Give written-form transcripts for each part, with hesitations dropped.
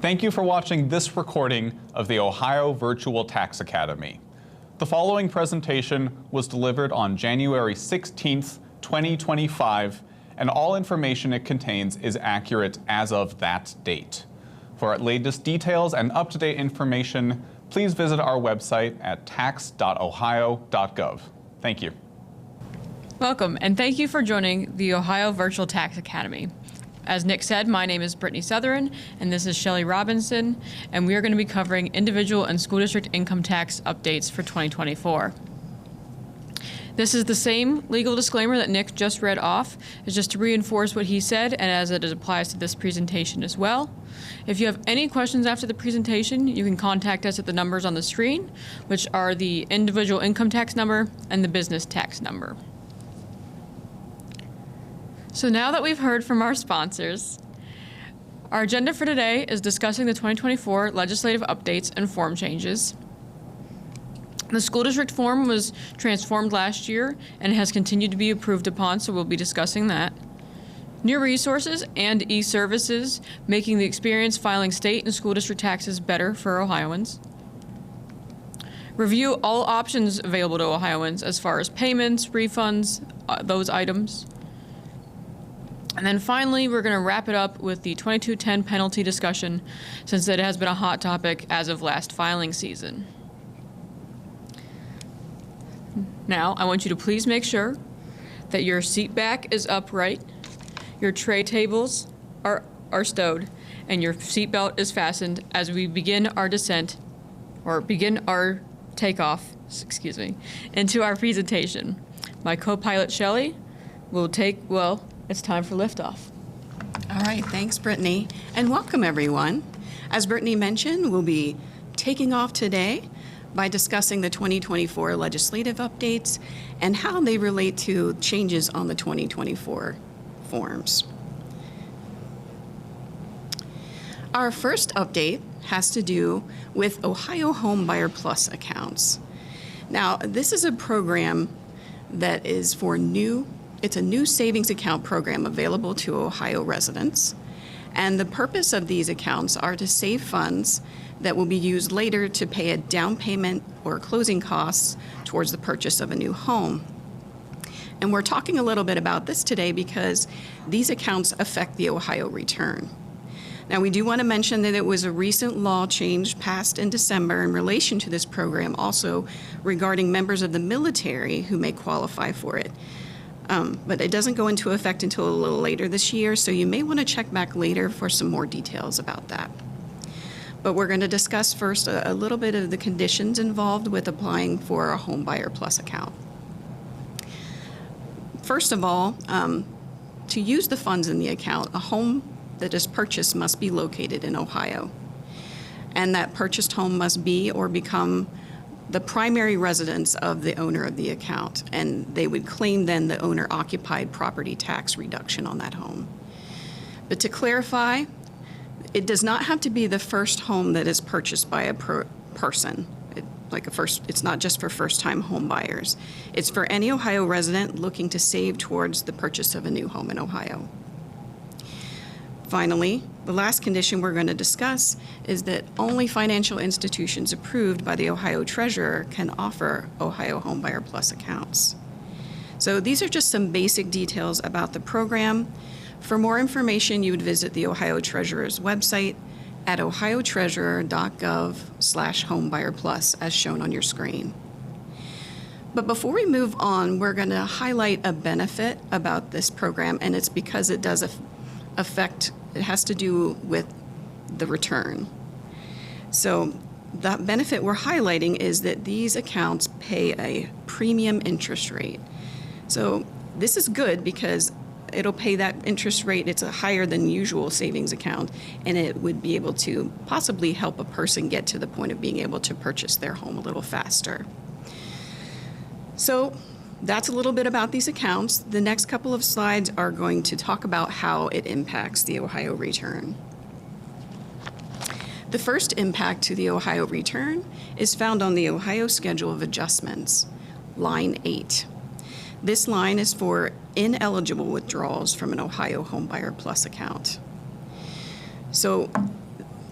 Thank you for watching this recording of the Ohio Virtual Tax Academy. The following presentation was delivered on January 16th, 2025, and all information it contains is accurate as of that date. For latest details and up-to-date information, please visit our website at tax.ohio.gov. Thank you. Welcome, and thank you for joining the Ohio Virtual Tax Academy. As Nick said, my name is Brittany Southern, and this is Shelley Robinson, and we are going to be covering individual and school district income tax updates for 2024. This is the same legal disclaimer that Nick just read off. It's just to reinforce what he said, and as it applies to this presentation as well. If you have any questions after the presentation, you can contact us at the numbers on the screen, which are the individual income tax number and the business tax number. So now that we've heard from our sponsors, our agenda for today is discussing the 2024 legislative updates and form changes. The school district form was transformed last year and has continued to be approved upon, so we'll be discussing that. New resources and eServices, making the experience filing state and school district taxes better for Ohioans. Review all options available to Ohioans as far as payments, refunds, those items. And then finally, we're going to wrap it up with the 2210 penalty discussion, since it has been a hot topic as of last filing season. Now, I want you to please make sure that your seat back is upright, your tray tables are stowed, and your seatbelt is fastened as we begin our descent, or begin our takeoff, into our presentation. My co-pilot, Shelley, will it's time for liftoff. All right, thanks, Brittany, and welcome, everyone. As Brittany mentioned, we'll be taking off today by discussing the 2024 legislative updates and how they relate to changes on the 2024 forms. Our first update has to do with Ohio Homebuyer Plus accounts. Now, this is a program that is for it's a new savings account program available to Ohio residents. And the purpose of these accounts are to save funds that will be used later to pay a down payment or closing costs towards the purchase of a new home. And we're talking a little bit about this today because these accounts affect the Ohio return. Now, we do want to mention that it was a recent law change passed in December in relation to this program, also regarding members of the military who may qualify for it. But it doesn't go into effect until a little later this year, so you may want to check back later for some more details about that. But we're going to discuss first a little bit of the conditions involved with applying for a Homebuyer Plus account. First of all, to use the funds in the account, a home that is purchased must be located in Ohio. And that purchased home must be or become the primary residence of the owner of the account, and they would claim then the owner-occupied property tax reduction on that home. But to clarify, it does not have to be the first home that is purchased by a person. It's not just for first-time home buyers. It's for any Ohio resident looking to save towards the purchase of a new home in Ohio. Finally, the last condition we're going to discuss is that only financial institutions approved by the Ohio Treasurer can offer Ohio Homebuyer Plus accounts. So these are just some basic details about the program. For more information, you would visit the Ohio Treasurer's website at ohiotreasurer.gov/homebuyerplus, as shown on your screen. But before we move on, we're going to highlight a benefit about this program, and it's because it does it has to do with the return. So the benefit we're highlighting is that these accounts pay a premium interest rate. So this is good because it'll pay that interest rate. It's a higher than usual savings account, and it would be able to possibly help a person get to the point of being able to purchase their home a little faster. So that's a little bit about these accounts. The next couple of slides are going to talk about how it impacts the Ohio return. The first impact to the Ohio return is found on the Ohio Schedule of Adjustments, line 8. This line is for ineligible withdrawals from an Ohio Homebuyer Plus account. So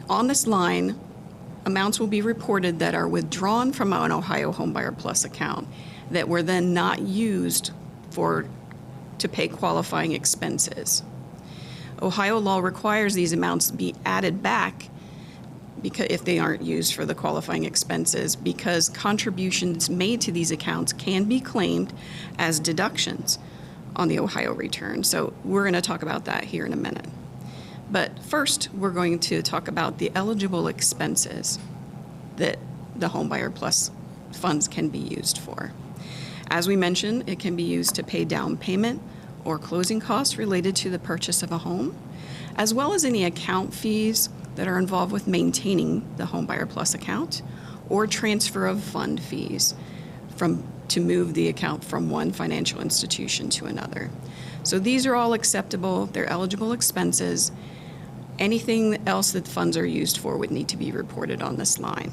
On this line, amounts will be reported that are withdrawn from an Ohio Homebuyer Plus account that were then not used to pay qualifying expenses. Ohio law requires these amounts to be added back because if they aren't used for the qualifying expenses, because contributions made to these accounts can be claimed as deductions on the Ohio return. So we're going to talk about that here in a minute. But first, we're going to talk about the eligible expenses that the Homebuyer Plus funds can be used for. As we mentioned, it can be used to pay down payment or closing costs related to the purchase of a home, as well as any account fees that are involved with maintaining the Homebuyer Plus account, or transfer of fund fees to move the account from one financial institution to another. So these are all acceptable. They're eligible expenses. Anything else that funds are used for would need to be reported on this line.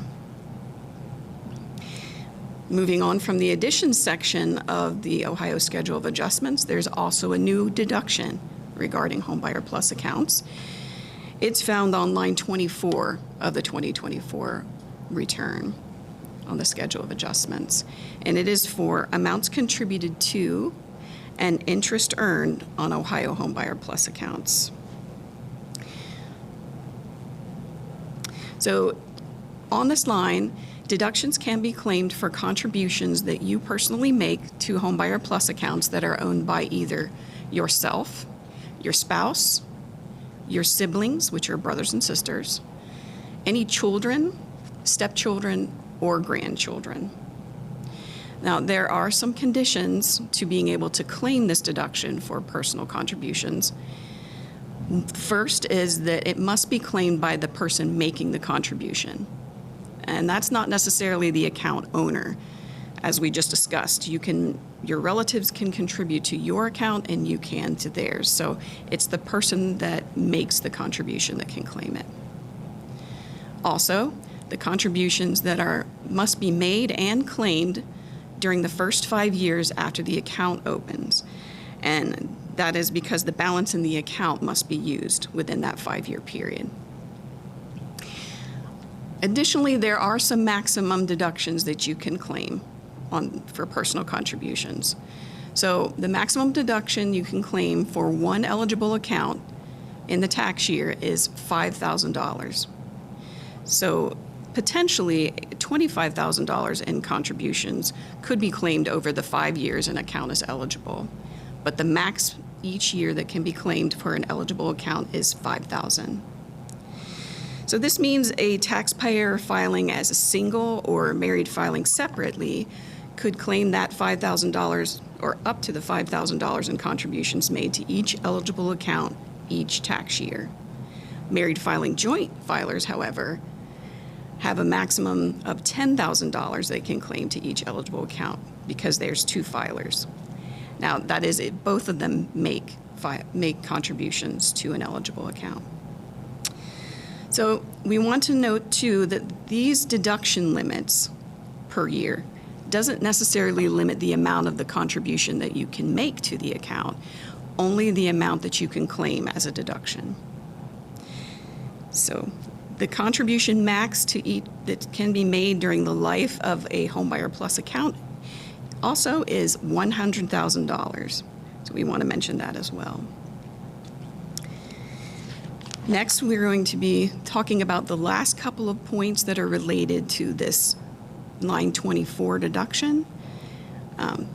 Moving on from the additions section of the Ohio Schedule of Adjustments, there's also a new deduction regarding Homebuyer Plus accounts. It's found on line 24 of the 2024 return on the Schedule of Adjustments, and it is for amounts contributed to and interest earned on Ohio Homebuyer Plus accounts. So on this line, deductions can be claimed for contributions that you personally make to Homebuyer Plus accounts that are owned by either yourself, your spouse, your siblings, which are brothers and sisters, any children, stepchildren, or grandchildren. Now, there are some conditions to being able to claim this deduction for personal contributions. First is that it must be claimed by the person making the contribution. And that's not necessarily the account owner. As we just discussed, your relatives can contribute to your account and you can to theirs. So it's the person that makes the contribution that can claim it. Also, the contributions that must be made and claimed during the first 5 years after the account opens. And that is because the balance in the account must be used within that 5-year period. Additionally, there are some maximum deductions that you can claim for personal contributions. So the maximum deduction you can claim for one eligible account in the tax year is $5,000. So potentially $25,000 in contributions could be claimed over the 5 years an account is eligible. But the max each year that can be claimed for an eligible account is $5,000. So this means a taxpayer filing as a single or married filing separately could claim that $5,000 or up to the $5,000 in contributions made to each eligible account each tax year. Married filing joint filers, however, have a maximum of $10,000 they can claim to each eligible account because there's 2 filers. Now, that is if both of them make contributions to an eligible account. So we want to note, too, that these deduction limits per year doesn't necessarily limit the amount of the contribution that you can make to the account, only the amount that you can claim as a deduction. So the contribution max that can be made during the life of a Homebuyer Plus account also is $100,000. So we want to mention that as well. Next, we're going to be talking about the last couple of points that are related to this line 24 deduction,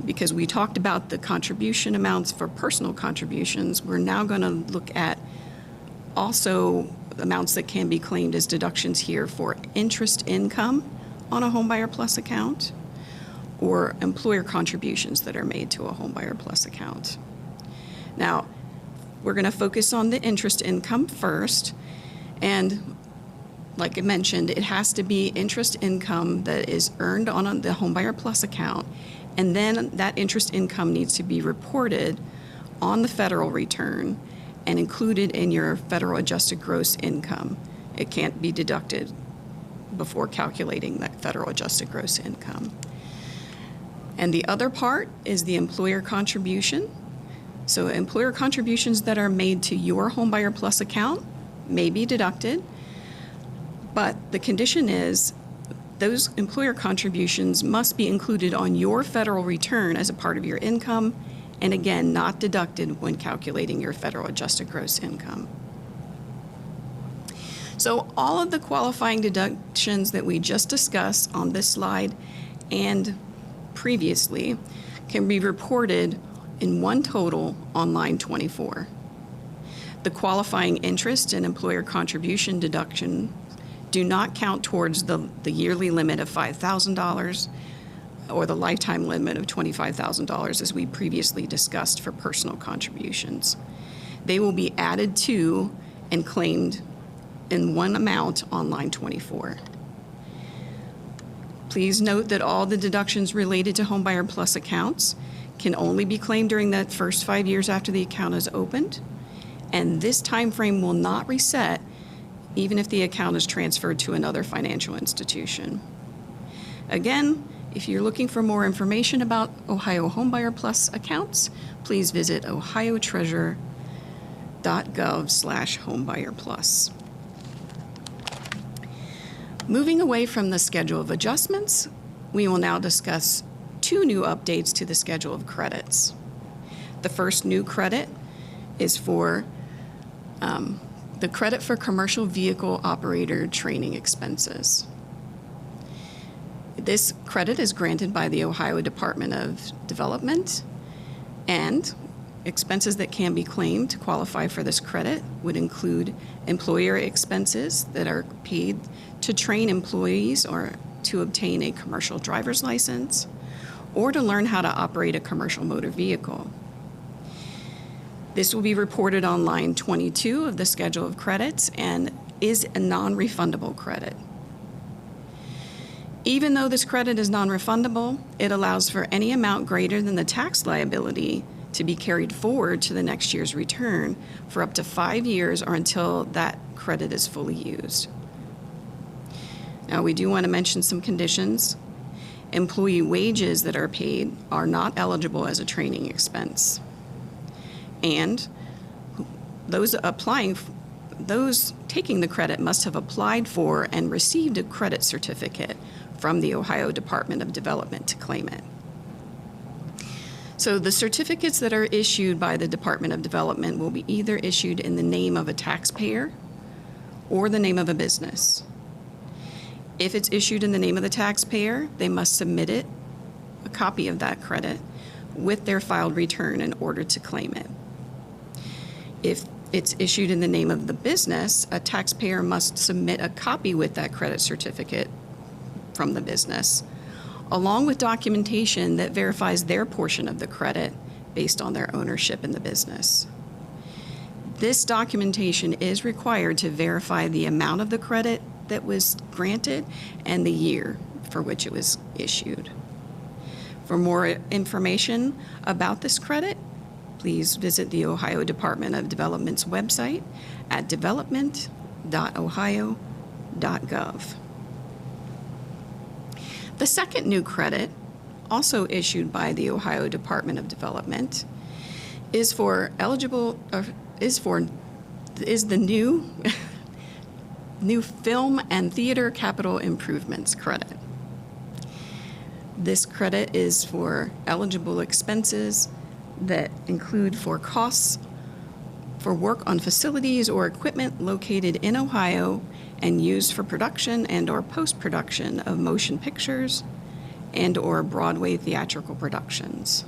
because we talked about the contribution amounts for personal contributions. We're now going to look at also amounts that can be claimed as deductions here for interest income on a Homebuyer Plus account or employer contributions that are made to a Homebuyer Plus account. Now, we're going to focus on the interest income first, and like I mentioned, it has to be interest income that is earned on the Homebuyer Plus account, and then that interest income needs to be reported on the federal return and included in your federal adjusted gross income. It can't be deducted before calculating that federal adjusted gross income. And the other part is the employer contribution. So employer contributions that are made to your Homebuyer Plus account may be deducted. But the condition is those employer contributions must be included on your federal return as a part of your income, and again, not deducted when calculating your federal adjusted gross income. So all of the qualifying deductions that we just discussed on this slide and previously can be reported in one total on line 24. The qualifying interest and employer contribution deduction do not count towards the yearly limit of $5,000 or the lifetime limit of $25,000 as we previously discussed for personal contributions. They will be added to and claimed in one amount on line 24. Please note that all the deductions related to Homebuyer Plus accounts can only be claimed during the first 5 years after the account is opened, and this time frame will not reset even if the account is transferred to another financial institution. Again, if you're looking for more information about Ohio Homebuyer Plus accounts, please visit ohiotreasurer.gov/homebuyerplus. Moving away from the schedule of adjustments, we will now discuss two new updates to the schedule of credits. The first new credit is for the credit for commercial vehicle operator training expenses. This credit is granted by the Ohio Department of Development, and expenses that can be claimed to qualify for this credit would include employer expenses that are paid to train employees or to obtain a commercial driver's license or to learn how to operate a commercial motor vehicle. This will be reported on line 22 of the schedule of credits and is a non-refundable credit. Even though this credit is non-refundable, it allows for any amount greater than the tax liability to be carried forward to the next year's return for up to 5 years or until that credit is fully used. Now, we do want to mention some conditions. Employee wages that are paid are not eligible as a training expense. And those taking the credit must have applied for and received a credit certificate from the Ohio Department of Development to claim it. So the certificates that are issued by the Department of Development will be either issued in the name of a taxpayer or the name of a business. If it's issued in the name of the taxpayer, they must submit a copy of that credit with their filed return in order to claim it. If it's issued in the name of the business, a taxpayer must submit a copy with that credit certificate from the business, along with documentation that verifies their portion of the credit based on their ownership in the business. This documentation is required to verify the amount of the credit that was granted and the year for which it was issued. For more information about this credit, please visit the Ohio Department of Development's website at development.ohio.gov. The second new credit, also issued by the Ohio Department of Development, is the new new film and theater capital improvements credit. This credit is for eligible expenses that include for costs for work on facilities or equipment located in Ohio and used for production and or post-production of motion pictures and or Broadway theatrical productions.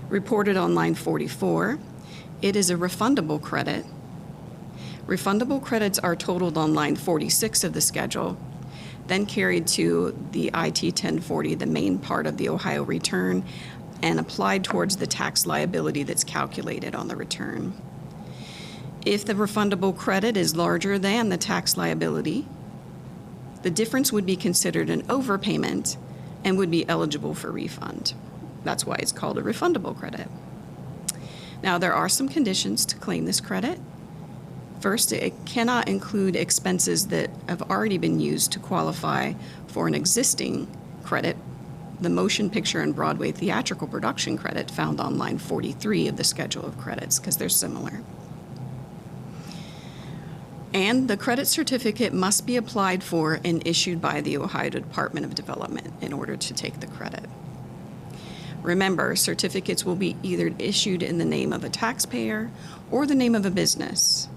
Reported on line 44, it is a refundable credit. Refundable credits are totaled on line 46 of the schedule, then carried to the IT 1040, the main part of the Ohio return, and applied towards the tax liability that's calculated on the return. If the refundable credit is larger than the tax liability, the difference would be considered an overpayment and would be eligible for refund. That's why it's called a refundable credit. Now, there are some conditions to claim this credit. First, it cannot include expenses that have already been used to qualify for an existing credit, the motion picture and Broadway theatrical production credit found on line 43 of the schedule of credits, because they're similar. And the credit certificate must be applied for and issued by the Ohio Department of Development in order to take the credit. Remember, certificates will be either issued in the name of a taxpayer or the name of a business.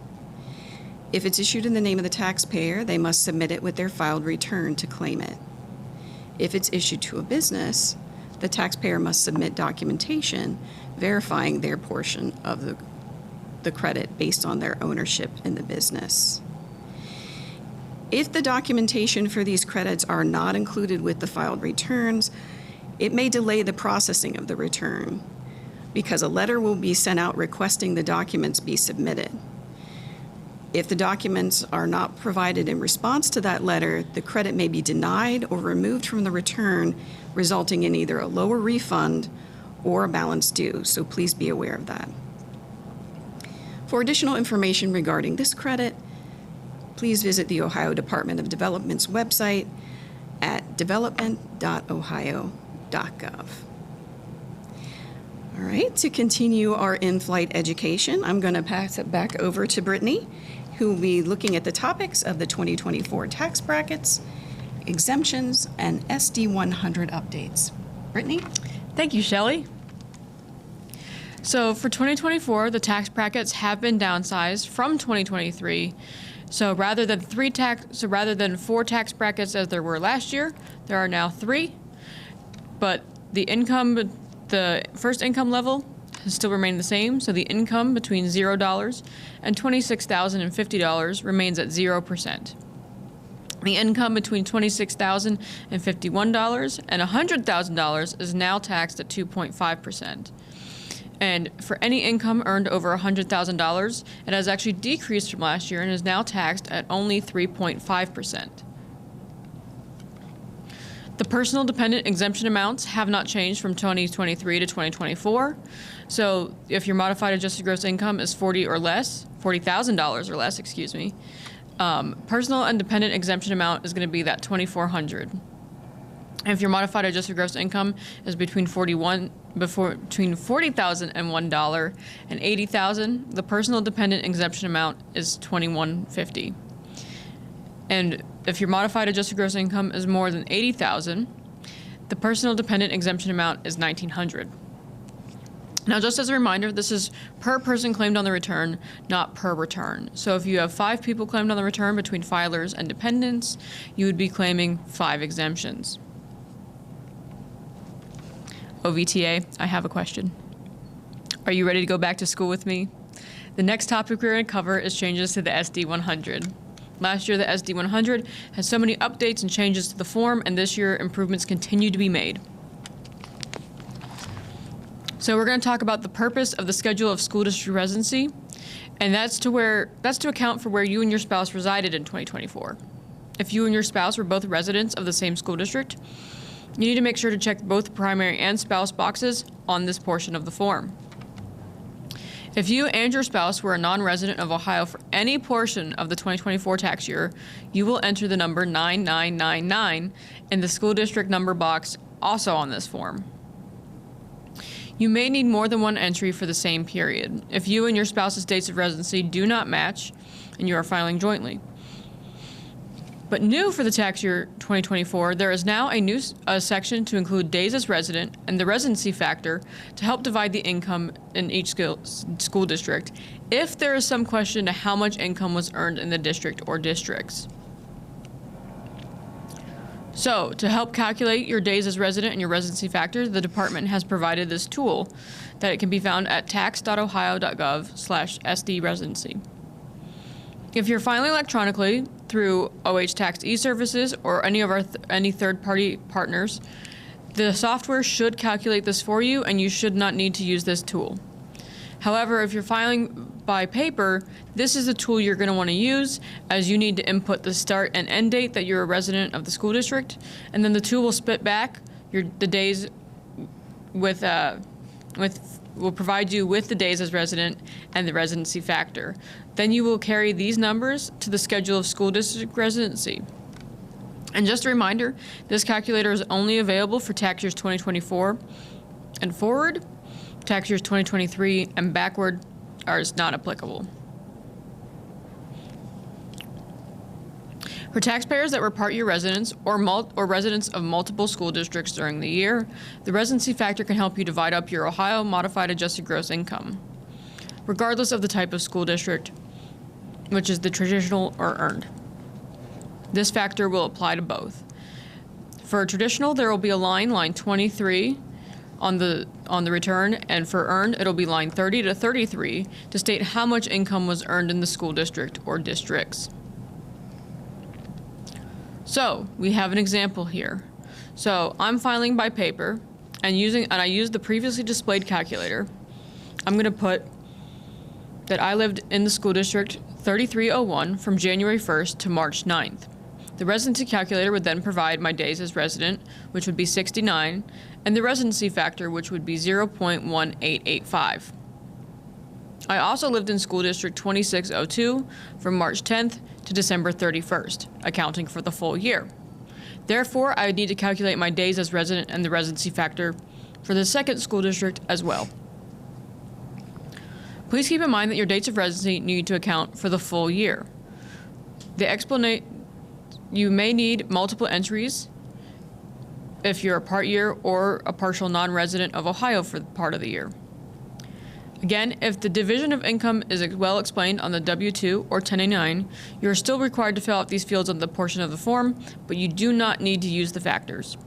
If it's issued in the name of the taxpayer, they must submit it with their filed return to claim it. If it's issued to a business, the taxpayer must submit documentation verifying their portion of the credit based on their ownership in the business. If the documentation for these credits are not included with the filed returns, it may delay the processing of the return because a letter will be sent out requesting the documents be submitted. If the documents are not provided in response to that letter, the credit may be denied or removed from the return, resulting in either a lower refund or a balance due, so please be aware of that. For additional information regarding this credit, please visit the Ohio Department of Development's website at development.ohio.gov. All right, to continue our in-flight education, I'm going to pass it back over to Brittany, who will be looking at the topics of the 2024 tax brackets, exemptions, and SD 100 updates. Brittany? Thank you, Shelley. So for 2024, the tax brackets have been downsized from 2023. So rather than four tax brackets as there were last year, there are now 3. But the first income level has still remained the same. So the income between $0 and $26,050 remains at 0%. The income between $26,051 and $100,000 is now taxed at 2.5%. And for any income earned over $100,000, it has actually decreased from last year and is now taxed at only 3.5%. The personal dependent exemption amounts have not changed from 2023 to 2024. So if your modified adjusted gross income is $40,000 or less, personal and dependent exemption amount is going to be that $2,400. And if your modified adjusted gross income is between $40,001 and $1 and $80,000, the personal dependent exemption amount is $2,150. And if your modified adjusted gross income is more than $80,000, the personal dependent exemption amount is $1,900. Now, just as a reminder, this is per person claimed on the return, not per return. So if you have 5 people claimed on the return between filers and dependents, you would be claiming 5 exemptions. OVTA, I have a question. Are you ready to go back to school with me? The next topic we're going to cover is changes to the SD 100. Last year, the SD 100 had so many updates and changes to the form, and this year, improvements continue to be made. So we're going to talk about the purpose of the schedule of school district residency, and that's to account for where you and your spouse resided in 2024. If you and your spouse were both residents of the same school district, you need to make sure to check both primary and spouse boxes on this portion of the form. If you and your spouse were a non-resident of Ohio for any portion of the 2024 tax year, you will enter the number 9999 in the school district number box also on this form. You may need more than one entry for the same period if you and your spouse's dates of residency do not match and you are filing jointly. But new for the tax year 2024, there is now a new section to include days as resident and the residency factor to help divide the income in each school district if there is some question to how much income was earned in the district or districts. So, to help calculate your days as resident and your residency factor, the department has provided this tool that it can be found at tax.ohio.gov/SD residency. If you're filing electronically through OVTA Tax eServices or any of any third-party partners, the software should calculate this for you, and you should not need to use this tool. However, if you're filing by paper, this is the tool you're going to want to use, as you need to input the start and end date that you're a resident of the school district, and then the tool will spit back the days will provide you with the days as resident and the residency factor. Then you will carry these numbers to the schedule of school district residency. And just a reminder, this calculator is only available for tax years 2024 and forward. Tax years 2023 and backward is not applicable. For taxpayers that were part-year residents or residents of multiple school districts during the year, the residency factor can help you divide up your Ohio modified adjusted gross income, regardless of the type of school district, which is the traditional or earned. This factor will apply to both. For traditional, there will be a line 23, on the return, and for earned, it'll be line 30 to 33 to state how much income was earned in the school district or districts. So we have an example here. So I'm filing by paper and I use the previously displayed calculator. I'm going to put that I lived in the school district 3301 from January 1st to March 9th. The residency calculator would then provide my days as resident, which would be 69, and the residency factor, which would be 0.1885. I also lived in school district 2602 from March 10th to December 31st, accounting for the full year. Therefore, I would need to calculate my days as resident and the residency factor for the second school district as well. Please keep in mind that your dates of residency need to account for the full year. You may need multiple entries if you're a part year or a partial non-resident of Ohio for part of the year. Again, if the division of income is well explained on the W-2 or 1099, you are still required to fill out these fields on the portion of the form, but you do not need to use the factors.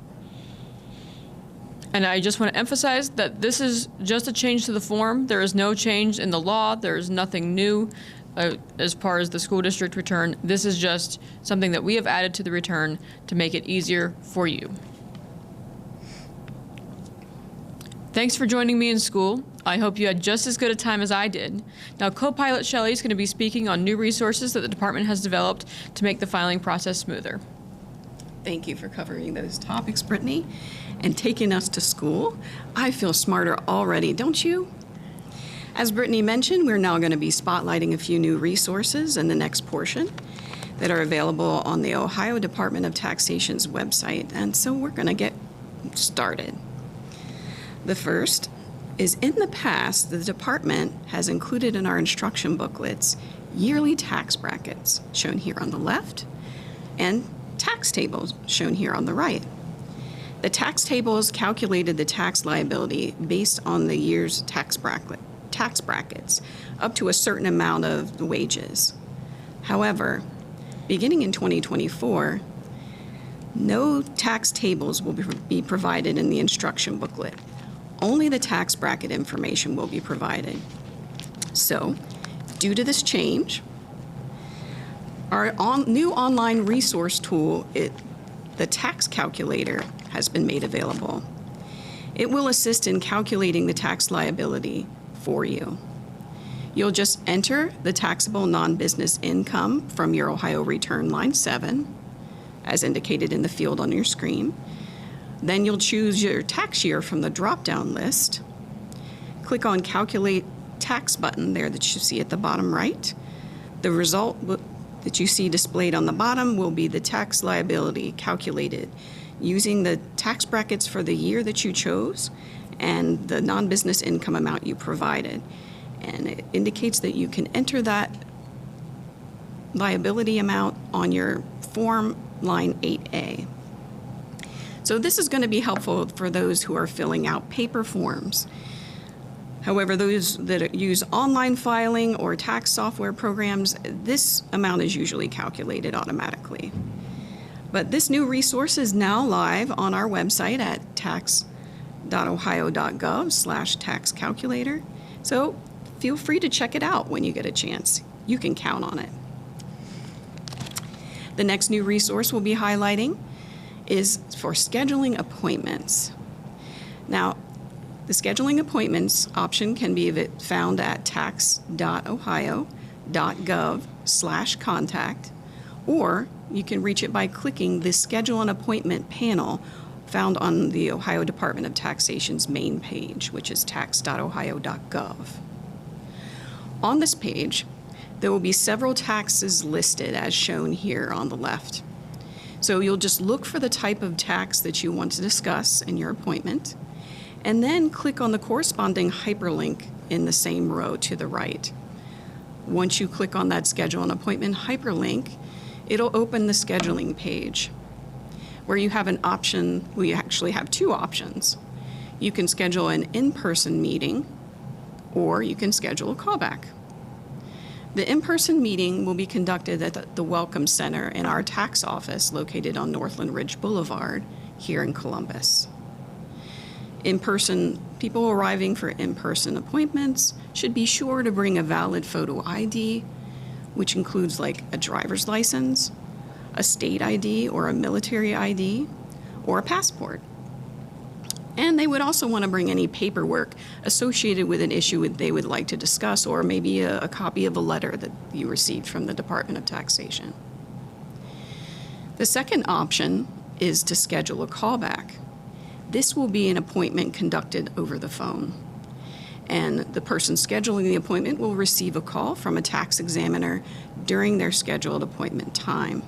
And I just want to emphasize that this is just a change to the form. There is no change in the law. There is nothing new as far as the school district return. This is just something that we have added to the return to make it easier for you. Thanks for joining me in school. I hope you had just as good a time as I did. Now, co-pilot Shelley is going to be speaking on new resources that the department has developed to make the filing process smoother. Thank you for covering those topics, Brittany, and taking us to school. I feel smarter already, don't you? As Brittany mentioned, we're now going to be spotlighting a few new resources in the next portion that are available on the Ohio Department of Taxation's website, and so we're going to get started. The first is, in the past, the department has included in our instruction booklets yearly tax brackets, shown here on the left, and tax tables, shown here on the right. The tax tables calculated the tax liability based on the year's tax brackets, up to a certain amount of the wages. However, beginning in 2024, no tax tables will be provided in the instruction booklet. Only the tax bracket information will be provided. So, due to this change, our new online resource tool, the tax calculator, has been made available. It will assist in calculating the tax liability for you. You'll just enter the taxable non-business income from your Ohio return line 7, as indicated in the field on your screen. Then you'll choose your tax year from the drop-down list. Click on Calculate Tax button there that you see at the bottom right. The result that you see displayed on the bottom will be the tax liability calculated using the tax brackets for the year that you chose and the non-business income amount you provided. And it indicates that you can enter that liability amount on your form line 8A. So this is going to be helpful for those who are filling out paper forms. However, those that use online filing or tax software programs, this amount is usually calculated automatically. But this new resource is now live on our website at tax.ohio.gov/tax calculator. So feel free to check it out when you get a chance. You can count on it. The next new resource we'll be highlighting is for scheduling appointments. Now, the scheduling appointments option can be found at tax.ohio.gov/contact, or you can reach it by clicking the Schedule an Appointment panel found on the Ohio Department of Taxation's main page, which is tax.ohio.gov. On this page, there will be several taxes listed as shown here on the left. So you'll just look for the type of tax that you want to discuss in your appointment, and then click on the corresponding hyperlink in the same row to the right. Once you click on that Schedule an Appointment hyperlink, it'll open the scheduling page where you have an option. We actually have two options. You can schedule an in-person meeting, or you can schedule a callback. The in-person meeting will be conducted at the Welcome Center in our tax office located on Northland Ridge Boulevard here in Columbus. People arriving for in-person appointments should be sure to bring a valid photo ID, which includes like a driver's license, a state ID or a military ID, or a passport. And they would also want to bring any paperwork associated with an issue they would like to discuss, or maybe a copy of a letter that you received from the Department of Taxation. The second option is to schedule a callback. This will be an appointment conducted over the phone. And the person scheduling the appointment will receive a call from a tax examiner during their scheduled appointment time.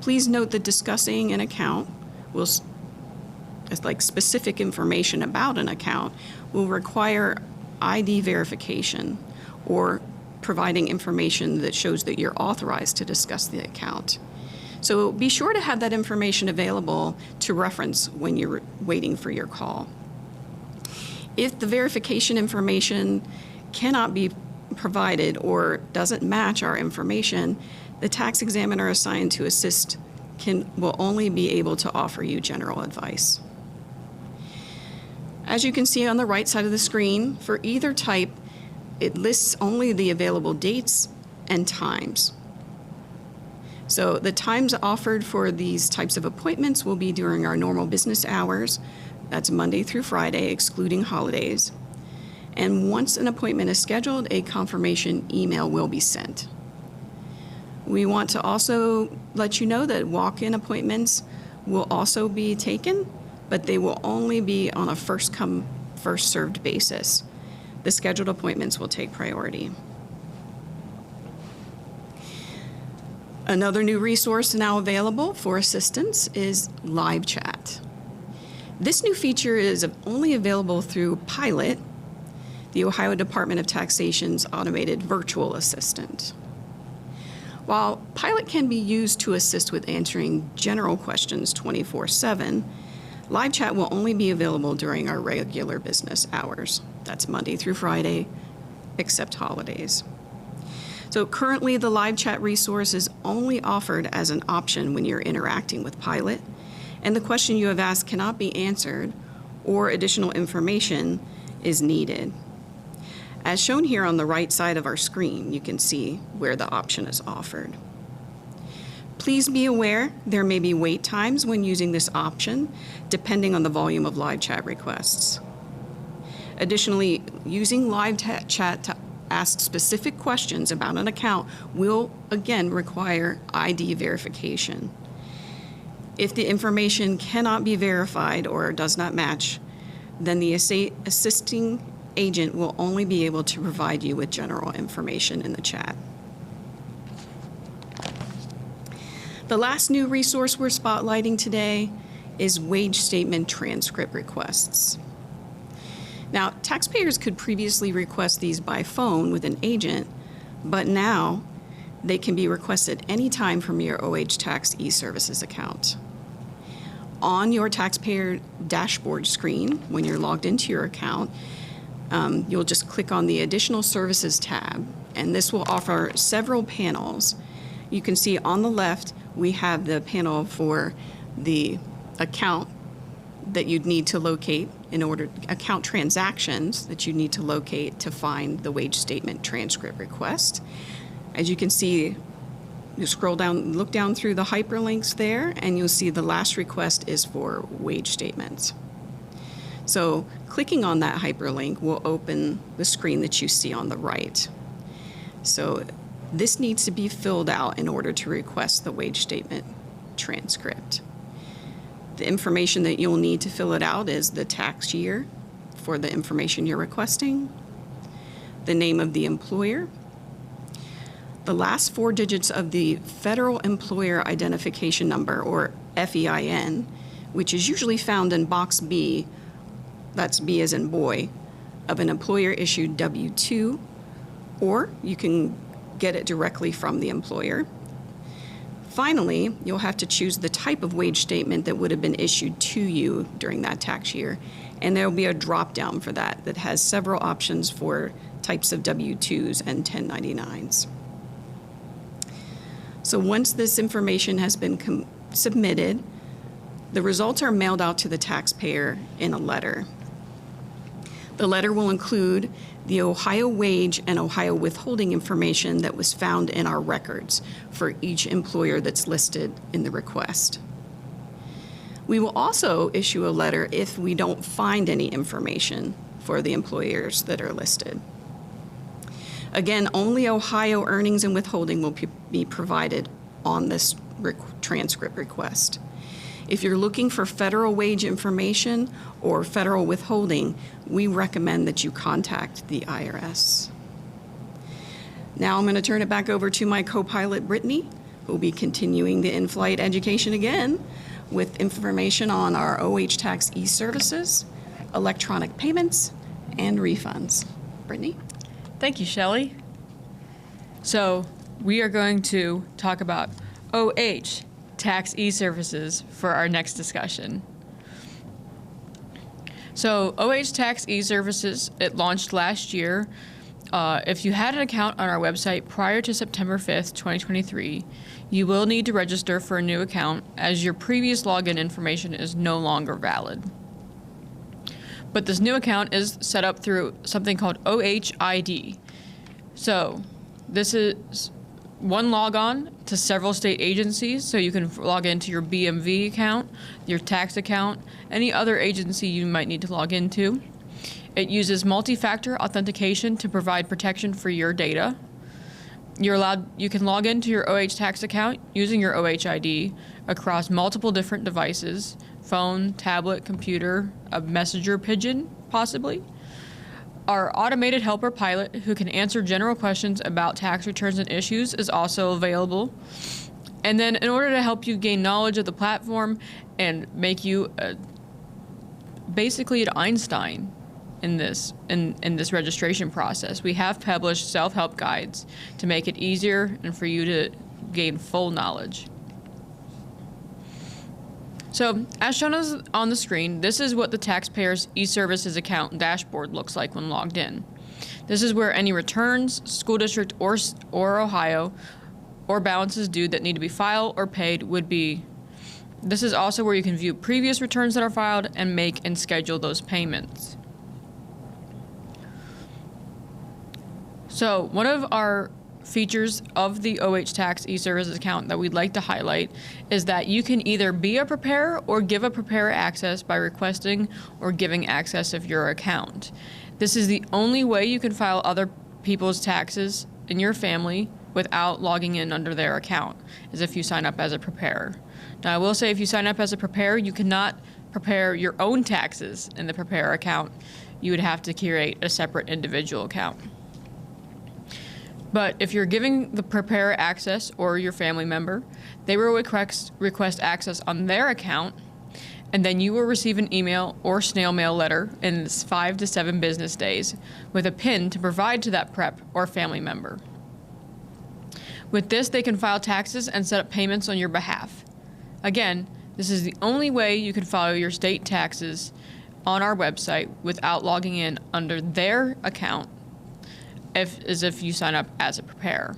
Please note that discussing an account specific information about an account will require ID verification or providing information that shows that you're authorized to discuss the account. So be sure to have that information available to reference when you're waiting for your call. If the verification information cannot be provided or doesn't match our information, the tax examiner assigned to assist will only be able to offer you general advice. As you can see on the right side of the screen, for either type, it lists only the available dates and times. So the times offered for these types of appointments will be during our normal business hours. That's Monday through Friday, excluding holidays. And once an appointment is scheduled, a confirmation email will be sent. We want to also let you know that walk-in appointments will also be taken, but they will only be on a first-come, first-served basis. The scheduled appointments will take priority. Another new resource now available for assistance is live chat. This new feature is only available through Pilot, the Ohio Department of Taxation's automated virtual assistant. While Pilot can be used to assist with answering general questions 24/7, live chat will only be available during our regular business hours. That's Monday through Friday, except holidays. So currently, the live chat resource is only offered as an option when you're interacting with Pilot, and the question you have asked cannot be answered or additional information is needed. As shown here on the right side of our screen, you can see where the option is offered. Please be aware there may be wait times when using this option, depending on the volume of live chat requests. Additionally, using live chat to ask specific questions about an account will, again, require ID verification. If the information cannot be verified or does not match, then the assisting agent will only be able to provide you with general information in the chat. The last new resource we're spotlighting today is wage statement transcript requests. Now, taxpayers could previously request these by phone with an agent, but now they can be requested anytime from your OH Tax eServices account. On your taxpayer dashboard screen, when you're logged into your account, you'll just click on the Additional Services tab, and this will offer several panels. You can see on the left, we have the panel for the account that you'd need to locate account transactions that you need to locate to find the wage statement transcript request. As you can see, you scroll down, look down through the hyperlinks there, and you'll see the last request is for wage statements. So clicking on that hyperlink will open the screen that you see on the right. So this needs to be filled out in order to request the wage statement transcript. The information that you'll need to fill it out is the tax year for the information you're requesting, the name of the employer, the last 4 digits of the Federal Employer Identification Number, or FEIN, which is usually found in box B, that's B as in boy, of an employer-issued W-2, or you can get it directly from the employer. Finally, you'll have to choose the type of wage statement that would have been issued to you during that tax year. And there will be a drop-down for that that has several options for types of W-2s and 1099s. So once this information has been submitted, the results are mailed out to the taxpayer in a letter. The letter will include the Ohio wage and Ohio withholding information that was found in our records for each employer that's listed in the request. We will also issue a letter if we don't find any information for the employers that are listed. Again, only Ohio earnings and withholding will be provided on this transcript request. If you're looking for federal wage information or federal withholding, we recommend that you contact the IRS. Now I'm going to turn it back over to my co-pilot, Brittany, who will be continuing the in-flight education again with information on our OH Tax eServices, electronic payments, and refunds. Brittany? Thank you, Shelley. So we are going to talk about OH Tax eServices for our next discussion. So OH Tax eServices, it launched last year. If you had an account on our website prior to September 5th, 2023, you will need to register for a new account as your previous login information is no longer valid. But this new account is set up through something called OHID. So this is one logon to several state agencies, so you can log into your BMV account, your tax account, any other agency you might need to log into. It uses multi-factor authentication to provide protection for your data. You can log into your OH tax account using your OHID across multiple different devices, phone, tablet, computer, a messenger pigeon, possibly. Our automated helper pilot, who can answer general questions about tax returns and issues, is also available. And then in order to help you gain knowledge of the platform and make you basically an Einstein in this registration process, we have published self-help guides to make it easier and for you to gain full knowledge. So, as shown on the screen, this is what the taxpayer's eServices account dashboard looks like when logged in. This is where any returns, school district or Ohio, or balances due that need to be filed or paid would be. This is also where you can view previous returns that are filed and make and schedule those payments. So, one of our features of the OH Tax eServices account that we'd like to highlight is that you can either be a preparer or give a preparer access by requesting or giving access of your account. This is the only way you can file other people's taxes in your family without logging in under their account, is if you sign up as a preparer. Now, I will say if you sign up as a preparer, you cannot prepare your own taxes in the preparer account. You would have to create a separate individual account. But if you're giving the preparer access or your family member, they will request access on their account, and then you will receive an email or snail mail letter in 5 to 7 business days with a PIN to provide to that prep or family member. With this, they can file taxes and set up payments on your behalf. Again, this is the only way you can file your state taxes on our website without logging in under their account, as if you sign up as a preparer.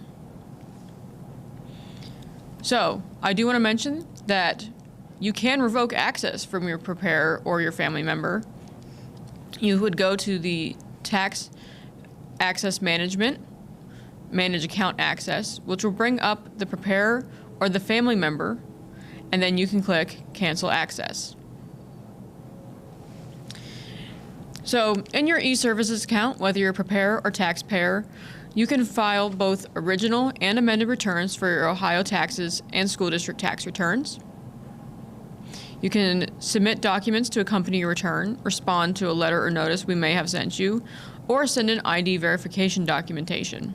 So, I do want to mention that you can revoke access from your preparer or your family member. You would go to the Tax Access Management, Manage Account Access, which will bring up the preparer or the family member, and then you can click Cancel Access. So, in your eServices account, whether you're a preparer or taxpayer, you can file both original and amended returns for your Ohio taxes and school district tax returns. You can submit documents to accompany your return, respond to a letter or notice we may have sent you, or send in ID verification documentation.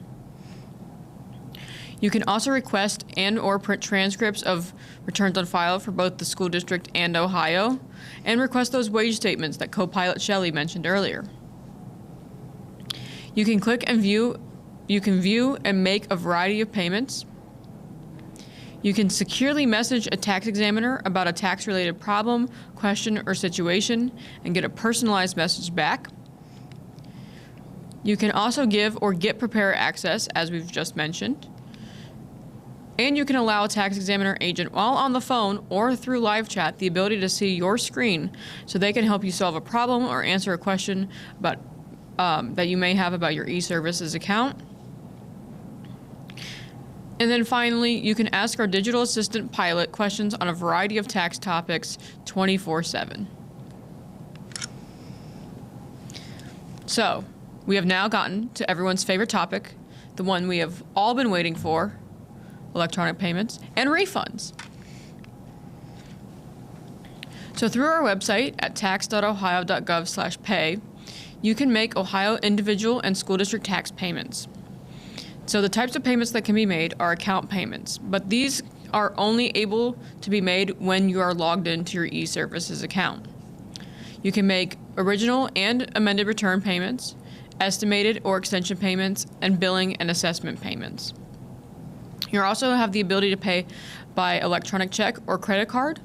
You can also request and/or print transcripts of returns on file for both the school district and Ohio, and request those wage statements that co-pilot Shelley mentioned earlier. You can click and view. You can view and make a variety of payments. You can securely message a tax examiner about a tax-related problem, question, or situation and get a personalized message back. You can also give or get preparer access, as we've just mentioned. And you can allow a tax examiner agent while on the phone or through live chat the ability to see your screen so they can help you solve a problem or answer a question about, that you may have about your eServices account. And then finally, you can ask our digital assistant pilot questions on a variety of tax topics 24/7. So, we have now gotten to everyone's favorite topic, the one we have all been waiting for, electronic payments and refunds. So through our website at tax.ohio.gov/pay, you can make Ohio individual and school district tax payments. So the types of payments that can be made are account payments, but these are only able to be made when you are logged into your eServices account. You can make original and amended return payments, estimated or extension payments, and billing and assessment payments. You also have the ability to pay by electronic check or credit card.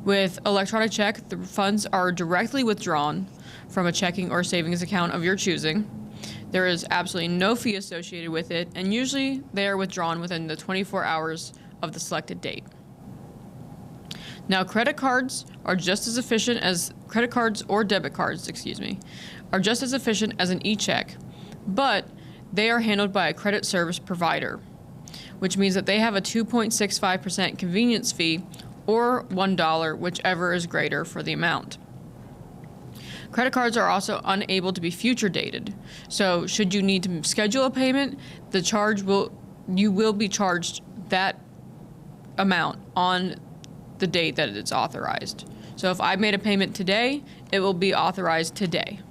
With electronic check, the funds are directly withdrawn from a checking or savings account of your choosing. There is absolutely no fee associated with it, and usually they are withdrawn within the 24 hours of the selected date. Now, credit cards or debit cards, are just as efficient as an e-check, but they are handled by a credit service provider, which means that they have a 2.65% convenience fee or $1, whichever is greater for the amount. Credit cards are also unable to be future dated. So should you need to schedule a payment, you will be charged that amount on the date that it's authorized. So if I made a payment today, it will be authorized today.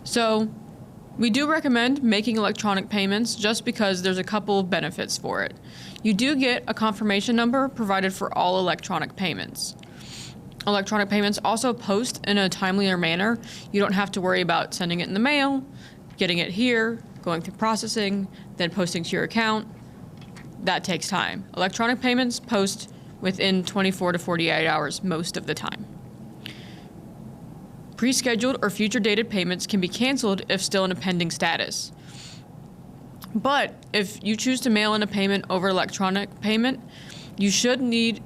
So we do recommend making electronic payments just because there's a couple of benefits for it. You do get a confirmation number provided for all electronic payments. Electronic payments also post in a timelier manner. You don't have to worry about sending it in the mail, getting it here, going through processing, then posting to your account. That takes time. Electronic payments post within 24 to 48 hours most of the time. Pre-scheduled or future dated payments can be canceled if still in a pending status. But if you choose to mail in a payment over electronic payment, you should include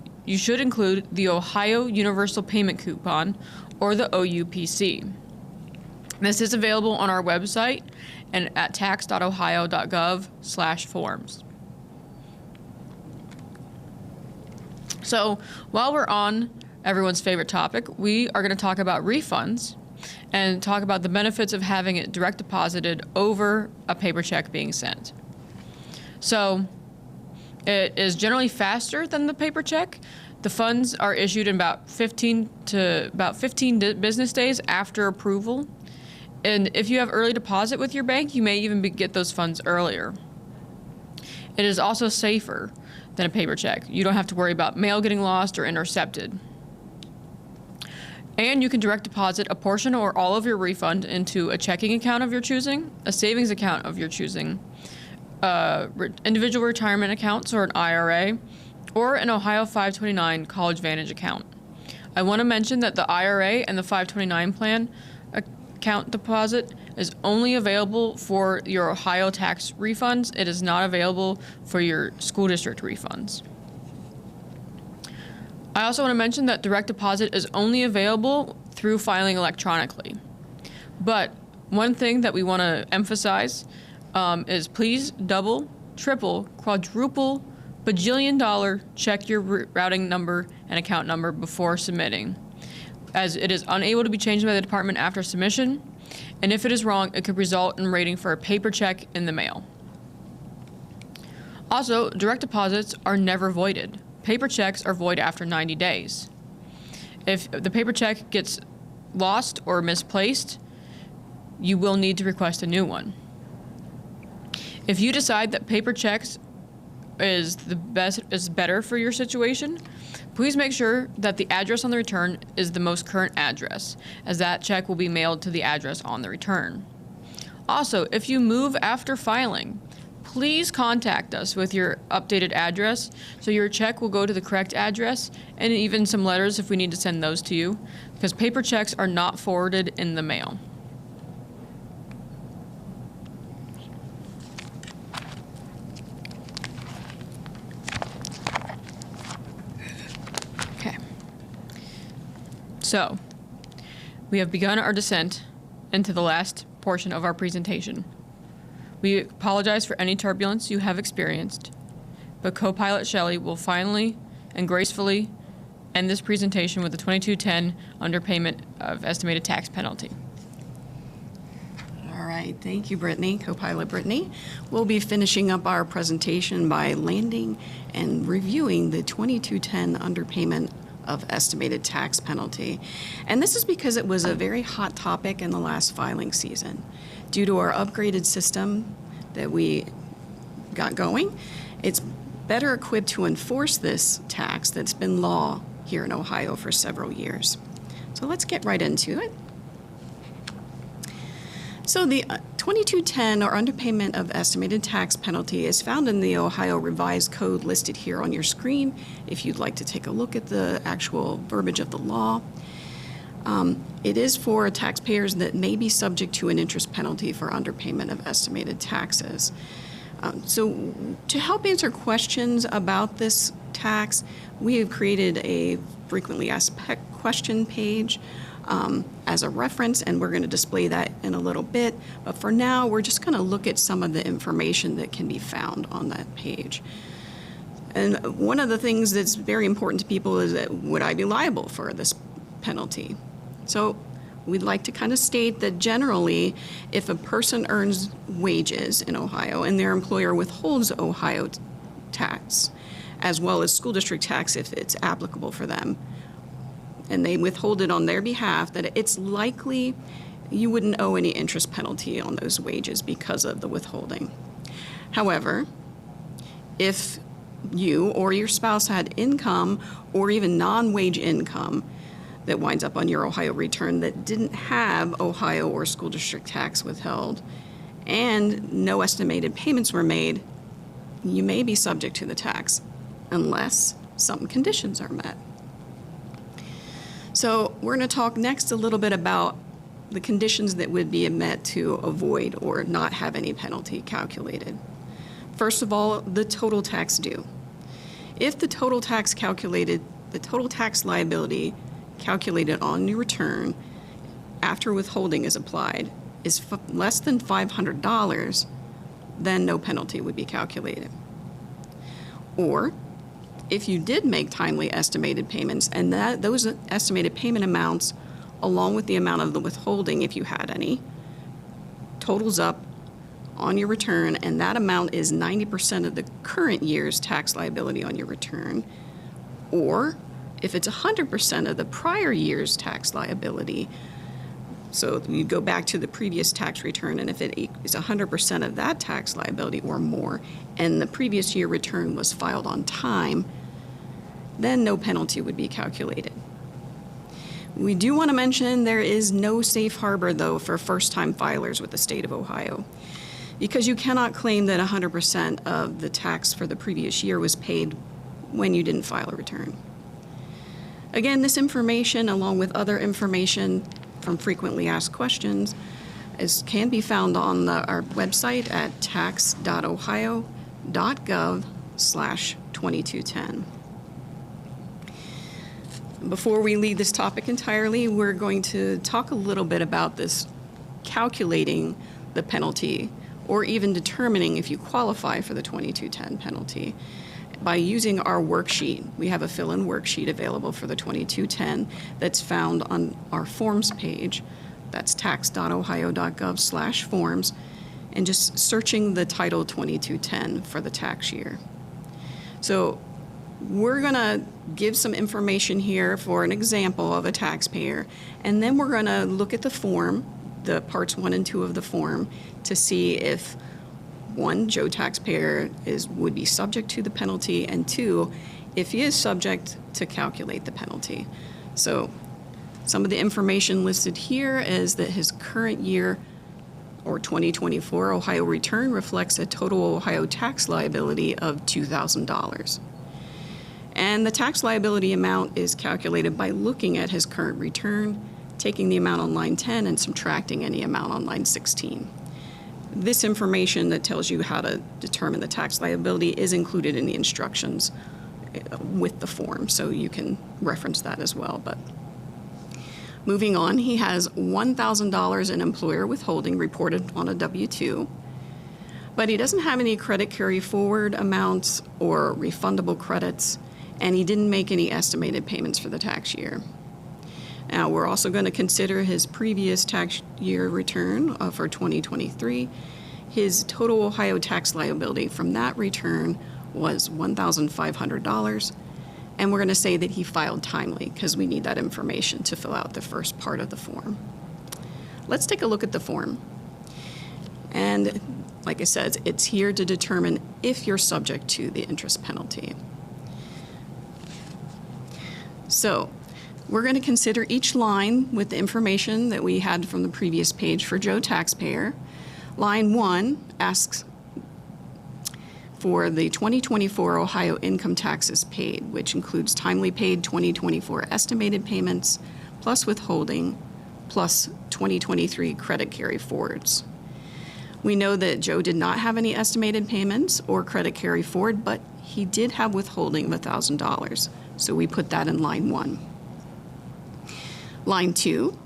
the Ohio Universal Payment Coupon, or the OUPC. This is available on our website and at tax.ohio.gov/forms. So while we're on everyone's favorite topic, we are going to talk about refunds and talk about the benefits of having it direct deposited over a paper check being sent. So it is generally faster than the paper check. The funds are issued in about 15 business days after approval. And if you have early deposit with your bank, you may even get those funds earlier. It is also safer than a paper check. You don't have to worry about mail getting lost or intercepted. And you can direct deposit a portion or all of your refund into a checking account of your choosing, a savings account of your choosing, individual retirement accounts or an IRA, or an Ohio 529 College Vantage account. I want to mention that the IRA and the 529 plan account deposit is only available for your Ohio tax refunds. It is not available for your school district refunds. I also want to mention that direct deposit is only available through filing electronically. But one thing that we want to emphasize is please double, triple, quadruple, bajillion-dollar check your routing number and account number before submitting, as it is unable to be changed by the department after submission, and if it is wrong, it could result in rating for a paper check in the mail. Also, direct deposits are never voided. Paper checks are void after 90 days. If the paper check gets lost or misplaced, you will need to request a new one. If you decide that paper checks is better for your situation, please make sure that the address on the return is the most current address, as that check will be mailed to the address on the return. Also, if you move after filing, please contact us with your updated address. So your check will go to the correct address, and even some letters if we need to send those to you, because paper checks are not forwarded in the mail. Okay. So, we have begun our descent into the last portion of our presentation. We apologize for any turbulence you have experienced, but co-pilot Shelley will finally and gracefully end this presentation with the 2210 underpayment of estimated tax penalty. All right, thank you, Brittany, co-pilot Brittany. We'll be finishing up our presentation by landing and reviewing the 2210 underpayment of estimated tax penalty. And this is because it was a very hot topic in the last filing season. Due to our upgraded system that we got going, it's better equipped to enforce this tax that's been law here in Ohio for several years. So let's get right into it. So the 2210, or underpayment of estimated tax penalty, is found in the Ohio Revised Code listed here on your screen if you'd like to take a look at the actual verbiage of the law. It is for taxpayers that may be subject to an interest penalty for underpayment of estimated taxes. So to help answer questions about this tax, we have created a frequently asked question page as a reference, and we're going to display that in a little bit. But for now, we're just going to look at some of the information that can be found on that page. And one of the things that's very important to people is that, would I be liable for this penalty? So we'd like to kind of state that generally, if a person earns wages in Ohio and their employer withholds Ohio tax, as well as school district tax if it's applicable for them, and they withhold it on their behalf, that it's likely you wouldn't owe any interest penalty on those wages because of the withholding. However, if you or your spouse had income or even non-wage income that winds up on your Ohio return that didn't have Ohio or school district tax withheld, and no estimated payments were made, you may be subject to the tax unless some conditions are met. So we're going to talk next a little bit about the conditions that would be met to avoid or not have any penalty calculated. First of all, the total tax due. If the total tax liability calculated on your return after withholding is applied is less than $500, then no penalty would be calculated. Or if you did make timely estimated payments, and those estimated payment amounts, along with the amount of the withholding, if you had any, totals up on your return, and that amount is 90% of the current year's tax liability on your return, or if it's 100% of the prior year's tax liability, so you go back to the previous tax return, and if it is 100% of that tax liability or more, and the previous year return was filed on time, then no penalty would be calculated. We do want to mention there is no safe harbor, though, for first-time filers with the state of Ohio, because you cannot claim that 100% of the tax for the previous year was paid when you didn't file a return. Again, this information, along with other information from frequently asked questions, can be found on our website at tax.ohio.gov/2210. Before we leave this topic entirely, we're going to talk a little bit about this calculating the penalty, or even determining if you qualify for the 2210 penalty, by using our worksheet. We have a fill-in worksheet available for the 2210 that's found on our forms page. That's tax.ohio.gov/forms, and just searching the title 2210 for the tax year. So we're going to give some information here for an example of a taxpayer, and then we're going to look at the form, the parts 1 and 2 of the form, to see if, 1, Joe taxpayer would be subject to the penalty, and 2, if he is subject, to calculate the penalty. So some of the information listed here is that his current year or 2024 Ohio return reflects a total Ohio tax liability of $2,000. And the tax liability amount is calculated by looking at his current return, taking the amount on line 10 and subtracting any amount on line 16. This information that tells you how to determine the tax liability is included in the instructions with the form, so you can reference that as well. But moving on, he has $1,000 in employer withholding reported on a W-2, but he doesn't have any credit carry forward amounts or refundable credits, and he didn't make any estimated payments for the tax year. Now, we're also going to consider his previous tax year return for 2023. His total Ohio tax liability from that return was $1,500, and we're going to say that he filed timely because we need that information to fill out the first part of the form. Let's take a look at the form. And like I said, it's here to determine if you're subject to the interest penalty. So we're going to consider each line with the information that we had from the previous page for Joe taxpayer. Line 1 asks for the 2024 Ohio income taxes paid, which includes timely paid 2024 estimated payments, plus withholding, plus 2023 credit carry forwards. We know that Joe did not have any estimated payments or credit carry forward, but he did have withholding of $1,000, so we put that in line 1. Line 2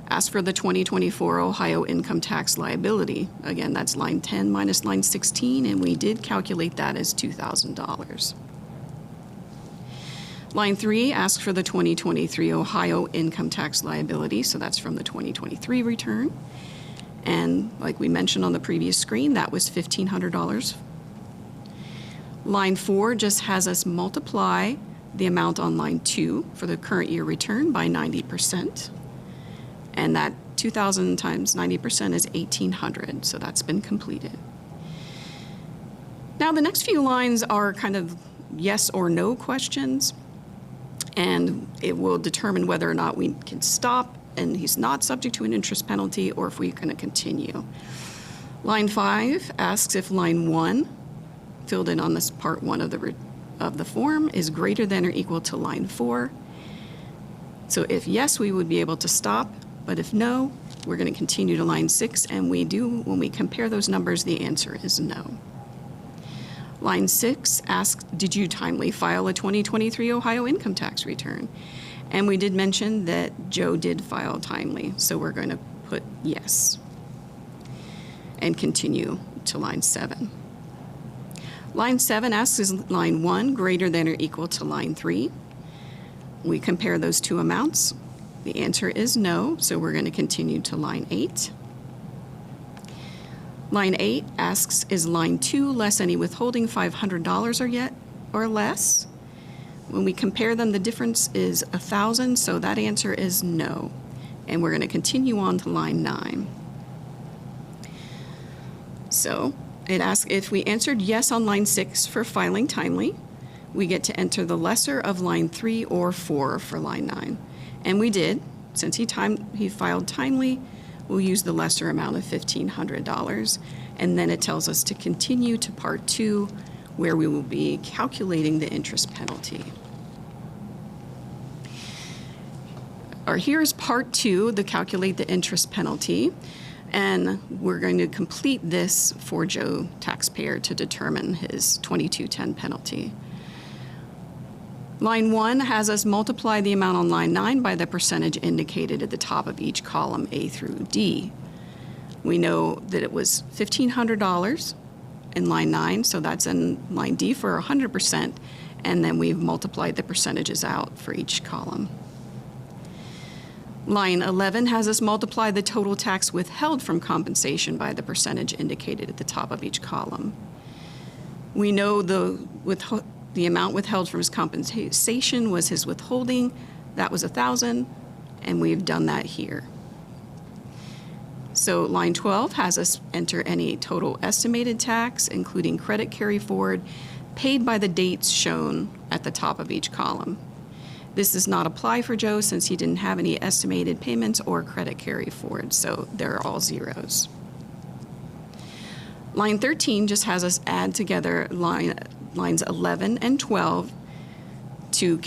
asks for the 2024 Ohio income tax liability. Again, that's line 10 minus line 16, and we did calculate that as $2,000. Line 3 asks for the 2023 Ohio income tax liability, so that's from the 2023 return. And like we mentioned on the previous screen, that was $1,500. Line 4 just has us multiply the amount on line 2 for the current year return by 90%. And that 2,000 times 90% is 1,800, so that's been completed. Now the next few lines are kind of yes or no questions, and it will determine whether or not we can stop and he's not subject to an interest penalty, or if we're going to continue. Line 5 asks if line 1, filled in on this part 1 of the form, is greater than or equal to line 4. So if yes, we would be able to stop, but if no, we're going to continue to line 6, and we do, when we compare those numbers, the answer is no. Line 6 asks, did you timely file a 2023 Ohio income tax return? And we did mention that Joe did file timely, so we're going to put yes and continue to line 7. Line 7 asks, is line 1 greater than or equal to line 3? We compare those two amounts. The answer is no, so we're going to continue to line 8. Line 8 asks, is line 2 less any withholding $500 or less? When we compare them, the difference is 1,000, so that answer is no. And we're going to continue on to line 9. So it asks if we answered yes on line 6 for filing timely, we get to enter the lesser of line 3 or 4 for line 9. And we did. Since he filed timely, we'll use the lesser amount of $1,500. And then it tells us to continue to part 2, where we will be calculating the interest penalty. Or here's part 2, the calculate the interest penalty. And we're going to complete this for Joe taxpayer to determine his 2210 penalty. Line 1 has us multiply the amount on line 9 by the percentage indicated at the top of each column, A through D. We know that it was $1,500 in line 9, so that's in line D for 100%, and then we've multiplied the percentages out for each column. Line 11 has us multiply the total tax withheld from compensation by the percentage indicated at the top of each column. We know the amount withheld from his compensation was his withholding. That was 1,000, and we've done that here. So line 12 has us enter any total estimated tax, including credit carry forward, paid by the dates shown at the top of each column. This does not apply for Joe since he didn't have any estimated payments or credit carry forward, so they're all zeros. Line 13 just has us add together lines 11 and 12 to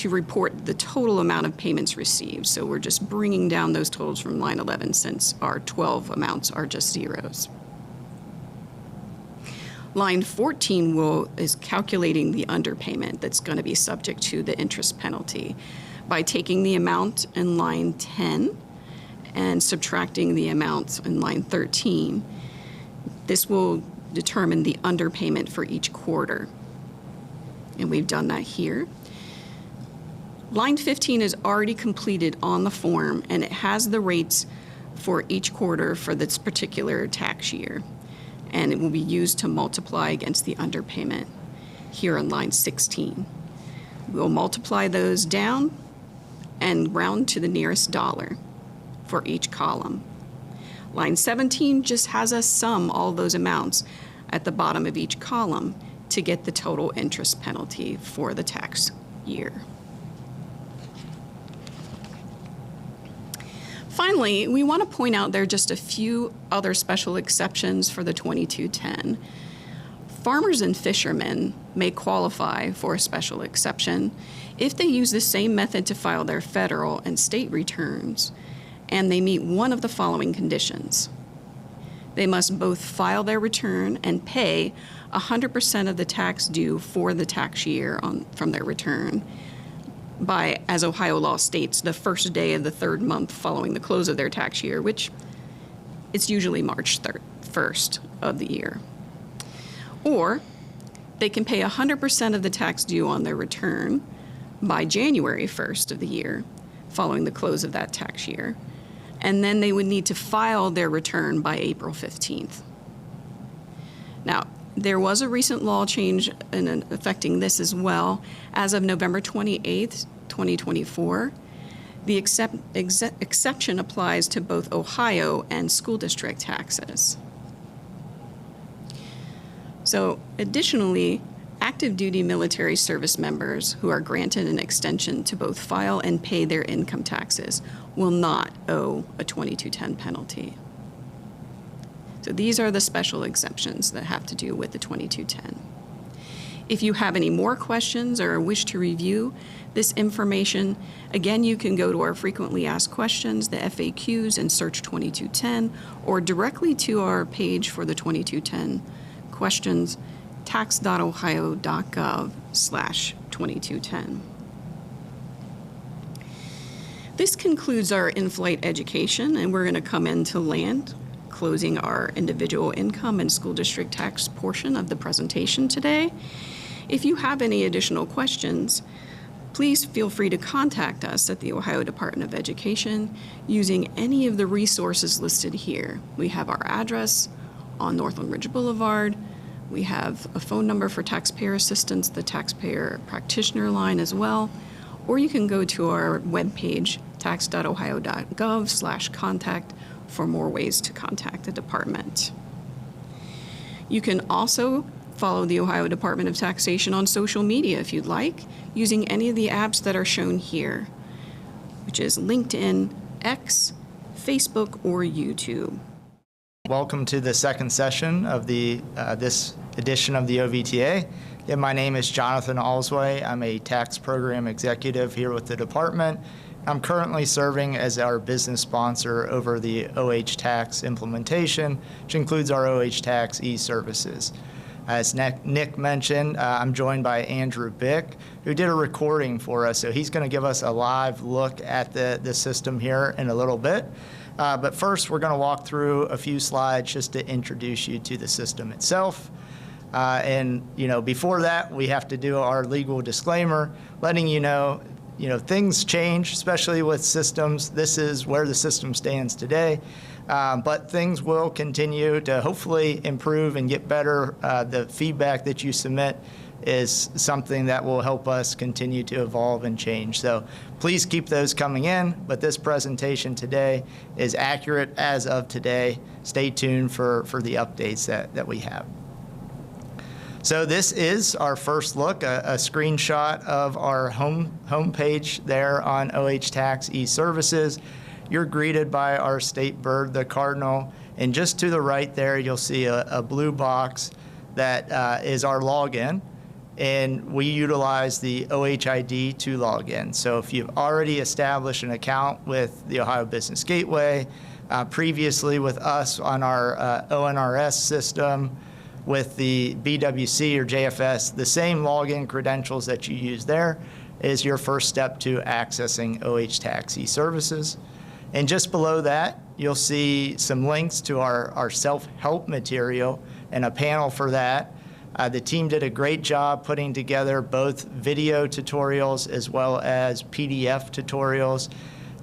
report the total amount of payments received. So we're just bringing down those totals from line 11 since our 12 amounts are just zeros. Line 14 is calculating the underpayment that's going to be subject to the interest penalty by taking the amount in line 10 and subtracting the amount in line 13. This will determine the underpayment for each quarter. And we've done that here. Line 15 is already completed on the form, and it has the rates for each quarter for this particular tax year. And it will be used to multiply against the underpayment here on line 16. We'll multiply those down and round to the nearest dollar for each column. Line 17 just has us sum all those amounts at the bottom of each column to get the total interest penalty for the tax year. Finally, we want to point out there are just a few other special exceptions for the 2210. Farmers and fishermen may qualify for a special exception if they use the same method to file their federal and state returns, and they meet one of the following conditions. They must both file their return and pay 100% of the tax due for the tax year from their return by, as Ohio law states, the first day of the third month following the close of their tax year, which is usually March 1st of the year. Or they can pay 100% of the tax due on their return by January 1st of the year following the close of that tax year. And then they would need to file their return by April 15th. Now, there was a recent law change affecting this as well. As of November 28th, 2024, the exception applies to both Ohio and school district taxes. So additionally, active duty military service members who are granted an extension to both file and pay their income taxes will not owe a 2210 penalty. So these are the special exemptions that have to do with the 2210. If you have any more questions or wish to review this information, again, you can go to our frequently asked questions, the FAQs, and search 2210, or directly to our page for the 2210 questions, tax.ohio.gov/2210. This concludes our in-flight education, and we're going to come into land, closing our individual income and school district tax portion of the presentation today. If you have any additional questions, please feel free to contact us at the Ohio Department of Education using any of the resources listed here. We have our address on Northland Ridge Boulevard. We have a phone number for taxpayer assistance, the taxpayer practitioner line as well, or you can go to our webpage, tax.ohio.gov/contact, for more ways to contact the department. You can also follow the Ohio Department of Taxation on social media if you'd like, using any of the apps that are shown here, which is LinkedIn, X, Facebook, or YouTube. Welcome to the second session of this edition of the OVTA. Again, my name is Jonathan Alsway. I'm a tax program executive here with the department. I'm currently serving as our business sponsor over the OH Tax implementation, which includes our OH Tax eServices. As Nick mentioned, I'm joined by Andrew Bick, who did a recording for us. So he's going to give us a live look at the system here in a little bit. But first, we're going to walk through a few slides just to introduce you to the system itself. And before that, we have to do our legal disclaimer, letting you know, things change, especially with systems. This is where the system stands today. But things will continue to hopefully improve and get better. The feedback that you submit is something that will help us continue to evolve and change. So please keep those coming in, but this presentation today is accurate as of today. Stay tuned for the updates that we have. So this is our first look, a screenshot of our homepage there on OH Tax eServices. You're greeted by our state bird, the cardinal, And just to the right there, you'll see a blue box that is our login. And we utilize the OHID to log in. So if you've already established an account with the Ohio Business Gateway, previously with us on our ONRS system, with the BWC or JFS, the same login credentials that you use there is your first step to accessing OHTax eServices. And just below that, you'll see some links to our self-help material and a panel for that. The team did a great job putting together both video tutorials as well as PDF tutorials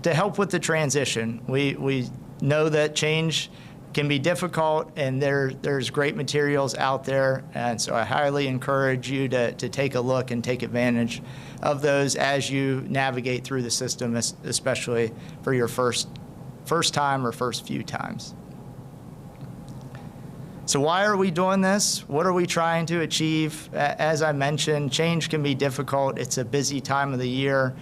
to help with the transition. We know that change can be difficult, and there's great materials out there, and so I highly encourage you to take a look and take advantage of those as you navigate through the system, especially for your first time or first few times. So why are we doing this? What are we trying to achieve? As I mentioned, change can be difficult. It's a busy time of the year.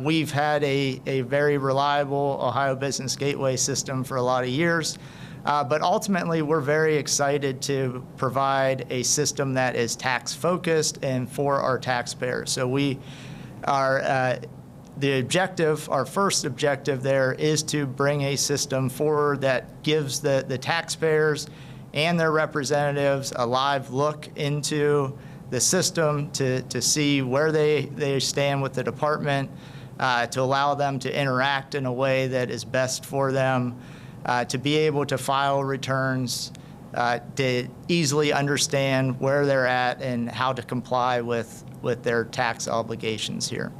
We've had a very reliable Ohio Business Gateway system for a lot of years, but ultimately we're very excited to provide a system that is tax focused and for our taxpayers. So we are the objective, our first objective there, is to bring a system forward that gives the taxpayers and their representatives a live look into the system to see where they stand with the department, to allow them to interact in a way that is best for them, to be able to file returns, to easily understand where they're at and how to comply with their tax obligations here.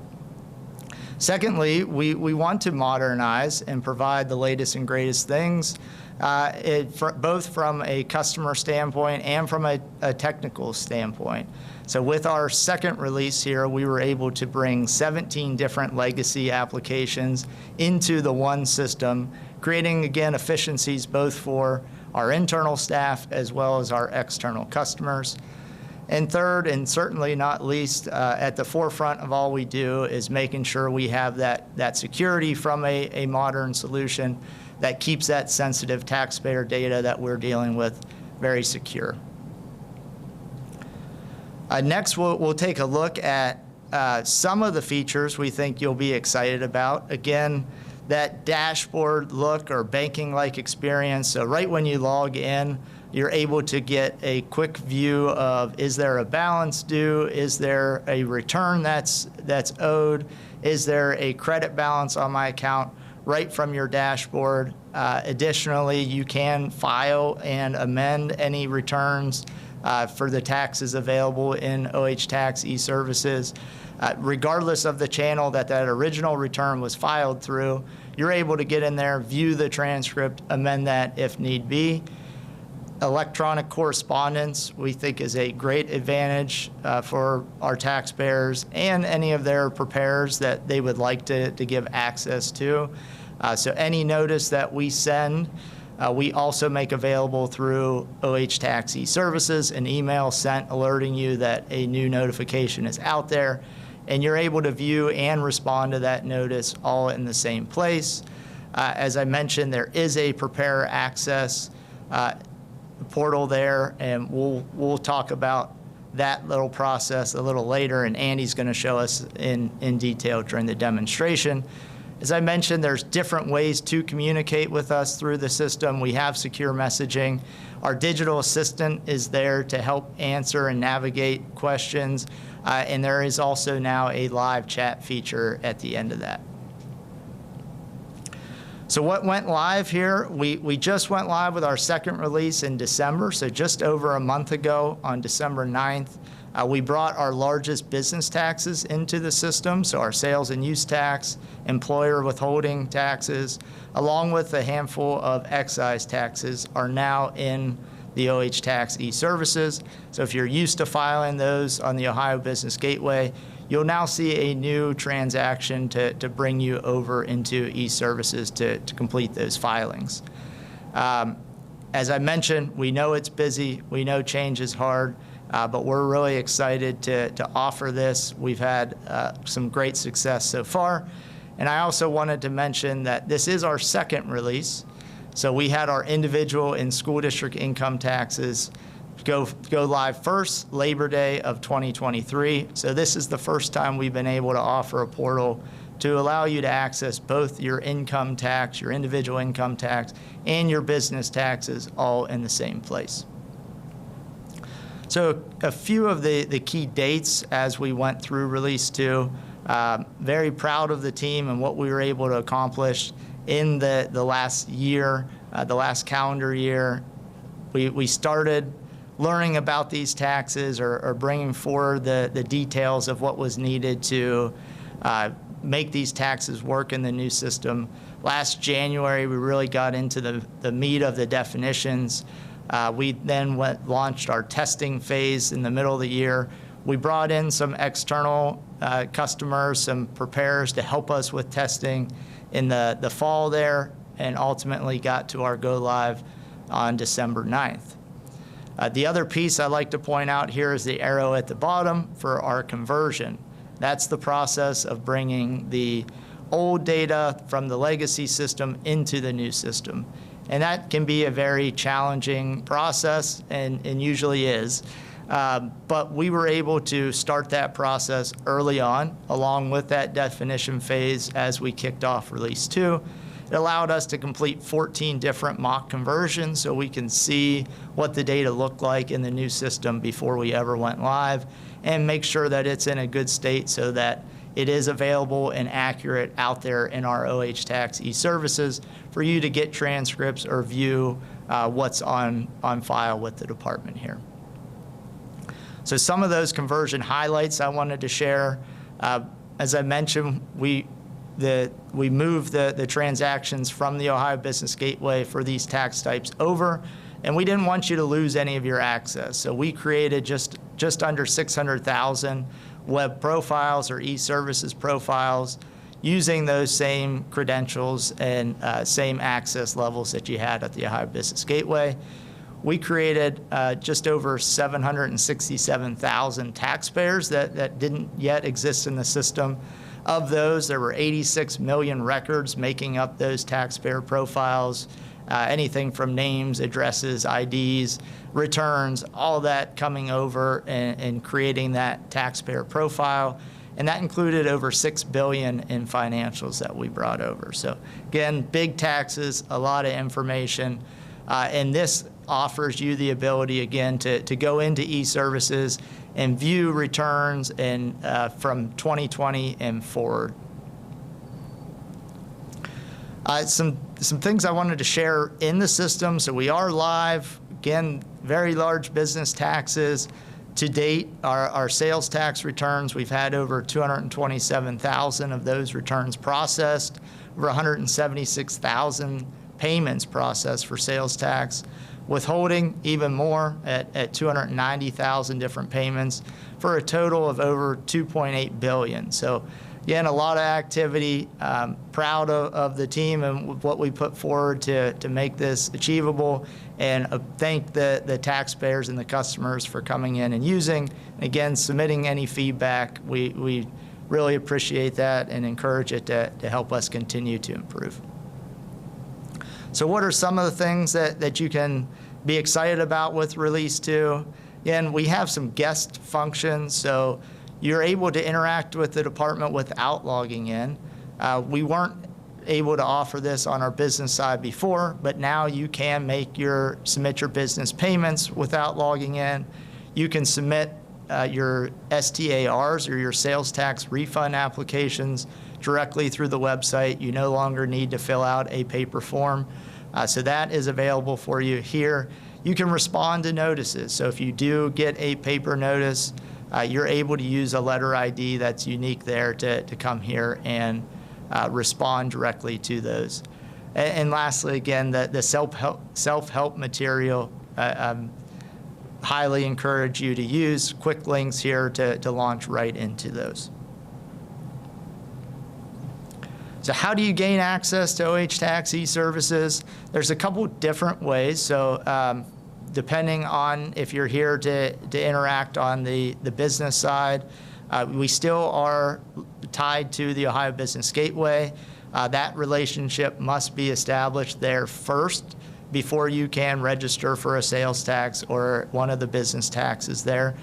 Secondly, we want to modernize and provide the latest and greatest things, both from a customer standpoint and from a technical standpoint. So with our second release here, we were able to bring 17 different legacy applications into the one system, creating, again, efficiencies both for our internal staff as well as our external customers. And third, and certainly not least, at the forefront of all we do is making sure we have that security from a modern solution that keeps that sensitive taxpayer data that we're dealing with very secure. Next, we'll take a look at some of the features we think you'll be excited about. Again, that dashboard look or banking-like experience. So right when you log in, you're able to get a quick view of, is there a balance due? Is there a return that's owed? Is there a credit balance on my account? Right from your dashboard. Additionally, you can file and amend any returns for the taxes available in OHTax eServices. Regardless of the channel that original return was filed through, you're able to get in there, view the transcript, amend that if need be. Electronic correspondence, we think, is a great advantage for our taxpayers and any of their preparers that they would like to give access to. So any notice that we send, we also make available through OHTax eServices, an email sent alerting you that a new notification is out there, and you're able to view and respond to that notice all in the same place. As I mentioned, there is a preparer access portal there, and we'll talk about that little process a little later, and Andy's going to show us in detail during the demonstration. As I mentioned, there's different ways to communicate with us through the system. We have secure messaging. Our digital assistant is there to help answer and navigate questions, and there is also now a live chat feature at the end of that. So what went live here? We just went live with our second release in December, so just over a month ago on December 9th. We brought our largest business taxes into the system, so our sales and use tax, employer withholding taxes, along with a handful of excise taxes are now in the OHTax eServices. So if you're used to filing those on the Ohio Business Gateway, you'll now see a new transaction to bring you over into eServices to complete those filings. As I mentioned, we know it's busy, we know change is hard, but we're really excited to offer this. We've had some great success so far. And I also wanted to mention that this is our second release. So we had our individual and school district income taxes go live first, Labor Day of 2023. So this is the first time we've been able to offer a portal to allow you to access both your income tax, your individual income tax, and your business taxes all in the same place. So a few of the key dates as we went through Release 2. Very proud of the team and what we were able to accomplish in the last year, the last calendar year. We started learning about these taxes or bringing forward the details of what was needed to make these taxes work in the new system. Last January, we really got into the meat of the definitions. We then launched our testing phase in the middle of the year. We brought in some external customers, some preparers to help us with testing in the fall there, and ultimately got to our go live on December 9th. The other piece I'd like to point out here is the arrow at the bottom for our conversion. That's the process of bringing the old data from the legacy system into the new system. And that can be a very challenging process, and usually is. But we were able to start that process early on, along with that definition phase as we kicked off Release 2. It allowed us to complete 14 different mock conversions so we can see what the data looked like in the new system before we ever went live, and make sure that it's in a good state so that it is available and accurate out there in our OVTA Tax eServices for you to get transcripts or view what's on file with the department here. So some of those conversion highlights I wanted to share. As I mentioned, we moved the transactions from the Ohio Business Gateway for these tax types over, and we didn't want you to lose any of your access. So we created just under 600,000 web profiles or eServices profiles using those same credentials and same access levels that you had at the Ohio Business Gateway. We created just over 767,000 taxpayers that didn't yet exist in the system. Of those, there were 86 million records making up those taxpayer profiles, anything from names, addresses, IDs, returns, all that coming over and creating that taxpayer profile. And that included over $6 billion in financials that we brought over. So again, big taxes, a lot of information. And this offers you the ability, again, to go into eServices and view returns and from 2020 and forward. Some things I wanted to share in the system. So we are live. Again, very large business taxes. To date, our sales tax returns, we've had over 227,000 of those returns processed, over 176,000 payments processed for sales tax. Withholding, even more at 290,000 different payments for a total of over $2.8 billion. So again, a lot of activity. Proud of the team and what we put forward to make this achievable, and thank the taxpayers and the customers for coming in and using. Again, submitting any feedback. We really appreciate that and encourage it to help us continue to improve. So what are some of the things that you can be excited about with Release 2? Again, we have some guest functions, so you're able to interact with the department without logging in. We weren't able to offer this on our business side before, but now you can submit your business payments without logging in. You can submit your STARs or your sales tax refund applications directly through the website. You no longer need to fill out a paper form. So that is available for you here. You can respond to notices. So if you do get a paper notice, you're able to use a letter ID that's unique there to come here and respond directly to those. And lastly, again, the self-help material, highly encourage you to use. Quick links here to launch right into those. So how do you gain access to OVTA Tax eServices? There's a couple different ways. So depending on if you're here to interact on the business side, we still are tied to the Ohio Business Gateway. That relationship must be established there first before you can register for a sales tax or one of the business taxes there.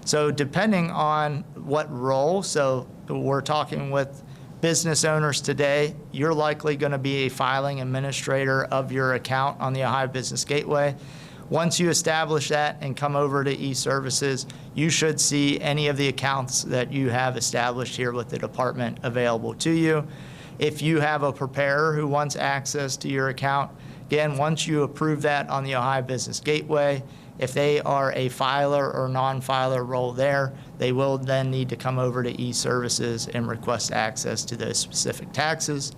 So depending on what role, so we're talking with business owners today, you're likely going to be a filing administrator of your account on the Ohio Business Gateway. Once you establish that and come over to eServices, you should see any of the accounts that you have established here with the department available to you. If you have a preparer who wants access to your account, again, once you approve that on the Ohio Business Gateway, if they are a filer or non-filer role there, they will then need to come over to eServices and request access to those specific taxes.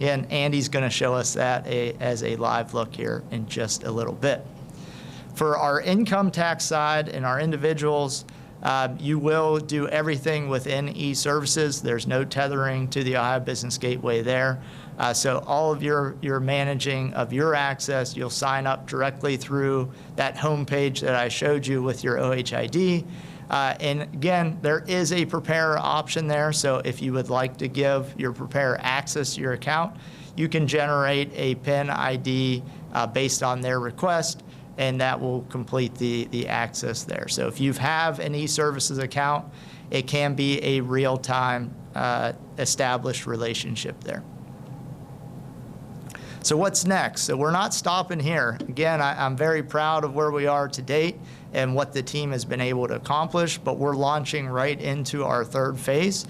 And Andy's going to show us that as a live look here in just a little bit. For our income tax side and our individuals, you will do everything within eServices. There's no tethering to the Ohio Business Gateway there. So all of your managing of your access, you'll sign up directly through that homepage that I showed you with your OHID. And again, there is a preparer option there. So if you would like to give your preparer access to your account, you can generate a PIN ID based on their request, and that will complete the access there. So if you have an eServices account, it can be a real-time established relationship there. So what's next? So we're not stopping here. Again, I'm very proud of where we are to date and what the team has been able to accomplish, but we're launching right into our third phase.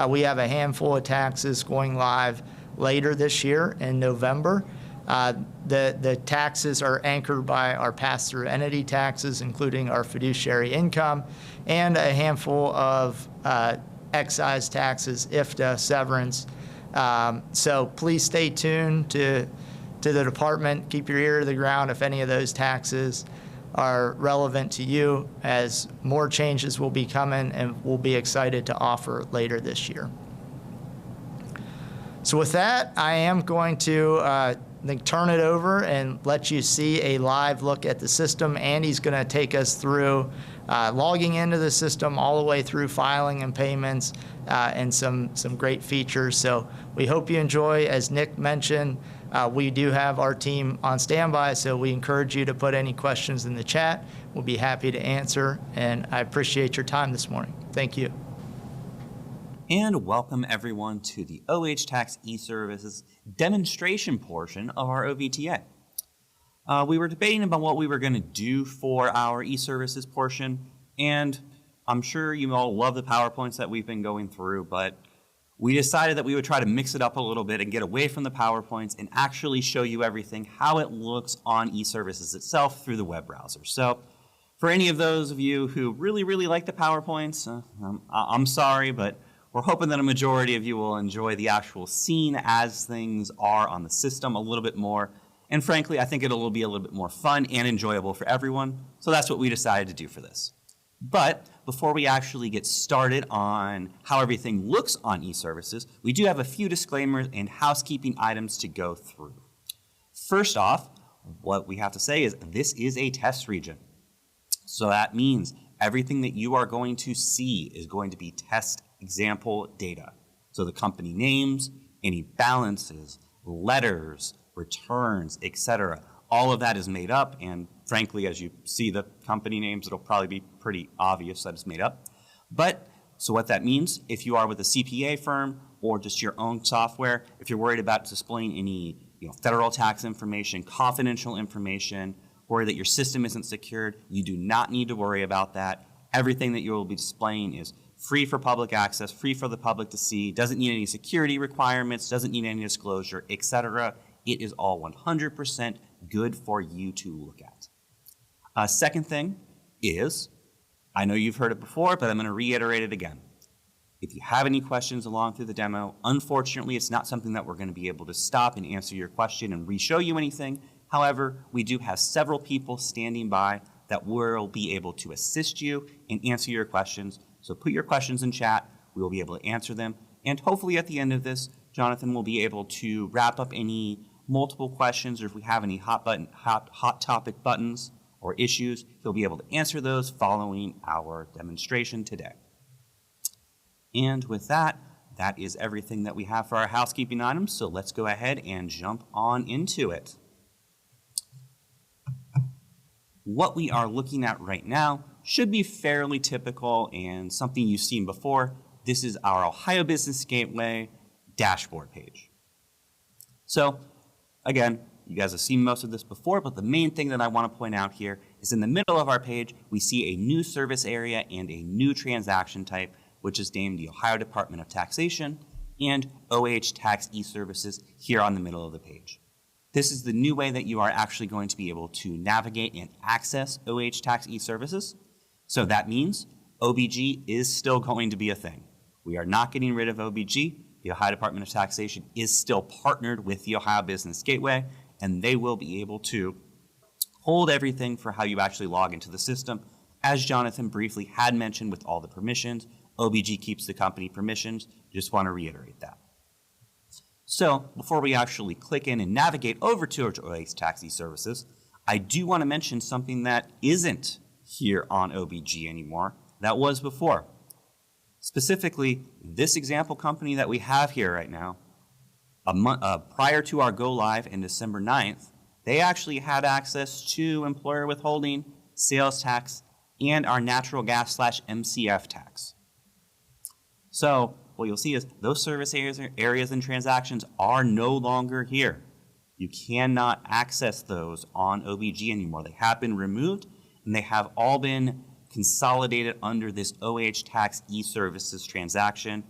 We have a handful of taxes going live later this year in November. The taxes are anchored by our pass-through entity taxes, including our fiduciary income, and a handful of excise taxes, IFTA, severance. So please stay tuned to the department. Keep your ear to the ground if any of those taxes are relevant to you, as more changes will be coming and we'll be excited to offer later this year. So with that, I am going to turn it over and let you see a live look at the system. Andy's going to take us through logging into the system all the way through filing and payments and some great features. So we hope you enjoy. As Nick mentioned, we do have our team on standby, so we encourage you to put any questions in the chat. We'll be happy to answer, and I appreciate your time this morning. Thank you. And welcome everyone to the OVTA Tax eServices demonstration portion of our OVTA. We were debating about what we were going to do for our eServices portion, and I'm sure you all love the PowerPoints that we've been going through, but we decided that we would try to mix it up a little bit and get away from the PowerPoints and actually show you everything, how it looks on eServices itself through the web browser. So for any of those of you who really, really like the PowerPoints, I'm sorry, but we're hoping that a majority of you will enjoy the actual scene as things are on the system a little bit more. And frankly, I think it'll be a little bit more fun and enjoyable for everyone. So that's what we decided to do for this. But before we actually get started on how everything looks on eServices, we do have a few disclaimers and housekeeping items to go through. First off, what we have to say is this is a test region. So that means everything that you are going to see is going to be test example data. So the company names, any balances, letters, returns, etc. All of that is made up, and frankly, as you see the company names, it'll probably be pretty obvious that it's made up. But, so what that means, if you are with a CPA firm or just your own software, if you're worried about displaying any federal tax information, confidential information, worry that your system isn't secured, you do not need to worry about that. Everything that you will be displaying is free for public access, free for the public to see, doesn't need any security requirements, doesn't need any disclosure, etc. It is all 100% good for you to look at. Second thing is, I know you've heard it before, but I'm going to reiterate it again. If you have any questions along through the demo, unfortunately, it's not something that we're going to be able to stop and answer your question and re-show you anything. However, we do have several people standing by that will be able to assist you and answer your questions. So put your questions in chat. We will be able to answer them. And hopefully at the end of this, Jonathan will be able to wrap up any multiple questions, or if we have any hot topic buttons or issues, he'll be able to answer those following our demonstration today. And with that, that is everything that we have for our housekeeping items, so let's go ahead and jump on into it. What we are looking at right now should be fairly typical and something you've seen before. This is our Ohio Business Gateway dashboard page. So again, you guys have seen most of this before, but the main thing that I want to point out here is in the middle of our page, we see a new service area and a new transaction type, which is named the Ohio Department of Taxation and OH Tax eServices here on the middle of the page. This is the new way that you are actually going to be able to navigate and access OH Tax eServices. So that means OBG is still going to be a thing. We are not getting rid of OBG. The Ohio Department of Taxation is still partnered with the Ohio Business Gateway, and they will be able to hold everything for how you actually log into the system. As Jonathan briefly had mentioned with all the permissions, OBG keeps the company permissions. Just want to reiterate that. So before we actually click in and navigate over to OH Tax eServices, I do want to mention something that isn't here on OBG anymore, that was before. Specifically, this example company that we have here right now, prior to our go live in December 9th, they actually had access to employer withholding, sales tax, and our natural gas / MCF tax. So what you'll see is those service areas and transactions are no longer here. You cannot access those on OBG anymore. They have been removed, and they have all been consolidated under this OH Tax eServices transaction,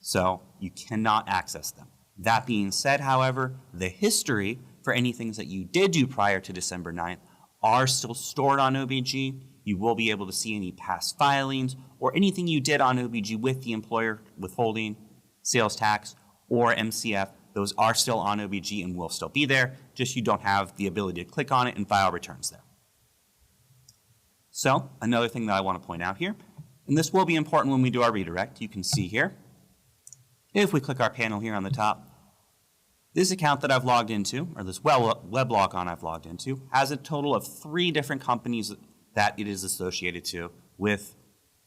so you cannot access them. That being said, however, the history for any things that you did do prior to December 9th are still stored on OBG. You will be able to see any past filings or anything you did on OBG with the employer withholding, sales tax, or MCF. Those are still on OBG and will still be there, just you don't have the ability to click on it and file returns there. So another thing that I want to point out here, and this will be important when we do our redirect, you can see here, if we click our panel here on the top, this account that I've logged into, or this weblog I've logged into, has a total of 3 different companies that it is associated to with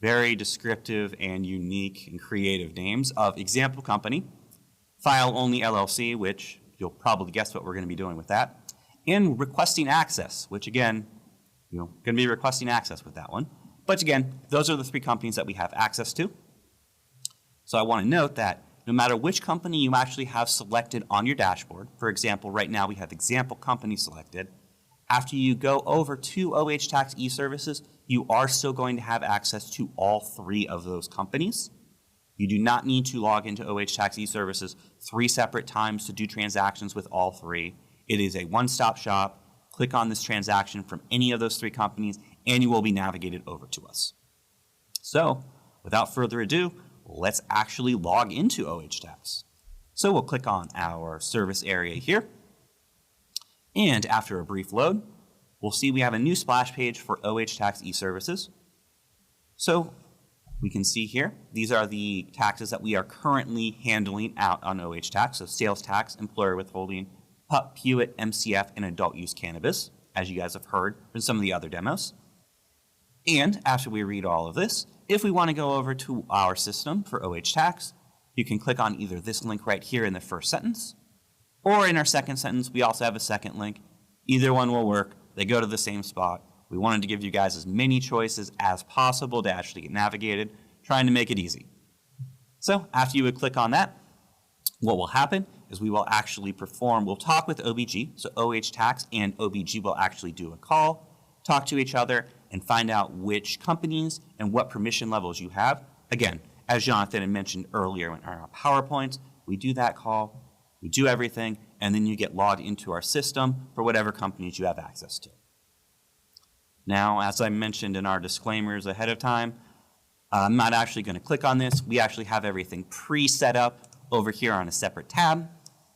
very descriptive and unique and creative names of example company, file only LLC, which you'll probably guess what we're going to be doing with that, and requesting access, which again, going to be requesting access with that one. But again, those are the 3 companies that we have access to. So I want to note that no matter which company you actually have selected on your dashboard, for example, right now we have example company selected, after you go over to OH Tax eServices, you are still going to have access to all 3 of those companies. You do not need to log into OH Tax eServices 3 separate times to do transactions with all 3. It is a one-stop shop. Click on this transaction from any of those 3 companies, and you will be navigated over to us. So, without further ado, let's actually log into OH Tax. So we'll click on our service area here. And after a brief load, we'll see we have a new splash page for OH Tax eServices. So we can see here, these are the taxes that we are currently handling out on OH Tax. So sales tax, employer withholding, PUP, PUIT, MCF, and adult use cannabis, as you guys have heard from some of the other demos. And after we read all of this, if we want to go over to our system for OH Tax, you can click on either this link right here in the first sentence, or in our second sentence, we also have a second link. Either one will work. They go to the same spot. We wanted to give you guys as many choices as possible to actually get navigated, trying to make it easy. So after you would click on that, what will happen is we will actually we'll talk with OBG, so OH Tax and OBG will actually do a call, talk to each other, and find out which companies and what permission levels you have. Again, as Jonathan had mentioned earlier in our PowerPoints, we do that call, we do everything, and then you get logged into our system for whatever companies you have access to. Now, as I mentioned in our disclaimers ahead of time, I'm not actually going to click on this. We actually have everything pre-set up over here on a separate tab,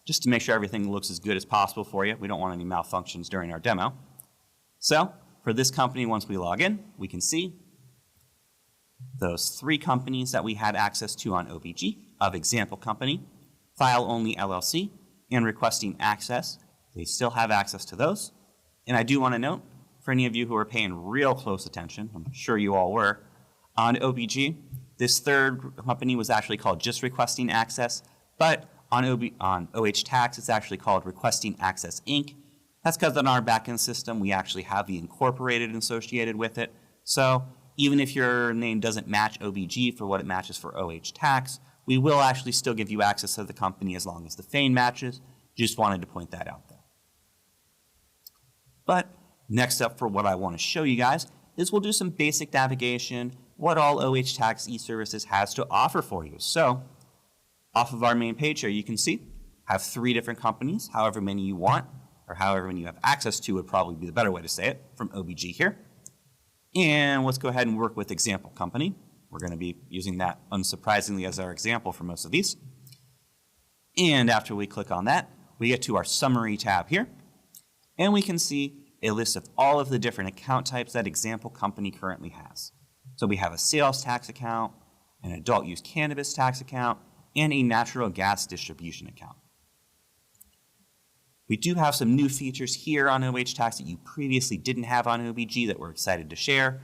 just to make sure everything looks as good as possible for you. We don't want any malfunctions during our demo. So, for this company, once we log in, we can see those 3 companies that we had access to on OBG of example company, file only LLC, and requesting access. They still have access to those. And I do want to note, for any of you who are paying real close attention, I'm sure you all were, on OBG, This third company was actually called just Requesting Access, but on OH Tax, it's actually called Requesting Access Inc. That's because on our backend system, we actually have the incorporated associated with it. So even if your name doesn't match OBG for what it matches for OH Tax, we will actually still give you access to the company as long as the FANE matches. Just wanted to point that out there. But next up for what I want to show you guys is we'll do some basic navigation, what all OH Tax eServices has to offer for you. So off of our main page here, you can see have 3 different companies, however many you want, or however many you have access to would probably be the better way to say it, from OBG here. And let's go ahead and work with example company. We're going to be using that unsurprisingly as our example for most of these. And after we click on that, we get to our summary tab here, and we can see a list of all of the different account types that example company currently has. So we have a sales tax account, an adult use cannabis tax account, and a natural gas distribution account. We do have some new features here on OH Tax that you previously didn't have on OBG that we're excited to share.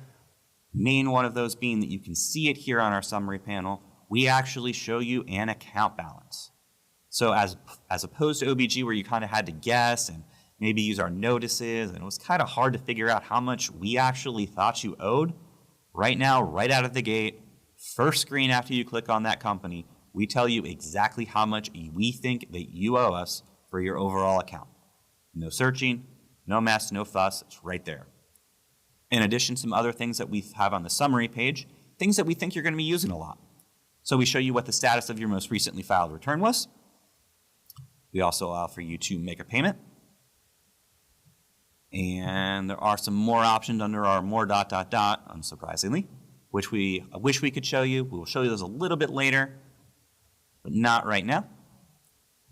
Main one of those being that you can see it here on our summary panel. We actually show you an account balance. So as opposed to OBG where you kind of had to guess and maybe use our notices and it was kind of hard to figure out how much we actually thought you owed, right now, right out of the gate, first screen after you click on that company, we tell you exactly how much we think that you owe us for your overall account. No searching, no mess, no fuss, it's right there. In addition, some other things that we have on the summary page, things that we think you're going to be using a lot. So we show you what the status of your most recently filed return was. We also allow for you to make a payment. And there are some more options under our more ... unsurprisingly, which I wish we could show you. We will show you those a little bit later, but not right now.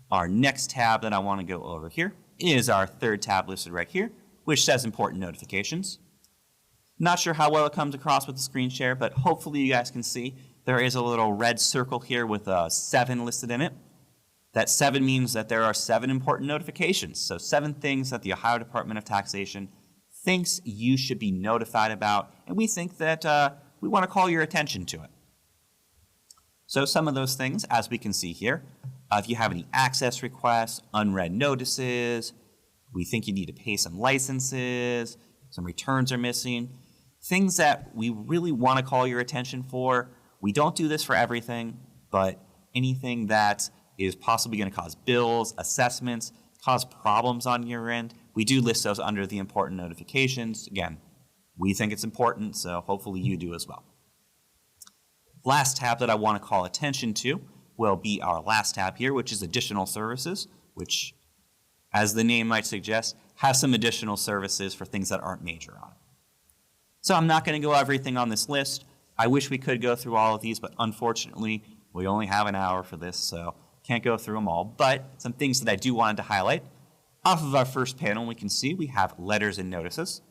Our next tab that I want to go over here is our third tab listed right here, which says important notifications. Not sure how well it comes across with the screen share, but hopefully you guys can see there is a little red circle here with a 7 listed in it. That 7 means that there are 7 important notifications. So 7 things that the Ohio Department of Taxation thinks you should be notified about, and we think that we want to call your attention to it. So some of those things, as we can see here, if you have any access requests, unread notices, we think you need to pay some licenses, some returns are missing, things that we really want to call your attention for. We don't do this for everything, but anything that is possibly going to cause bills, assessments, cause problems on your end, we do list those under the important notifications. Again, we think it's important, so hopefully you do as well. Last tab that I want to call attention to will be our last tab here, which is additional services, which, as the name might suggest, has some additional services for things that aren't major on it. So I'm not going to go everything on this list. I wish we could go through all of these, but unfortunately, we only have an hour for this, so can't go through them all. But some things that I do want to highlight. Off of our first panel, we can see we have letters and notices,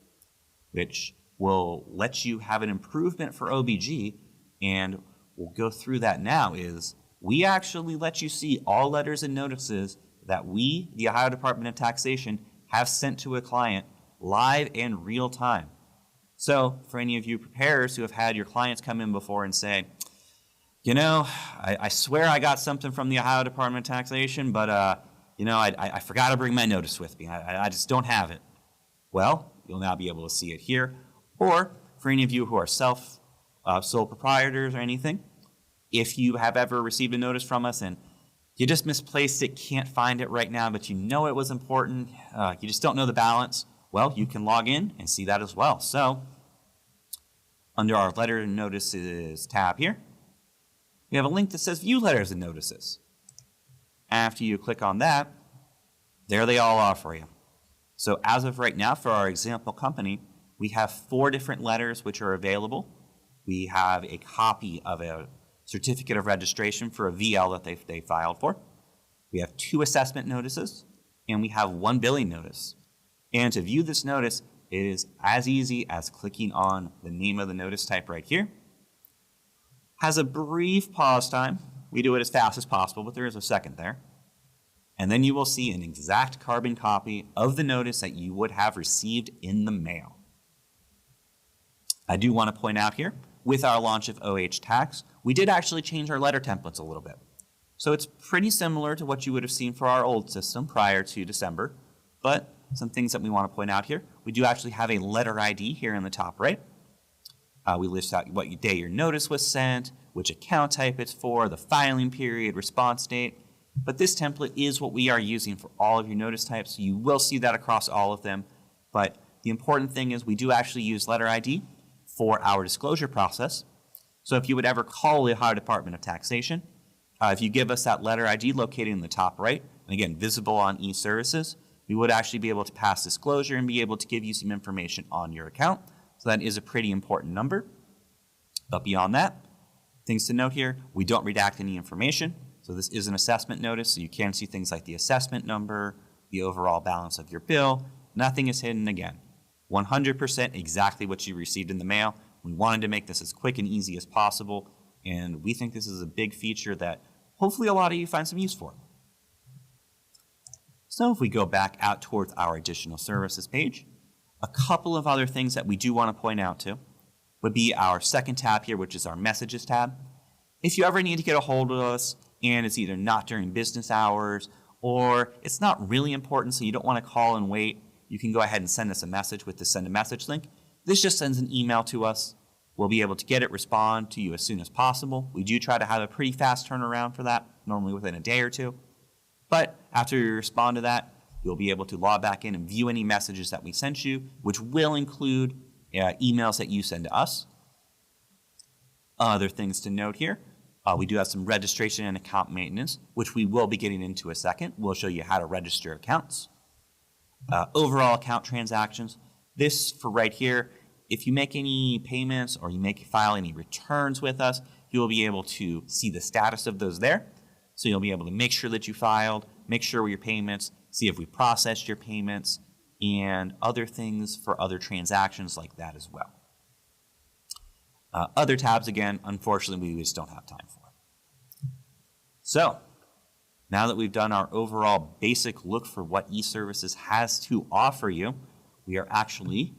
which will let you have an improvement for OBG, and we'll go through that now, is we actually let you see all letters and notices that we, the Ohio Department of Taxation, have sent to a client live and real time. So for any of you preparers who have had your clients come in before and say, you know, I swear I got something from the Ohio Department of Taxation, but you know, I forgot to bring my notice with me. I just don't have it. Well, you'll now be able to see it here. Or for any of you who are sole proprietors or anything, if you have ever received a notice from us and you just misplaced it, can't find it right now, but you know it was important, you just don't know the balance, well, you can log in and see that as well. So under our letter and notices tab here, we have a link that says view letters and notices. After you click on that, there they all are for you. So as of right now, for our example company, we have 4 different letters which are available. We have a copy of a certificate of registration for a VL that they filed for. We have 2 assessment notices, and we have 1 billing notice. And to view this notice, it is as easy as clicking on the name of the notice type right here. Has a brief pause time. We do it as fast as possible, but there is a second there. And then you will see an exact carbon copy of the notice that you would have received in the mail. I do want to point out here, with our launch of OH Tax, we did actually change our letter templates a little bit. So it's pretty similar to what you would have seen for our old system prior to December, but some things that we want to point out here. We do actually have a letter ID here in the top right. We list out what day your notice was sent, which account type it's for, the filing period, response date. But this template is what we are using for all of your notice types. You will see that across all of them. But the important thing is we do actually use letter ID for our disclosure process. So if you would ever call the Ohio Department of Taxation, if you give us that letter ID located in the top right, and again, visible on eServices, we would actually be able to pass disclosure and be able to give you some information on your account. So that is a pretty important number. But beyond that, things to note here, we don't redact any information. So this is an assessment notice, so you can see things like the assessment number, the overall balance of your bill. Nothing is hidden again. 100% exactly what you received in the mail. We wanted to make this as quick and easy as possible, and we think this is a big feature that hopefully a lot of you find some use for. So if we go back out towards our additional services page, a couple of other things that we do want to point out to would be our second tab here, which is our messages tab. If you ever need to get a hold of us and it's either not during business hours or it's not really important, so you don't want to call and wait, you can go ahead and send us a message with the send a message link. This just sends an email to us. We'll be able to get it, respond to you as soon as possible. We do try to have a pretty fast turnaround for that, normally within a day or two. But after you respond to that, you'll be able to log back in and view any messages that we sent you, which will include emails that you send to us. Other things to note here, we do have some registration and account maintenance, which we will be getting into a second. We'll show you how to register accounts. Overall account transactions. This for right here, if you make any payments or you file any returns with us, you'll be able to see the status of those there. So you'll be able to make sure that you filed, make sure your payments, see if we processed your payments, and other things for other transactions like that as well. Other tabs, again, unfortunately, we just don't have time for. So now that we've done our overall basic look for what eServices has to offer you, we are actually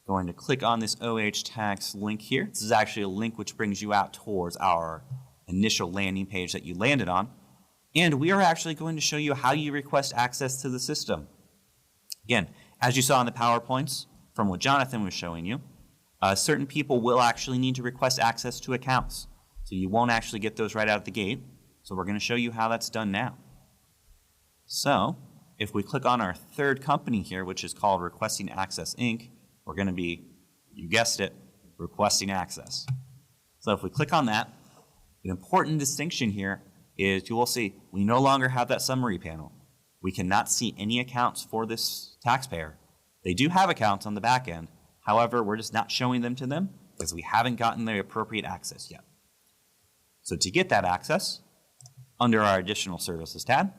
going to click on this OH Tax link here. This is actually a link which brings you out towards our initial landing page that you landed on. And we are actually going to show you how you request access to the system. Again, as you saw in the PowerPoints from what Jonathan was showing you, certain people will actually need to request access to accounts. So you won't actually get those right out of the gate. So we're going to show you how that's done now. So if we click on our third company here, which is called Requesting Access Inc., we're going to be, you guessed it, requesting access. So if we click on that, an important distinction here is you will see we no longer have that summary panel. We cannot see any accounts for this taxpayer. They do have accounts on the back end. However, we're just not showing them to them because we haven't gotten the appropriate access yet. So to get that access, under our Additional Services tab,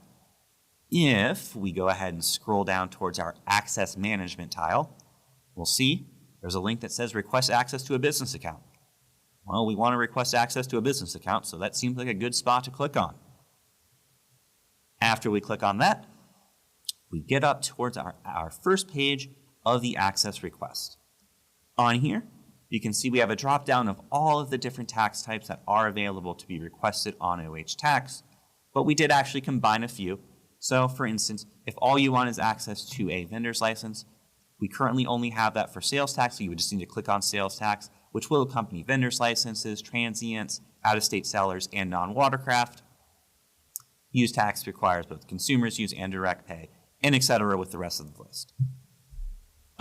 if we go ahead and scroll down towards our Access Management tile, we'll see there's a link that says Request Access to a Business Account. Well, we want to request access to a business account, so that seems like a good spot to click on. After we click on that, we get up towards our first page of the access request. On here, you can see we have a drop-down of all of the different tax types that are available to be requested on OH Tax, but we did actually combine a few. So, for instance, if all you want is access to a vendor's license, we currently only have that for sales tax, so you would just need to click on sales tax, which will accompany vendor's licenses, transients, out-of-state sellers, and non-watercraft. Use tax requires both consumers use and direct pay, and etc. with the rest of the list.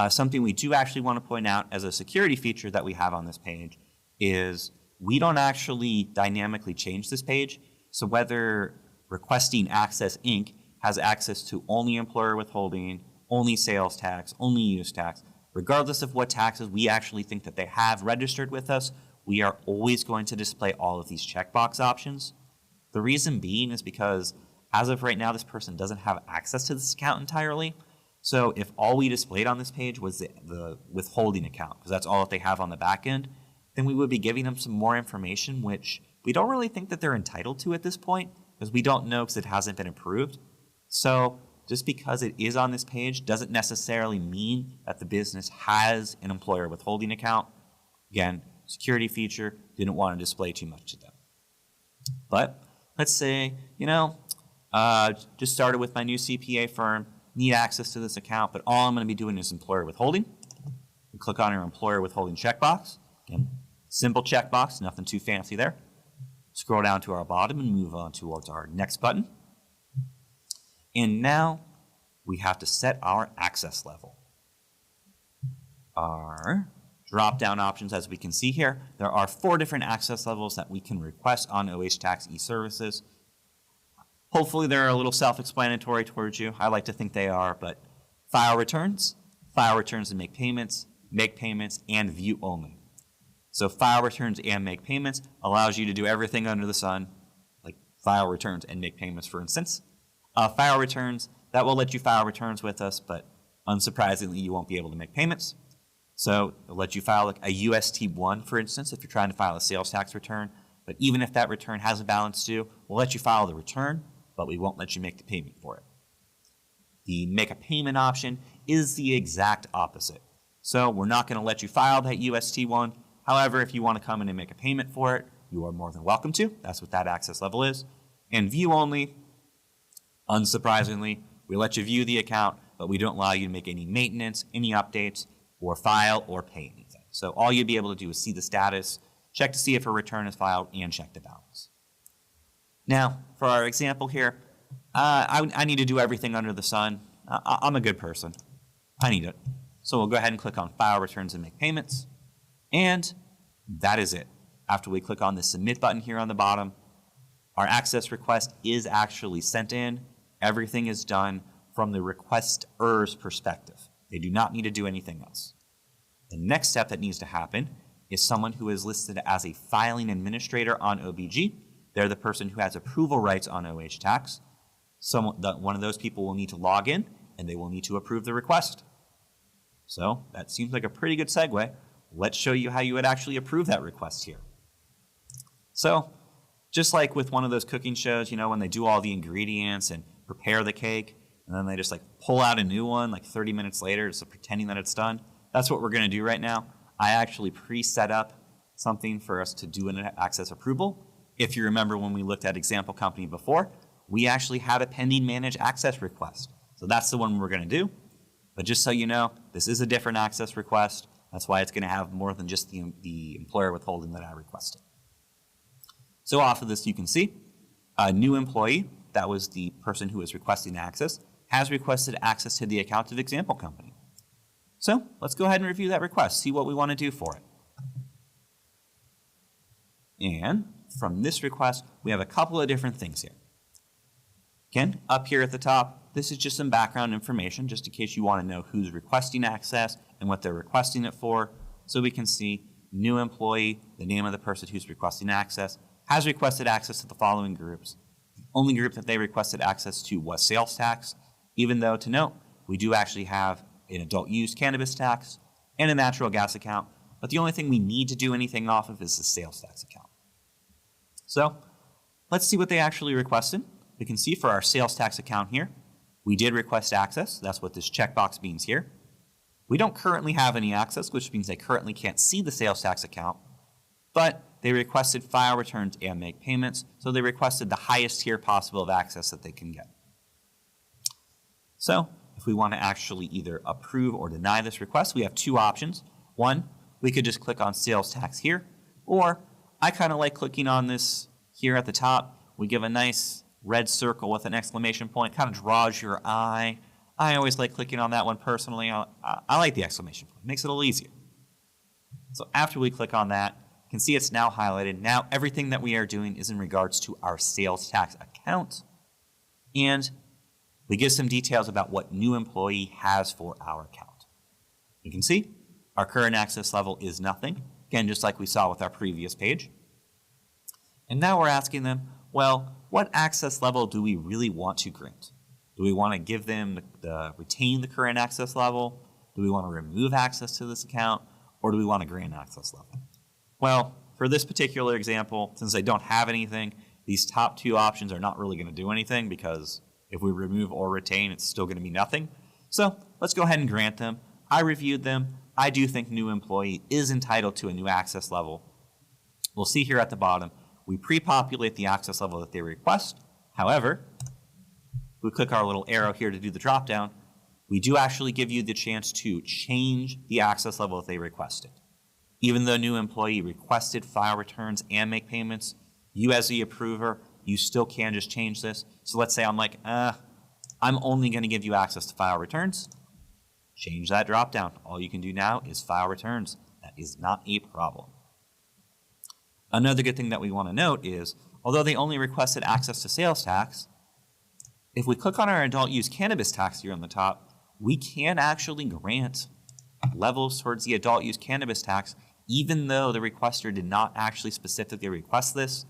Something we do actually want to point out as a security feature that we have on this page is we don't actually dynamically change this page. So whether Requesting Access Inc. has access to only employer withholding, only sales tax, only use tax, regardless of what taxes we actually think that they have registered with us, we are always going to display all of these checkbox options. The reason being is because as of right now, this person doesn't have access to this account entirely. So if all we displayed on this page was the withholding account, because that's all that they have on the back end, then we would be giving them some more information, which we don't really think that they're entitled to at this point, because we don't know because it hasn't been approved. So just because it is on this page doesn't necessarily mean that the business has an employer withholding account. Again, security feature, didn't want to display too much to them. But let's say, just started with my new CPA firm, need access to this account, but all I'm going to be doing is employer withholding. We click on our employer withholding checkbox. Again, simple checkbox, nothing too fancy there. Scroll down to our bottom and move on towards our next button. And now we have to set our access level. Our drop-down options, as we can see here, there are 4 different access levels that we can request on OVTA Tax eServices. Hopefully they're a little self-explanatory towards you. I like to think they are, but file returns and make payments, and view only. So file returns and make payments allows you to do everything under the sun, like file returns and make payments, for instance. File returns, that will let you file returns with us, but unsurprisingly, you won't be able to make payments. So it'll let you file like a UST1, for instance, if you're trying to file a sales tax return. But even if that return has a balance due, we'll let you file the return, but we won't let you make the payment for it. The make a payment option is the exact opposite. So we're not going to let you file that UST1. However, if you want to come in and make a payment for it, you are more than welcome to. That's what that access level is. And view only, unsurprisingly, we let you view the account, but we don't allow you to make any maintenance, any updates, or file or pay anything. So all you'd be able to do is see the status, check to see if a return is filed, and check the balance. Now, for our example here, I need to do everything under the sun. I'm a good person. I need it. So we'll go ahead and click on File Returns and Make Payments. And that is it. After we click on the Submit button here on the bottom, our access request is actually sent in. Everything is done from the requester's perspective. They do not need to do anything else. The next step that needs to happen is someone who is listed as a filing administrator on OBG. They're the person who has approval rights on OVTA Tax. One of those people will need to log in, and they will need to approve the request. So that seems like a pretty good segue. Let's show you how you would actually approve that request here. So just like with one of those cooking shows, when they do all the ingredients and prepare the cake, and then they just pull out a new one 30 minutes later, just pretending that it's done. That's what we're going to do right now. I actually pre-set up something for us to do an access approval. If you remember when we looked at example company before, we actually had a pending manage access request. So that's the one we're going to do. But just so you know, this is a different access request. That's why it's going to have more than just the employer withholding that I requested. So off of this, you can see a new employee, that was the person who was requesting access, has requested access to the account of example company. So let's go ahead and review that request, see what we want to do for it. And from this request, we have a couple of different things here. Again, up here at the top, this is just some background information, just in case you want to know who's requesting access and what they're requesting it for. So we can see new employee, the name of the person who's requesting access, has requested access to the following groups. The only group that they requested access to was sales tax, even though, to note, we do actually have an adult use cannabis tax and a natural gas account, but the only thing we need to do anything off of is the sales tax account. So let's see what they actually requested. We can see for our sales tax account here, we did request access. That's what this checkbox means here. We don't currently have any access, which means they currently can't see the sales tax account, but they requested file returns and make payments, so they requested the highest tier possible of access that they can get. So if we want to actually either approve or deny this request, we have two options. One, we could just click on sales tax here, or I kind of like clicking on this here at the top. We give a nice red circle with an exclamation point, kind of draws your eye. I always like clicking on that one personally. I like the exclamation point, it makes it a little easier. So after we click on that, you can see it's now highlighted. Now everything that we are doing is in regards to our sales tax account, and we give some details about what new employee has for our account. You can see our current access level is nothing, again, just like we saw with our previous page. And now we're asking them, well, what access level do we really want to grant? Do we want to give them retain the current access level? Do we want to remove access to this account? Or do we want to grant access level? Well, for this particular example, since they don't have anything, these top two options are not really going to do anything, because if we remove or retain, it's still going to be nothing. So let's go ahead and grant them. I reviewed them. I do think new employee is entitled to a new access level. We'll see here at the bottom, we pre-populate the access level that they request. However, we click our little arrow here to do the drop-down, we do actually give you the chance to change the access level that they requested. Even though new employee requested file returns and make payments, you as the approver, you still can just change this. So let's say I'm like, I'm only going to give you access to file returns. Change that drop-down. All you can do now is file returns. That is not a problem. Another good thing that we want to note is, although they only requested access to sales tax, if we click on our adult use cannabis tax here on the top, we can actually grant levels towards the adult use cannabis tax, even though the requester did not actually specifically request this.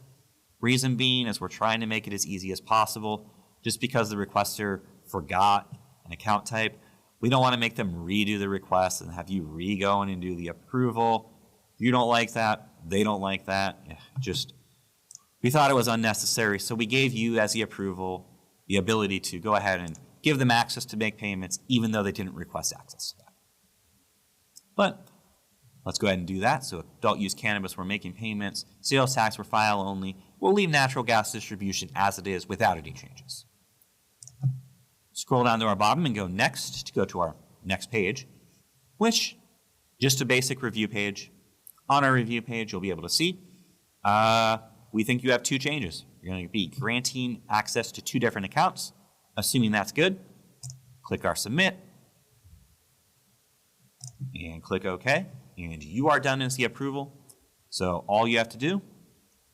Reason being is we're trying to make it as easy as possible. Just because the requester forgot an account type, we don't want to make them redo the request and have you re-go in and do the approval. You don't like that. They don't like that. We thought it was unnecessary, so we gave you as the approval the ability to go ahead and give them access to make payments, even though they didn't request access to that. But let's go ahead and do that. So adult use cannabis, we're making payments. Sales tax, we're file only. We'll leave natural gas distribution as it is without any changes. Scroll down to our bottom and go next to go to our next page, which just a basic review page. On our review page, you'll be able to see we think you have two changes. You're going to be granting access to two different accounts. Assuming that's good, click our submit and click OK, and you are done as the approval. So all you have to do,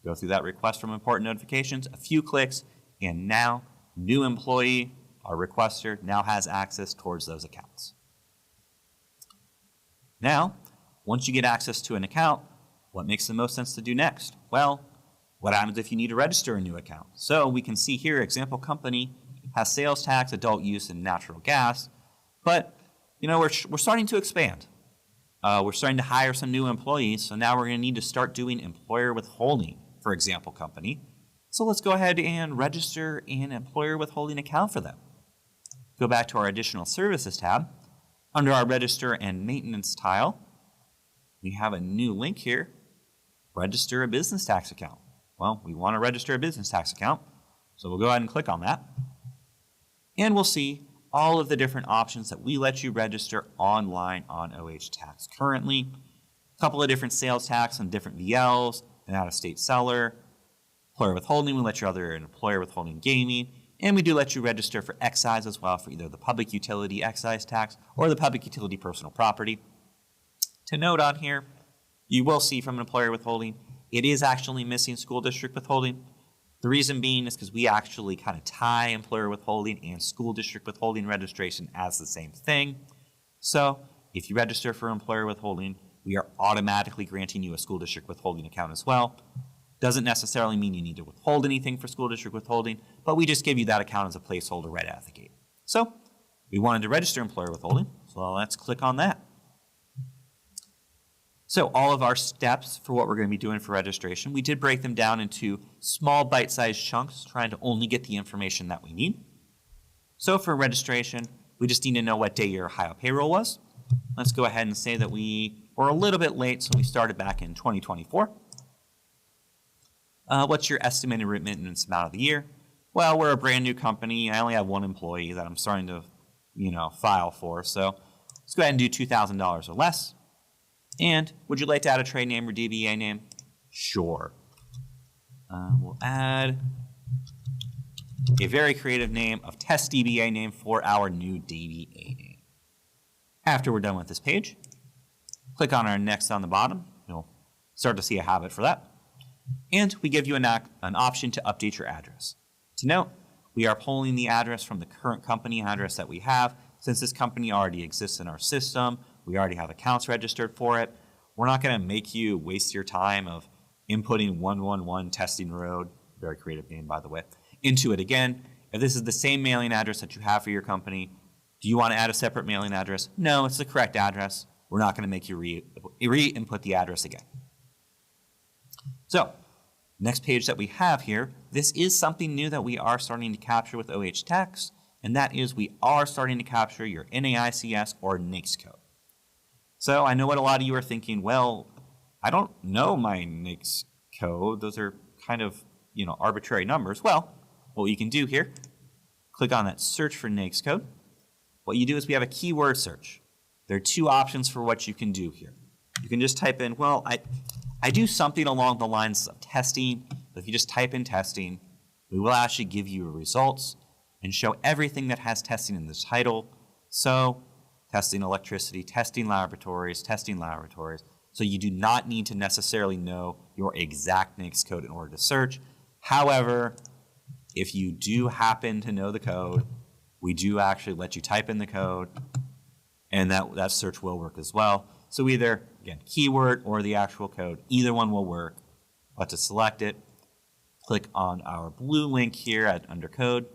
go through that request from important notifications, a few clicks, and now new employee, our requester, now has access towards those accounts. Now, once you get access to an account, what makes the most sense to do next? Well, what happens if you need to register a new account? So we can see here, example company has sales tax, adult use, and natural gas, but we're starting to expand. We're starting to hire some new employees, so now we're going to need to start doing employer withholding, for example company. So let's go ahead and register an employer withholding account for them. Go back to our additional services tab. Under our register and maintenance tile, we have a new link here, register a business tax account. Well, we want to register a business tax account, so we'll go ahead and click on that. And we'll see all of the different options that we let you register online on OH Tax currently. A couple of different sales tax and different VLs, an out-of-state seller, employer withholding, we let you other employer withholding gaming, and we do let you register for excise as well for either the public utility excise tax or the public utility personal property. To note on here, you will see from employer withholding, it is actually missing school district withholding. The reason being is because we actually kind of tie employer withholding and school district withholding registration as the same thing. So if you register for employer withholding, we are automatically granting you a school district withholding account as well. Doesn't necessarily mean you need to withhold anything for school district withholding, but we just give you that account as a placeholder right out of the gate. So we wanted to register employer withholding, so let's click on that. So all of our steps for what we're going to be doing for registration, we did break them down into small bite-sized chunks, trying to only get the information that we need. So for registration, we just need to know what day your Ohio payroll was. Let's go ahead and say that we were a little bit late, so we started back in 2024. What's your estimated remittance amount of the year? Well, we're a brand new company. I only have one employee that I'm starting to, file for. So let's go ahead and do $2,000 or less. And would you like to add a trade name or DBA name? Sure. We'll add a very creative name of test DBA name for our new DBA name. After we're done with this page, click on our next on the bottom. You'll start to see a habit for that. And we give you an option to update your address. To note, we are pulling the address from the current company address that we have. Since this company already exists in our system, we already have accounts registered for it. We're not going to make you waste your time of inputting 111 Testing Road, very creative name by the way, into it again. If this is the same mailing address that you have for your company, do you want to add a separate mailing address? No, it's the correct address. We're not going to make you re-input the address again. So, next page that we have here, this is something new that we are starting to capture with OH Tax, and that is we are starting to capture your NAICS or NAICS code. So I know what a lot of you are thinking, well, I don't know my NAICS code. Those are kind of, arbitrary numbers. Well, what you can do here, click on that search for NAICS code. What you do is we have a keyword search. There are two options for what you can do here. You can just type in, well, I do something along the lines of testing. If you just type in testing, we will actually give you results and show everything that has testing in the title. So testing electricity, testing laboratories. So you do not need to necessarily know your exact NAICS code in order to search. However, if you do happen to know the code, we do actually let you type in the code, and that search will work as well. So either, again, keyword or the actual code, either one will work. But to select it, click on our blue link here under code.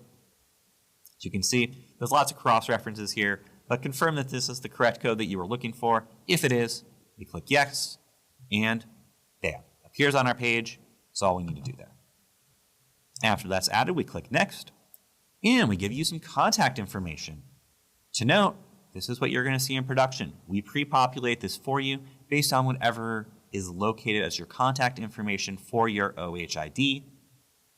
As you can see, there's lots of cross-references here, but confirm that this is the correct code that you were looking for. If it is, we click yes, and bam, appears on our page. That's all we need to do there. After that's added, we click next, and we give you some contact information. To note, this is what you're going to see in production. We pre-populate this for you based on whatever is located as your contact information for your OHID.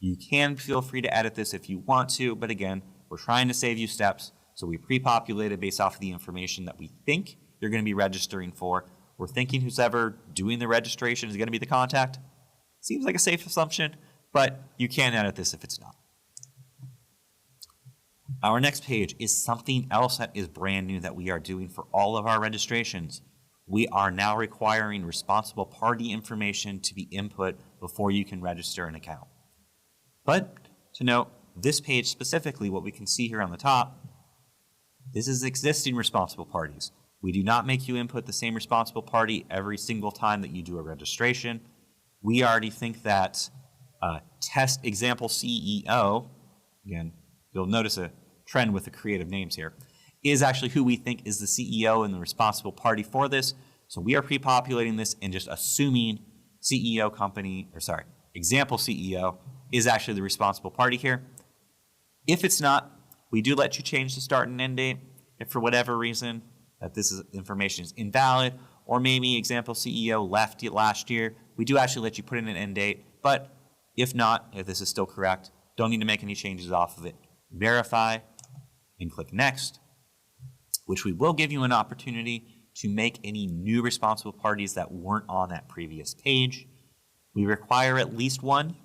You can feel free to edit this if you want to, but again, we're trying to save you steps, so we pre-populate it based off of the information that we think you're going to be registering for. We're thinking who's ever doing the registration is going to be the contact. Seems like a safe assumption, but you can edit this if it's not. Our next page is something else that is brand new that we are doing for all of our registrations. We are now requiring responsible party information to be input before you can register an account. But to note, this page specifically, what we can see here on the top, this is existing responsible parties. We do not make you input the same responsible party every single time that you do a registration. We already think that test example CEO, again, you'll notice a trend with the creative names here, is actually who we think is the CEO and the responsible party for this. So we are pre-populating this and just assuming example CEO is actually the responsible party here. If it's not, we do let you change the start and end date. If for whatever reason that information is invalid, or maybe example CEO left last year, we do actually let you put in an end date. But if not, if this is still correct, don't need to make any changes off of it. Verify and click next, which we will give you an opportunity to make any new responsible parties that weren't on that previous page. We require at least one.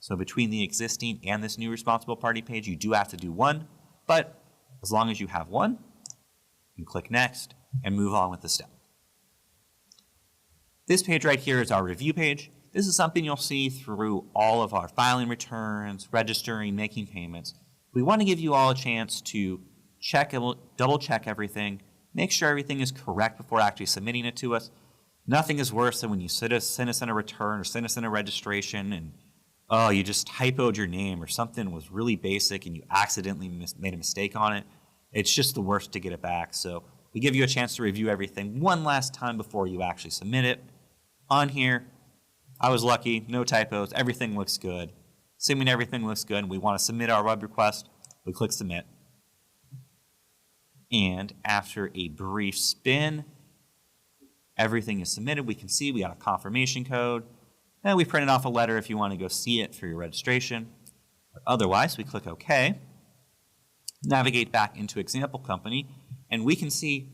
So between the existing and this new responsible party page, you do have to do one. But as long as you have one, you click next and move on with the step. This page right here is our review page. This is something you'll see through all of our filing returns, registering, making payments. We want to give you all a chance to double check everything, make sure everything is correct before actually submitting it to us. Nothing is worse than when you send us in a return or send us in a registration and you just typoed your name or something was really basic and you accidentally made a mistake on it. It's just the worst to get it back. So we give you a chance to review everything one last time before you actually submit it. On here, I was lucky, no typos, everything looks good. Assuming everything looks good and we want to submit our web request, we click submit. And after a brief spin, everything is submitted. We can see we got a confirmation code. And we printed off a letter if you want to go see it for your registration. But otherwise, we click OK, navigate back into Example Company, and we can see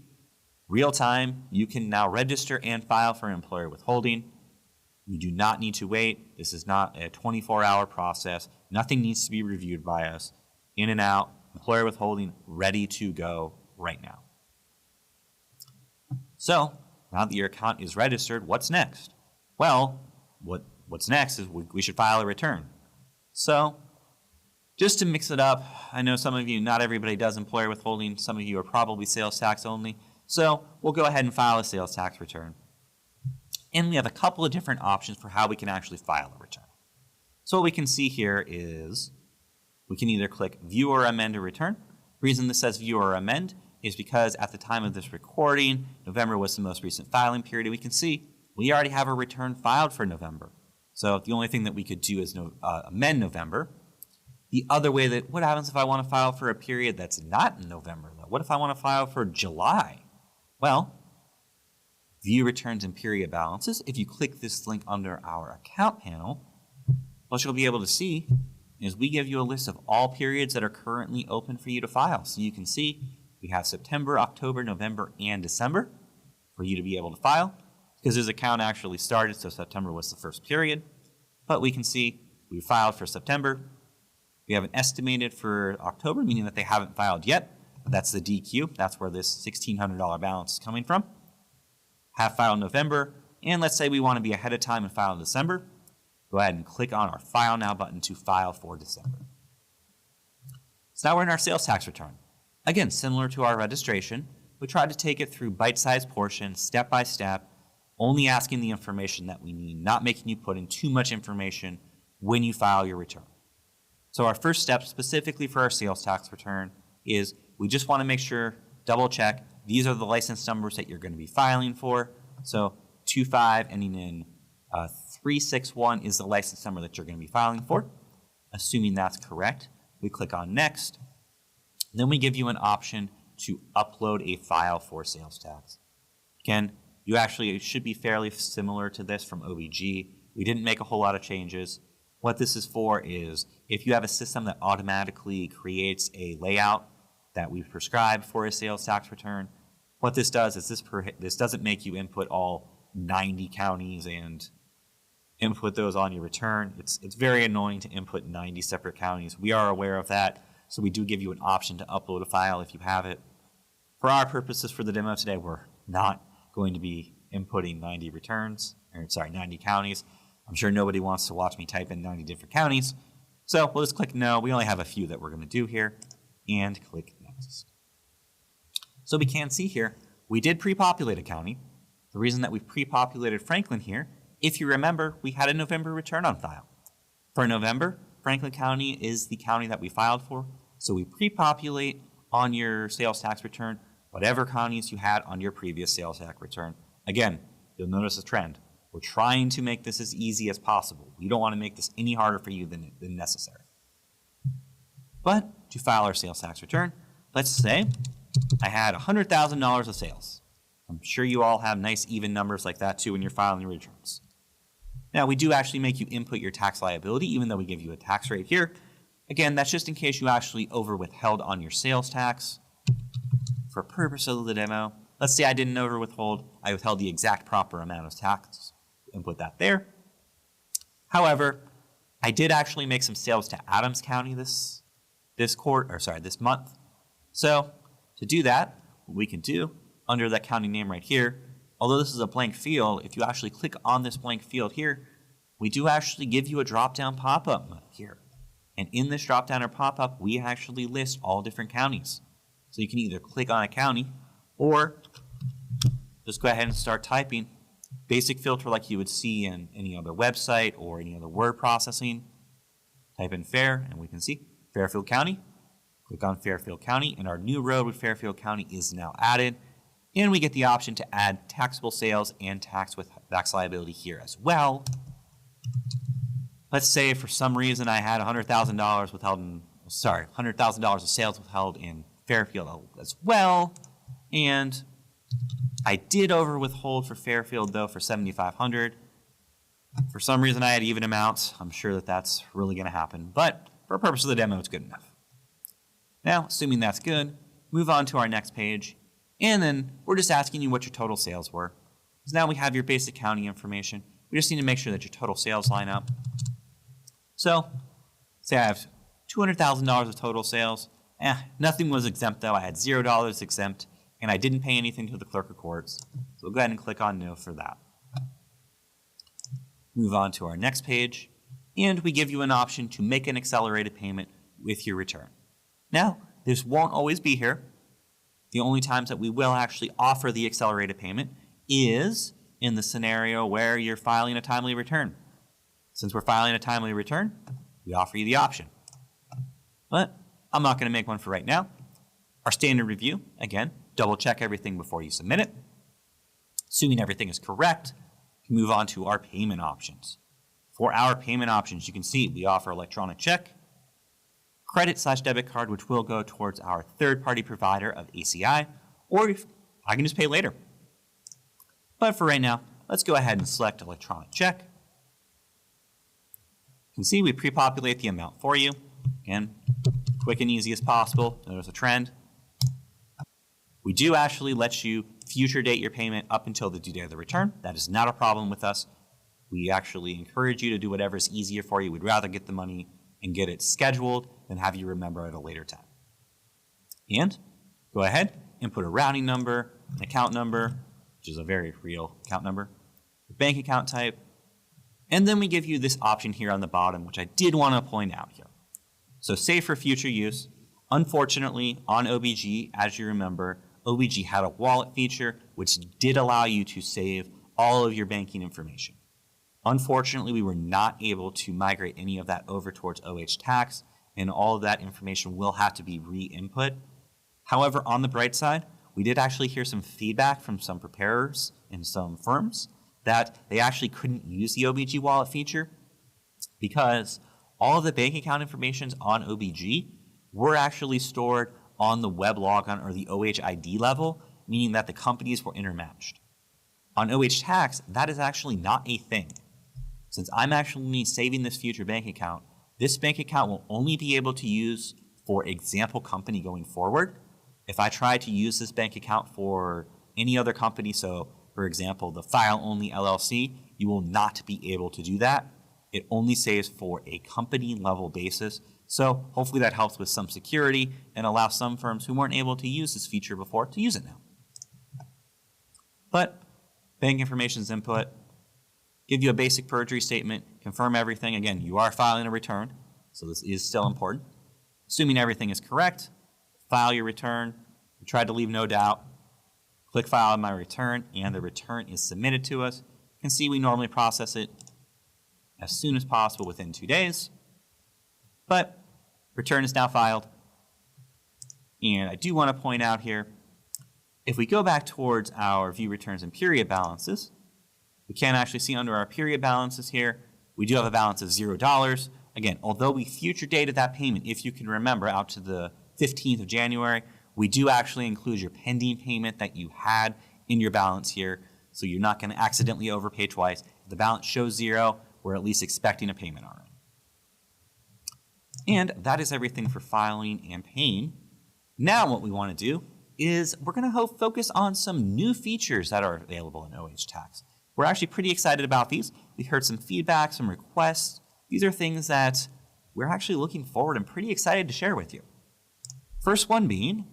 real time, you can now register and file for employer withholding. You do not need to wait. This is not a 24-hour process. Nothing needs to be reviewed by us. In and out, employer withholding, ready to go right now. So now that your account is registered, what's next? Well, what's next is we should file a return. So just to mix it up, I know some of you, not everybody does employer withholding. Some of you are probably sales tax only. So we'll go ahead and file a sales tax return. And we have a couple of different options for how we can actually file a return. So what we can see here is we can either click View or Amend a Return. The reason this says View or Amend is because at the time of this recording, November was the most recent filing period. We can see we already have a return filed for November. So the only thing that we could do is amend November. The other way that, what happens if I want to file for a period that's not in November though? What if I want to file for July? Well, View Returns and Period Balances. If you click this link under our account panel, what you'll be able to see is we give you a list of all periods that are currently open for you to file. So you can see we have September, October, November, and December for you to be able to file, because this account actually started, so September was the first period. But we can see we filed for September. We have an estimated for October, meaning that they haven't filed yet. That's the DQ. That's where this $1,600 balance is coming from. Have filed November, and let's say we want to be ahead of time and file in December. Go ahead and click on our File Now button to file for December. So now we're in our sales tax return. Again, similar to our registration, we tried to take it through bite-sized portions, step by step, only asking the information that we need, not making you put in too much information when you file your return. So our first step specifically for our sales tax return is we just want to make sure, double check, these are the license numbers that you're going to be filing for. So 25 ending in 361 is the license number that you're going to be filing for. Assuming that's correct, we click on Next. Then we give you an option to upload a file for sales tax. Again, it should be fairly similar to this from OVG. We didn't make a whole lot of changes. What this is for is if you have a system that automatically creates a layout that we've prescribed for a sales tax return, what this does is this doesn't make you input all 90 counties and input those on your return. It's very annoying to input 90 separate counties. We are aware of that, so we do give you an option to upload a file if you have it. For our purposes for the demo today, we're not going to be inputting 90 counties. I'm sure nobody wants to watch me type in 90 different counties. So we'll just click No. We only have a few that we're going to do here, and click Next. So we can see here, we did pre-populate a county. The reason that we pre-populated Franklin here, if you remember, we had a November return on file. For November, Franklin County is the county that we filed for, so we pre-populate on your sales tax return whatever counties you had on your previous sales tax return. Again, you'll notice a trend. We're trying to make this as easy as possible. We don't want to make this any harder for you than necessary. But to file our sales tax return, let's say I had $100,000 of sales. I'm sure you all have nice even numbers like that too when you're filing your returns. Now, we do actually make you input your tax liability, even though we give you a tax rate here. Again, that's just in case you actually over-withheld on your sales tax. For purpose of the demo, let's say I didn't over-withhold. I withheld the exact proper amount of tax. Input that there. However, I did actually make some sales to Adams County this month. So to do that, what we can do under that county name right here, although this is a blank field, if you actually click on this blank field here, we do actually give you a drop-down pop-up here. And in this drop-down or pop-up, we actually list all different counties. So you can either click on a county or just go ahead and start typing. Basic filter like you would see in any other website or any other word processing. Type in Fair, and we can see Fairfield County. Click on Fairfield County, and our new road with Fairfield County is now added. And we get the option to add taxable sales and tax liability here as well. Let's say for some reason I had $100,000 of sales withheld in Fairfield as well, and I did over withhold for Fairfield though for $7,500. For some reason I had even amounts. I'm sure that that's really going to happen, but for purpose of the demo, it's good enough. Now, assuming that's good, move on to our next page, and then we're just asking you what your total sales were. Because now we have your basic county information. We just need to make sure that your total sales line up. So, say I have $200,000 of total sales. Nothing was exempt though. I had $0 exempt, and I didn't pay anything to the clerk of courts. So we'll go ahead and click on No for that. Move on to our next page, and we give you an option to make an accelerated payment with your return. Now, this won't always be here. The only times that we will actually offer the accelerated payment is in the scenario where you're filing a timely return. Since we're filing a timely return, we offer you the option. But I'm not going to make one for right now. Our standard review, again, double check everything before you submit it. Assuming everything is correct, we can move on to our payment options. For our payment options, you can see we offer electronic check, credit/debit card, which will go towards our third-party provider of ACI, or I can just pay later. But for right now, let's go ahead and select electronic check. can see we pre-populate the amount for you. Again, quick and easy as possible. Notice a trend. We do actually let you future date your payment up until the due date of the return. That is not a problem with us. We actually encourage you to do whatever is easier for you. We'd rather get the money and get it scheduled than have you remember at a later time. And go ahead, input a routing number, an account number, which is a very real account number, the bank account type, and then we give you this option here on the bottom, which I did want to point out here. So save for future use. Unfortunately, on OBG, as you remember, OBG had a wallet feature which did allow you to save all of your banking information. Unfortunately, we were not able to migrate any of that over towards OH Tax, and all of that information will have to be re-input. However, on the bright side, we did actually hear some feedback from some preparers and some firms that they actually couldn't use the OBG wallet feature because all of the bank account information on OBG were actually stored on the web logon or the OHID level, meaning that the companies were intermatched. On OH Tax, that is actually not a thing. Since I'm actually saving this future bank account, this bank account will only be able to use for example company going forward. If I try to use this bank account for any other company, so for example, the File Only LLC, you will not be able to do that. It only saves for a company level basis. So hopefully that helps with some security and allows some firms who weren't able to use this feature before to use it now. But bank information is input, give you a basic perjury statement, confirm everything. Again, you are filing a return, so this is still important. Assuming everything is correct, file your return. We tried to leave no doubt. Click File on my return, and the return is submitted to us. You can see we normally process it as soon as possible within 2 days. But return is now filed. And I do want to point out here, if we go back towards our view returns and period balances, we can actually see under our period balances here, we do have a balance of $0. Again, although we future dated that payment, if you can remember, out to the 15th of January, we do actually include your pending payment that you had in your balance here, so you're not going to accidentally overpay twice. If the balance shows 0, we're at least expecting a payment already. And that is everything for filing and paying. Now what we want to do is we're going to focus on some new features that are available in OH Tax. We're actually pretty excited about these. We've heard some feedback, some requests. These are things that we're actually looking forward and pretty excited to share with you. First one being,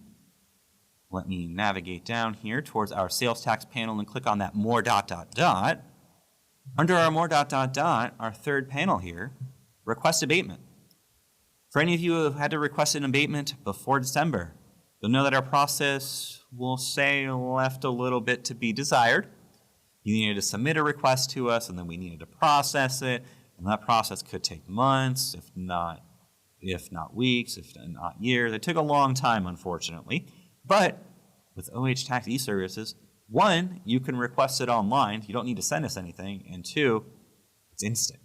let me navigate down here towards our sales tax panel and click on that more ... Under our more ... our third panel here, request abatement. For any of you who have had to request an abatement before December, you'll know that our process will say left a little bit to be desired. You needed to submit a request to us, and then we needed to process it, and that process could take months, if not weeks, if not years. It took a long time, unfortunately. But with OH Tax eServices, 1, you can request it online. You don't need to send us anything. And 2, it's instant.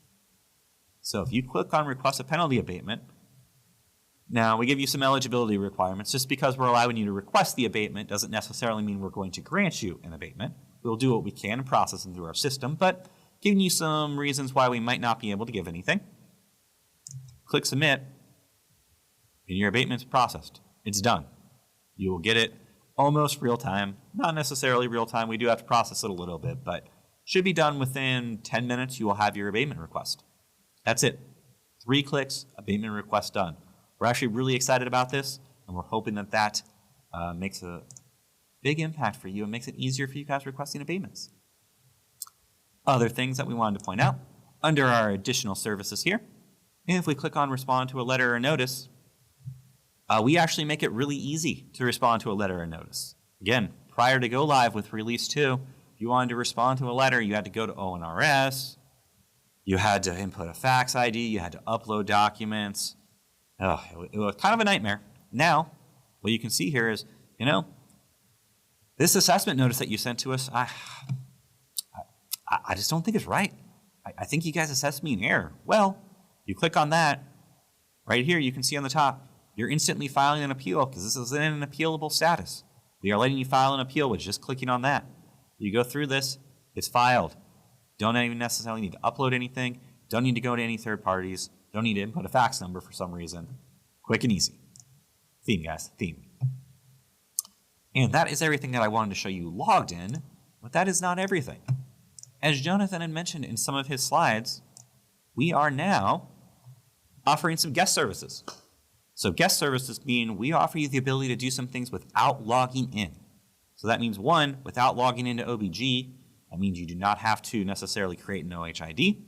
So if you click on request a penalty abatement, now we give you some eligibility requirements. Just because we're allowing you to request the abatement doesn't necessarily mean we're going to grant you an abatement. We'll do what we can and process them through our system, but giving you some reasons why we might not be able to give anything. Click submit, and your abatement's processed. It's done. You will get it almost real time. Not necessarily real time. We do have to process it a little bit, but should be done within 10 minutes. You will have your abatement request. That's it. 3 clicks, abatement request done. We're actually really excited about this, and we're hoping that that makes a big impact for you and makes it easier for you guys requesting abatements. Other things that we wanted to point out, under our additional services here, if we click on respond to a letter or notice, we actually make it really easy to respond to a letter or notice. Again, prior to go live with Release 2, if you wanted to respond to a letter, you had to go to ONRS, you had to input a fax ID, you had to upload documents. It was kind of a nightmare. Now, what you can see here is, this assessment notice that you sent to us, I just don't think it's right. I think you guys assessed me in error. Well, you click on that, right here you can see on the top, you're instantly filing an appeal because this is in an appealable status. We are letting you file an appeal with just clicking on that. You go through this, it's filed. Don't even necessarily need to upload anything. Don't need to go to any third parties. Don't need to input a fax number for some reason. Quick and easy. Theme, guys, theme. And that is everything that I wanted to show you logged in, but that is not everything. As Jonathan had mentioned in some of his slides, we are now offering some guest services. So guest services mean we offer you the ability to do some things without logging in. So that means, one, without logging into OBG, that means you do not have to necessarily create an OHID.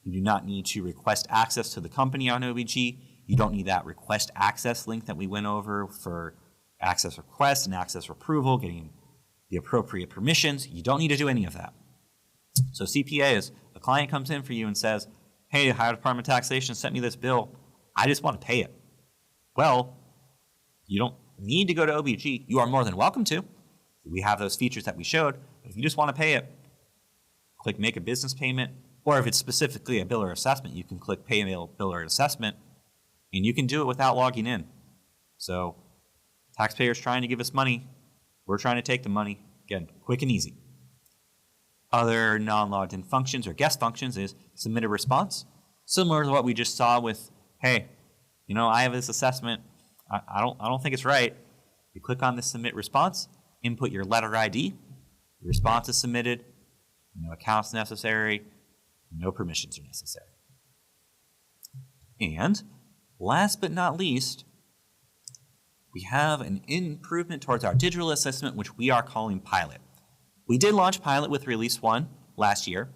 You do not need to request access to the company on OBG. You don't need that request access link that we went over for access request and access approval, getting the appropriate permissions. You don't need to do any of that. So CPA is a client comes in for you and says, hey, Ohio Department of Taxation sent me this bill. I just want to pay it. Well, you don't need to go to OBG. You are more than welcome to. We have those features that we showed. But if you just want to pay it, click Make a Business Payment. Or if it's specifically a bill or assessment, you can click Pay a Bill or Assessment, and you can do it without logging in. So taxpayers trying to give us money, we're trying to take the money. Again, quick and easy. Other non-logged in functions or guest functions is submit a response. Similar to what we just saw with, hey, I have this assessment. I don't think it's right. You click on the submit response, input your letter ID, the response is submitted, no accounts necessary, no permissions are necessary. And last but not least, we have an improvement towards our digital assessment, which we are calling Pilot. We did launch Pilot with Release 1 last year.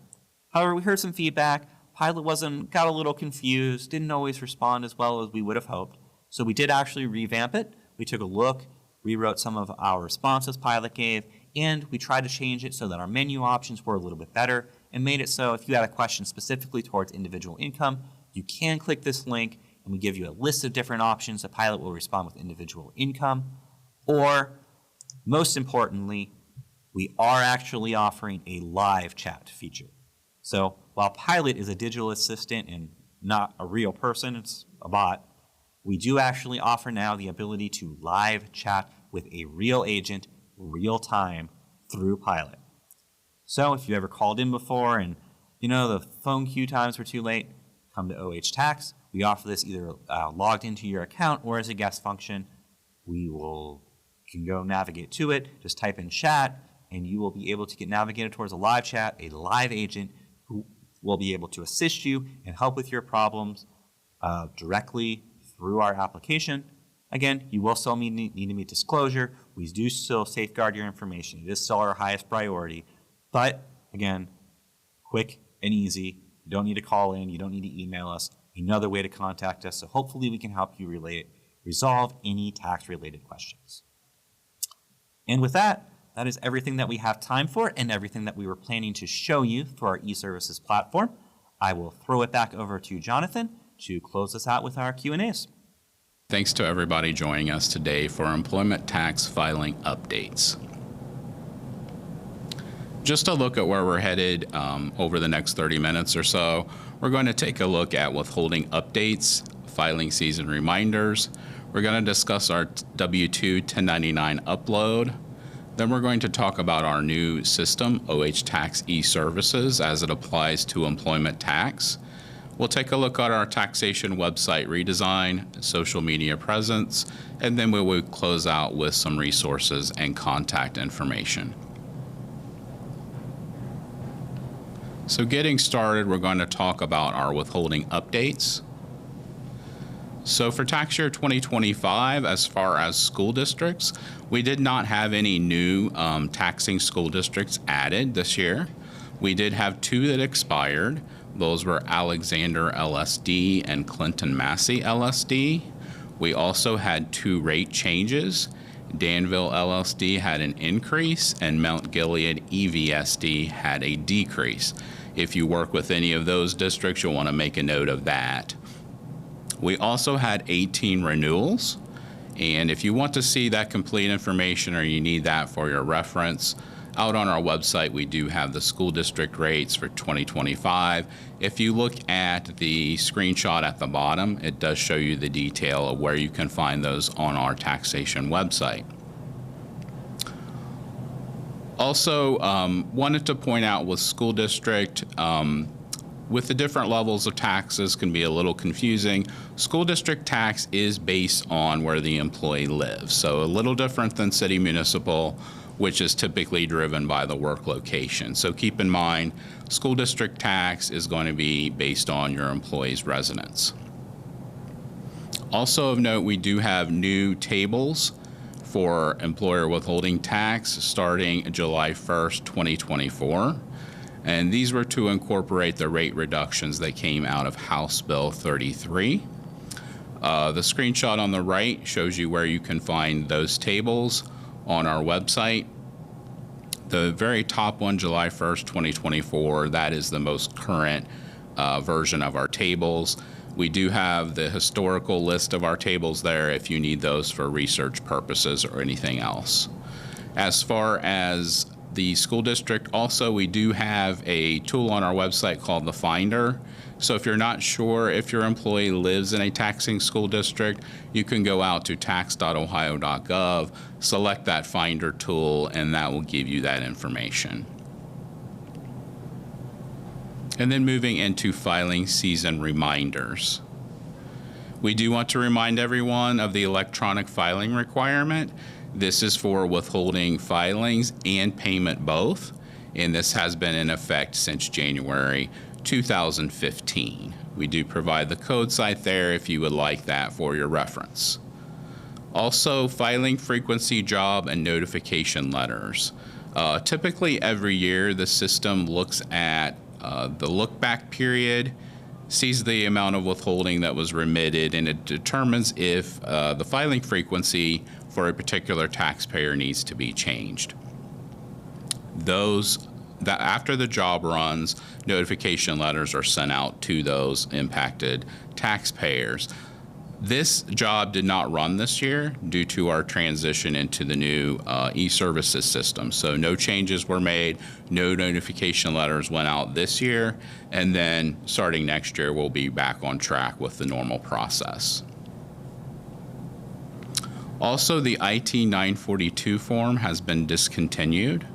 However, we heard some feedback. Pilot got a little confused, didn't always respond as well as we would have hoped. So we did actually revamp it. We took a look, rewrote some of our responses Pilot gave, and we tried to change it so that our menu options were a little bit better and made it so if you had a question specifically towards individual income, you can click this link and we give you a list of different options. The Pilot will respond with individual income. Or, most importantly, we are actually offering a live chat feature. So while Pilot is a digital assistant and not a real person, it's a bot, we do actually offer now the ability to live chat with a real agent, real time, through Pilot. So if you ever called in before and the phone queue times were too late, come to OH Tax. We offer this either logged into your account or as a guest function. You can go navigate to it, just type in chat, and you will be able to get navigated towards a live chat, a live agent who will be able to assist you and help with your problems directly through our application. Again, you will still need to meet disclosure. We do still safeguard your information. It is still our highest priority. But again, quick and easy. You don't need to call in. You don't need to email us. Another way to contact us. So hopefully we can help you resolve any tax-related questions. And with that, that is everything that we have time for and everything that we were planning to show you through our eServices platform. I will throw it back over to Jonathan to close us out with our Q&As. Thanks to everybody joining us today for employment tax filing updates. Just to look at where we're headed over the next 30 minutes or so, we're going to take a look at withholding updates, filing season reminders. We're going to discuss our W-2 1099 upload. Then we're going to talk about our new system, OH Tax eServices, as it applies to employment tax. We'll take a look at our taxation website redesign, social media presence, and then we will close out with some resources and contact information. So getting started, we're going to talk about our withholding updates. So for tax year 2025, as far as school districts, we did not have any new taxing school districts added this year. We did have 2 that expired. Those were Alexander LSD and Clinton Massey LSD. We also had 2 rate changes. Danville LSD had an increase and Mount Gilead EVSD had a decrease. If you work with any of those districts, you'll want to make a note of that. We also had 18 renewals, and if you want to see that complete information or you need that for your reference, out on our website we do have the school district rates for 2025. If you look at the screenshot at the bottom, it does show you the detail of where you can find those on our taxation website. Also, wanted to point out with school district with the different levels of taxes can be a little confusing. School district tax is based on where the employee lives, so a little different than city municipal, which is typically driven by the work location. So keep in mind, school district tax is going to be based on your employee's residence. Also of note, we do have new tables for employer withholding tax starting July 1st, 2024. And these were to incorporate the rate reductions that came out of House Bill 33. The screenshot on the right shows you where you can find those tables on our website. The very top one, July 1st, 2024, that is the most current version of our tables. We do have the historical list of our tables there if you need those for research purposes or anything else. As far as the school district, also we do have a tool on our website called the Finder. So if you're not sure if your employee lives in a taxing school district, you can go out to tax.ohio.gov, select that Finder tool, and that will give you that information. And then moving into filing season reminders. We do want to remind everyone of the electronic filing requirement. This is for withholding filings and payment both, and this has been in effect since January 2015. We do provide the code site there if you would like that for your reference. Also, filing frequency job and notification letters. Typically every year the system looks at the look back period, sees the amount of withholding that was remitted, and it determines if the filing frequency for a particular taxpayer needs to be changed. After the job runs, notification letters are sent out to those impacted taxpayers. This job did not run this year due to our transition into the new eServices system. So no changes were made, no notification letters went out this year, and then starting next year, we'll be back on track with the normal process. Also, the IT 942 form has been discontinued.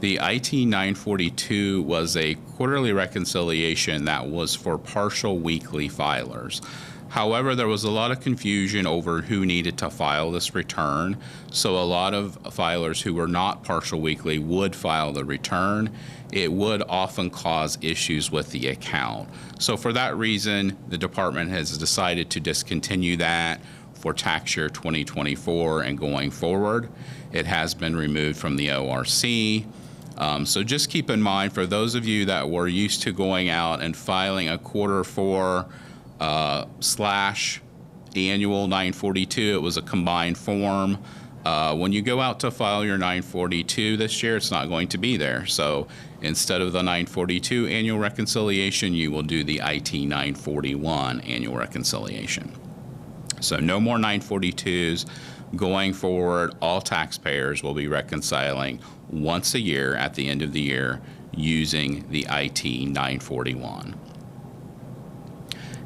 The IT 942 was a quarterly reconciliation that was for partial weekly filers. However, there was a lot of confusion over who needed to file this return, so a lot of filers who were not partial weekly would file the return. It would often cause issues with the account. So for that reason, the department has decided to discontinue that for tax year 2024 and going forward. It has been removed from the ORC. So just keep in mind, for those of you that were used to going out and filing a quarter four / annual 942, it was a combined form. When you go out to file your 942 this year, it's not going to be there. So instead of the 942 annual reconciliation, you will do the IT 941 annual reconciliation. So no more 942s. Going forward, all taxpayers will be reconciling once a year at the end of the year using the IT 941.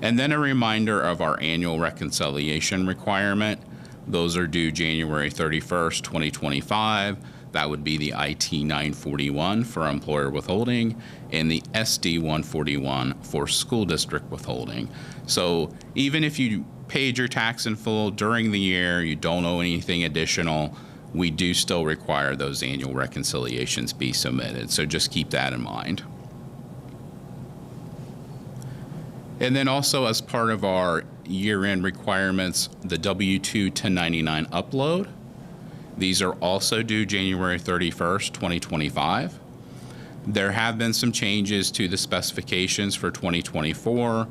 And then a reminder of our annual reconciliation requirement. Those are due January 31st, 2025. That would be the IT 941 for employer withholding and the SD 141 for school district withholding. So even if you paid your tax in full during the year, you don't owe anything additional, we do still require those annual reconciliations be submitted. So just keep that in mind. And then also, as part of our year-end requirements, the W-2 1099 upload. These are also due January 31st, 2025. There have been some changes to the specifications for 2024.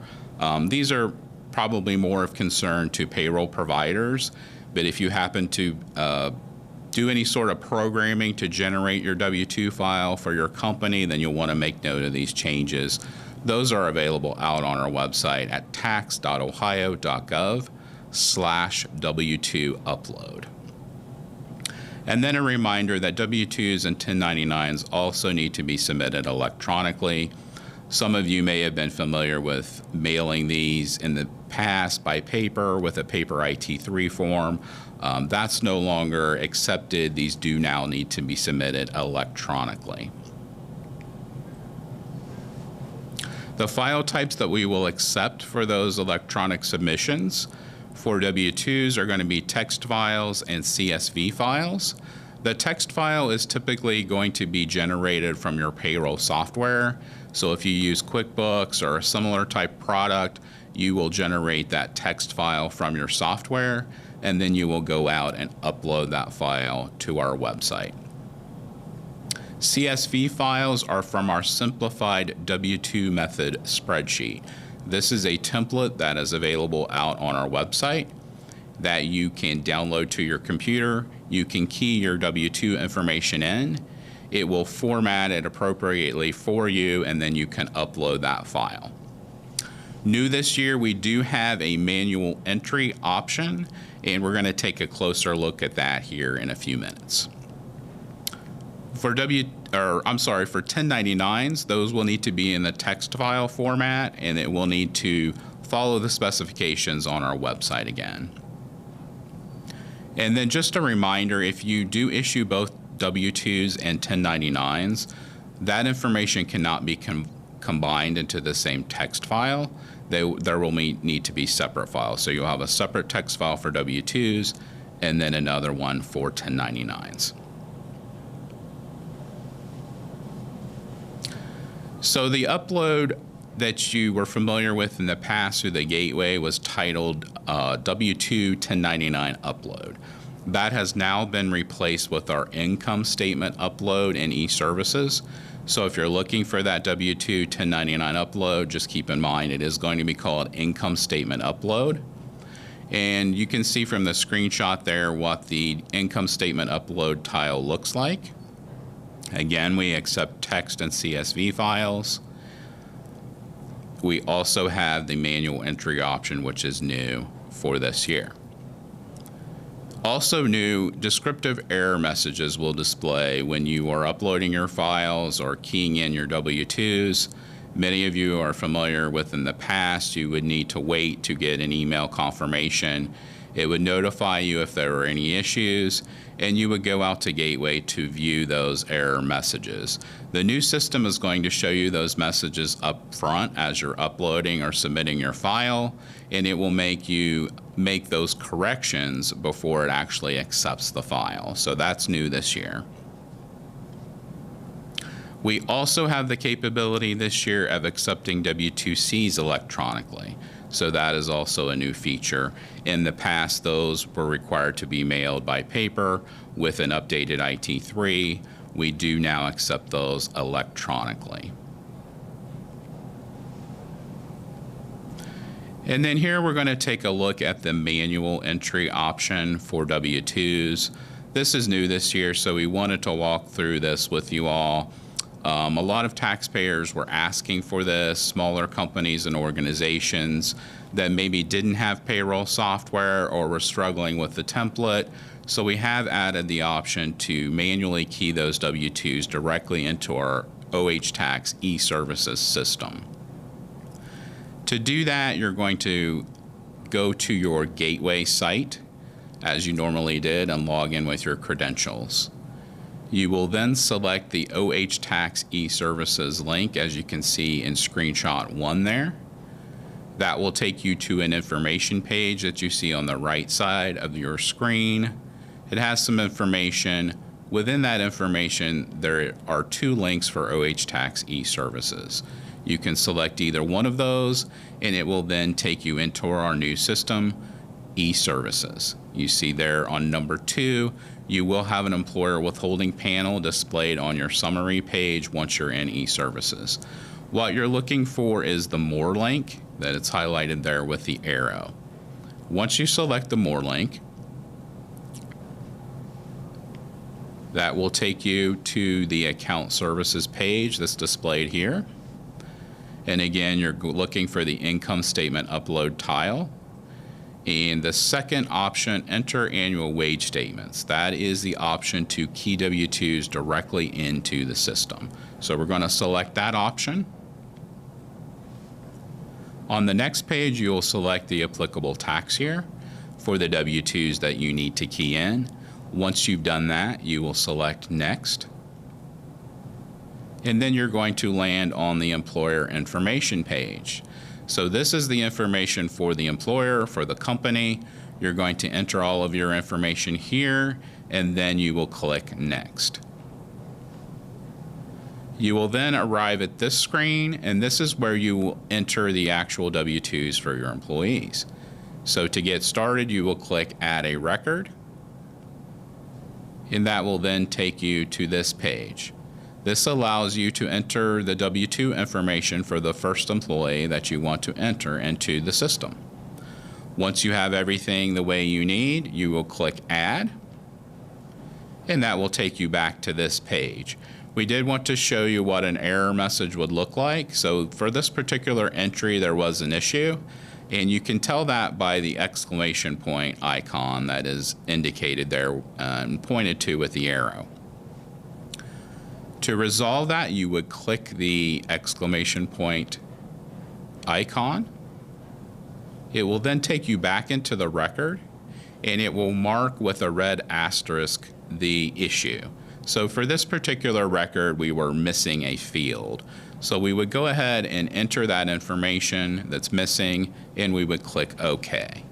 These are probably more of concern to payroll providers, but if you happen to do any sort of programming to generate your W-2 file for your company, then you'll want to make note of these changes. Those are available out on our website at tax.ohio.gov/W2 upload. And then a reminder that W-2s and 1099s also need to be submitted electronically. Some of you may have been familiar with mailing these in the past by paper with a paper IT-3 form. That's no longer accepted. These do now need to be submitted electronically. The file types that we will accept for those electronic submissions for W-2s are going to be text files and CSV files. The text file is typically going to be generated from your payroll software. So if you use QuickBooks or a similar type product, you will generate that text file from your software, and then you will go out and upload that file to our website. CSV files are from our simplified W-2 method spreadsheet. This is a template that is available out on our website that you can download to your computer. You can key your W-2 information in. It will format it appropriately for you, and then you can upload that file. New this year, we do have a manual entry option, and we're going to take a closer look at that here in a few minutes. For 1099s, those will need to be in the text file format, and it will need to follow the specifications on our website again. And then just a reminder, if you do issue both W-2s and 1099s, that information cannot be combined into the same text file. There will need to be separate files. So you'll have a separate text file for W-2s and then another one for 1099s. So the upload that you were familiar with in the past through the gateway was titled W-2 1099 upload. That has now been replaced with our income statement upload in eServices. So if you're looking for that W-2 1099 upload, just keep in mind it is going to be called income statement upload. And you can see from the screenshot there what the income statement upload tile looks like. Again, we accept text and CSV files. We also have the manual entry option, which is new for this year. Also new, descriptive error messages will display when you are uploading your files or keying in your W-2s. Many of you are familiar with in the past, you would need to wait to get an email confirmation. It would notify you if there were any issues, and you would go out to Gateway to view those error messages. The new system is going to show you those messages up front as you're uploading or submitting your file, and it will make you make those corrections before it actually accepts the file. So that's new this year. We also have the capability this year of accepting W-2Cs electronically. So that is also a new feature. In the past, those were required to be mailed by paper with an updated IT3. We do now accept those electronically. And then here we're going to take a look at the manual entry option for W-2s. This is new this year, so we wanted to walk through this with you all. A lot of taxpayers were asking for this, smaller companies and organizations that maybe didn't have payroll software or were struggling with the template. So we have added the option to manually key those W-2s directly into our OVTA Tax eServices system. To do that, you're going to go to your Gateway site, as you normally did, and log in with your credentials. You will then select the OVTA Tax eServices link, as you can see in screenshot 1 there. That will take you to an information page that you see on the right side of your screen. It has some information. Within that information, there are 2 links for OVTA Tax eServices. You can select either one of those, and it will then take you into our new system, eServices. You see there on number 2, you will have an employer withholding panel displayed on your summary page once you're in eServices. What you're looking for is the More link that it's highlighted there with the arrow. Once you select the More link, that will take you to the account services page that's displayed here. And again, you're looking for the income statement upload tile. And the second option, enter annual wage statements. That is the option to key W-2s directly into the system. So we're going to select that option. On the next page, you'll select the applicable tax year for the W-2s that you need to key in. Once you've done that, you will select Next. And then you're going to land on the employer information page. So this is the information for the employer, for the company. You're going to enter all of your information here, and then you will click Next. You will then arrive at this screen, and this is where you will enter the actual W-2s for your employees. So to get started, you will click Add a Record, and that will then take you to this page. This allows you to enter the W-2 information for the first employee that you want to enter into the system. Once you have everything the way you need, you will click Add, and that will take you back to this page. We did want to show you what an error message would look like. So for this particular entry, there was an issue, and you can tell that by the exclamation point icon that is indicated there and pointed to with the arrow. To resolve that, you would click the exclamation point icon. It will then take you back into the record, and it will mark with a red asterisk the issue. So for this particular record, we were missing a field. So we would go ahead and enter that information that's missing, and we would click OK.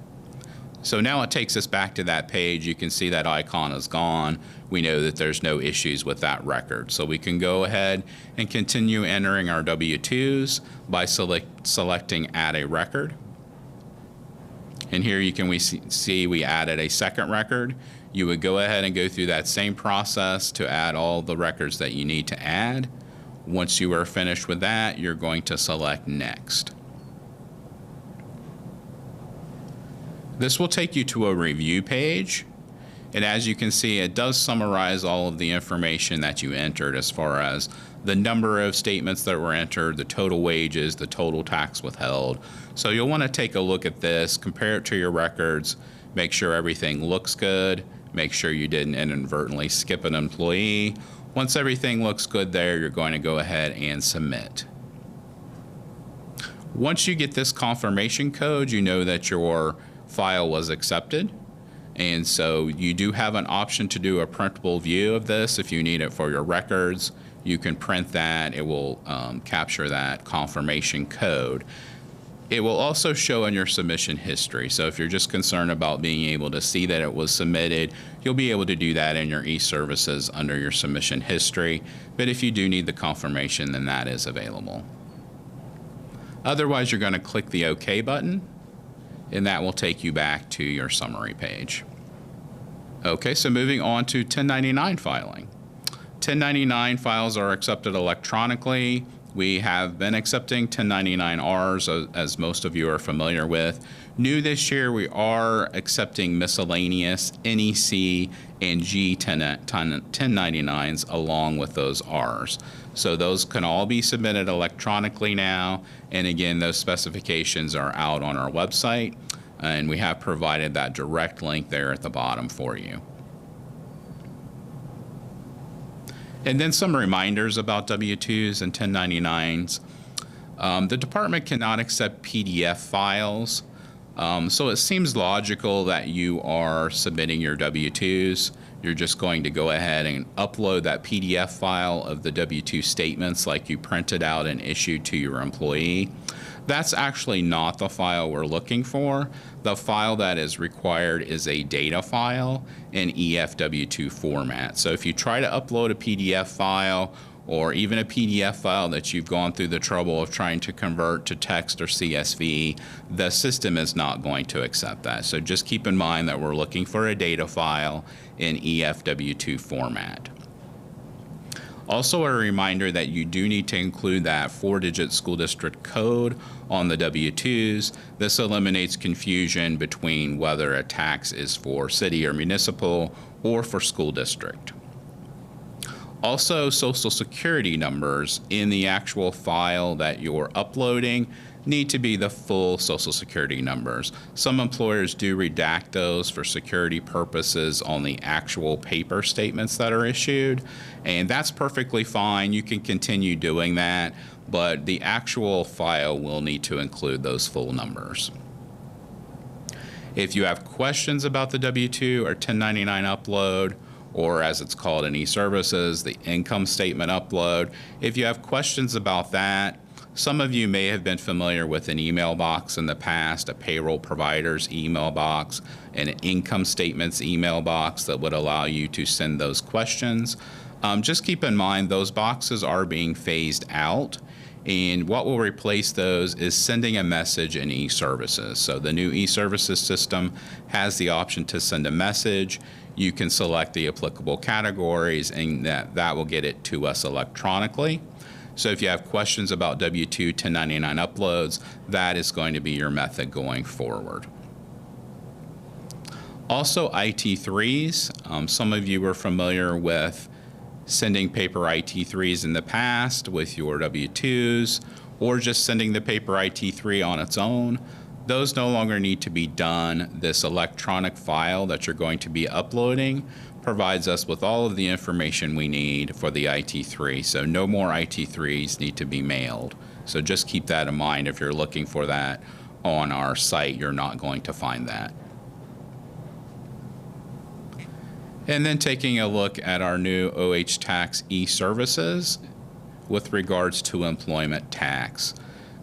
So now it takes us back to that page. You can see that icon is gone. We know that there's no issues with that record. So we can go ahead and continue entering our W-2s by selecting Add a Record. And here you can see we added a second record. You would go ahead and go through that same process to add all the records that you need to add. Once you are finished with that, you're going to select Next. This will take you to a review page, and as you can see, it does summarize all of the information that you entered as far as the number of statements that were entered, the total wages, the total tax withheld. So you'll want to take a look at this, compare it to your records, make sure everything looks good, make sure you didn't inadvertently skip an employee. Once everything looks good there, you're going to go ahead and submit. Once you get this confirmation code, you know that your file was accepted, and so you do have an option to do a printable view of this. If you need it for your records, you can print that. It will capture that confirmation code. It will also show in your submission history. So if you're just concerned about being able to see that it was submitted, you'll be able to do that in your eServices under your submission history. But if you do need the confirmation, then that is available. Otherwise, you're going to click the OK button, and that will take you back to your summary page. Okay, so moving on to 1099 filing. 1099 files are accepted electronically. We have been accepting 1099-Rs, as most of you are familiar with. New this year, we are accepting miscellaneous, NEC, and G 1099s along with those Rs. So those can all be submitted electronically now. And again, those specifications are out on our website, and we have provided that direct link there at the bottom for you. And then some reminders about W-2s and 1099s. The department cannot accept PDF files, so it seems logical that you are submitting your W-2s. You're just going to go ahead and upload that PDF file of the W-2 statements like you printed out and issued to your employee. That's actually not the file we're looking for. The file that is required is a data file in EFW2 format. So if you try to upload a PDF file or even a PDF file that you've gone through the trouble of trying to convert to text or CSV, the system is not going to accept that. So just keep in mind that we're looking for a data file in EFW2 format. Also a reminder that you do need to include that 4-digit school district code on the W-2s. This eliminates confusion between whether a tax is for city or municipal or for school district. Also, Social Security numbers in the actual file that you're uploading need to be the full Social Security numbers. Some employers do redact those for security purposes on the actual paper statements that are issued, and that's perfectly fine. You can continue doing that, but the actual file will need to include those full numbers. If you have questions about the W-2 or 1099 upload, or as it's called in eServices, the income statement upload. If you have questions about that, some of you may have been familiar with an email box in the past, a payroll provider's email box, and an income statements email box that would allow you to send those questions. Just keep in mind those boxes are being phased out, and what will replace those is sending a message in eServices. So the new eServices system has the option to send a message. You can select the applicable categories, and that will get it to us electronically. So if you have questions about W-2 1099 uploads, that is going to be your method going forward. Also, IT3s. Some of you are familiar with sending paper IT3s in the past with your W-2s, or just sending the paper IT3 on its own. Those no longer need to be done. This electronic file that you're going to be uploading provides us with all of the information we need for the IT3. So no more IT3s need to be mailed. So just keep that in mind. If you're looking for that on our site, you're not going to find that. And then taking a look at our new OVTA Tax eServices with regards to employment tax.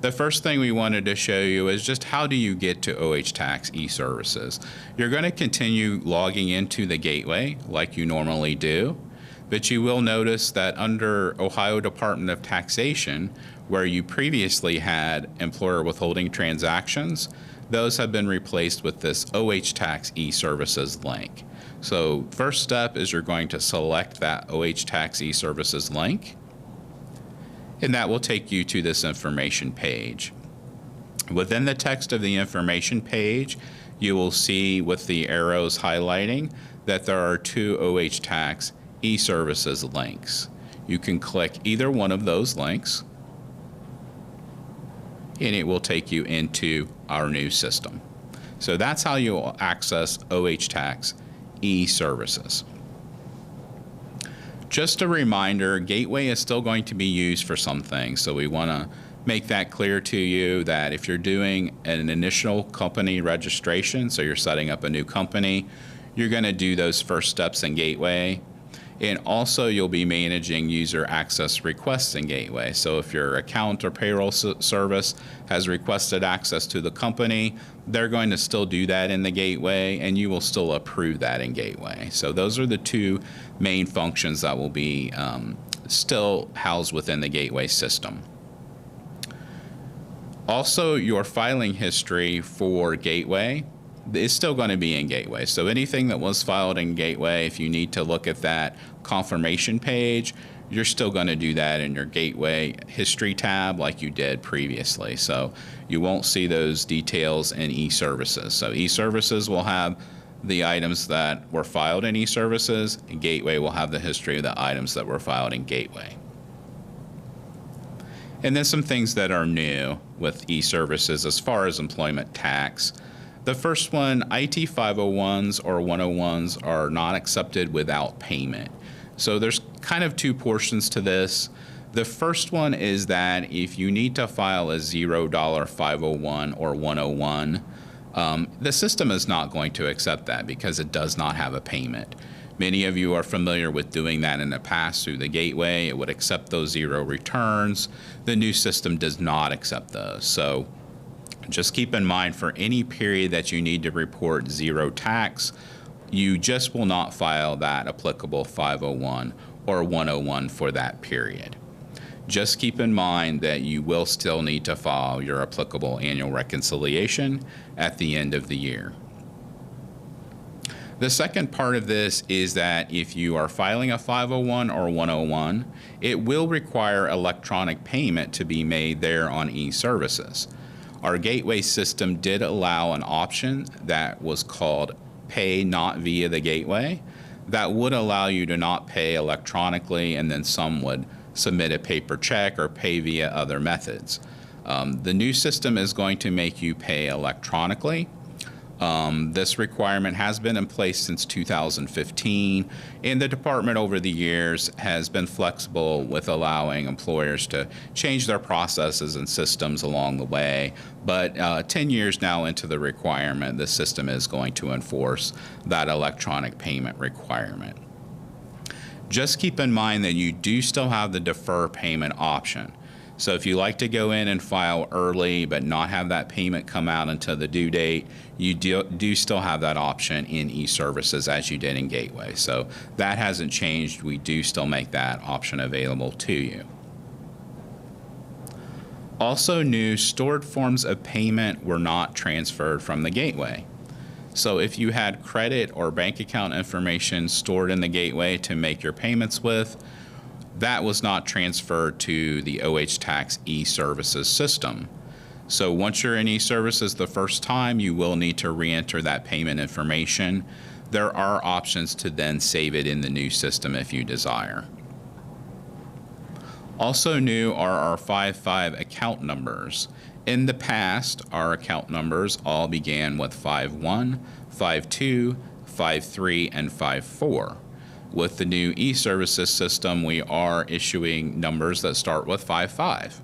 The first thing we wanted to show you is just how do you get to OVTA Tax eServices. You're going to continue logging into the gateway like you normally do, but you will notice that under Ohio Department of Taxation, where you previously had employer withholding transactions, those have been replaced with this OVTA Tax eServices link. So first step is you're going to select that OVTA Tax eServices link, and that will take you to this information page. Within the text of the information page, you will see with the arrows highlighting that there are two OVTA Tax eServices links. You can click either one of those links, and it will take you into our new system. So that's how you'll access OVTA Tax eServices. Just a reminder, Gateway is still going to be used for some things, so we want to make that clear to you that if you're doing an initial company registration, so you're setting up a new company, you're going to do those first steps in Gateway. And also you'll be managing user access requests in Gateway. So if your account or payroll service has requested access to the company, they're going to still do that in the Gateway, and you will still approve that in Gateway. So those are the two main functions that will be still housed within the Gateway system. Also, your filing history for Gateway is still going to be in Gateway. So anything that was filed in Gateway, if you need to look at that confirmation page, you're still going to do that in your Gateway history tab like you did previously. So you won't see those details in eServices. So eServices will have the items that were filed in eServices, and Gateway will have the history of the items that were filed in Gateway. And then some things that are new with eServices as far as employment tax. The first one, IT 501s or 101s are not accepted without payment. So there's kind of two portions to this. The first one is that if you need to file a $0 501 or 101, the system is not going to accept that because it does not have a payment. Many of you are familiar with doing that in the past through the Gateway. It would accept those 0 returns. The new system does not accept those. So just keep in mind for any period that you need to report 0 tax, you just will not file that applicable 501 or 101 for that period. Just keep in mind that you will still need to file your applicable annual reconciliation at the end of the year. The second part of this is that if you are filing a 501 or 101, it will require electronic payment to be made there on eServices. Our Gateway system did allow an option that was called Pay Not Via the Gateway that would allow you to not pay electronically, and then some would submit a paper check or pay via other methods. The new system is going to make you pay electronically. This requirement has been in place since 2015, and the department over the years has been flexible with allowing employers to change their processes and systems along the way. But 10 years now into the requirement, the system is going to enforce that electronic payment requirement. Just keep in mind that you do still have the defer payment option. So if you like to go in and file early but not have that payment come out until the due date, you do still have that option in eServices as you did in Gateway. So that hasn't changed. We do still make that option available to you. Also new, stored forms of payment were not transferred from the Gateway. So if you had credit or bank account information stored in the Gateway to make your payments with, that was not transferred to the OH Tax eServices system. So once you're in eServices the first time, you will need to re-enter that payment information. There are options to then save it in the new system if you desire. Also new are our 55 account numbers. In the past, our account numbers all began with 51, 52, 53, and 54. With the new eServices system, we are issuing numbers that start with 55.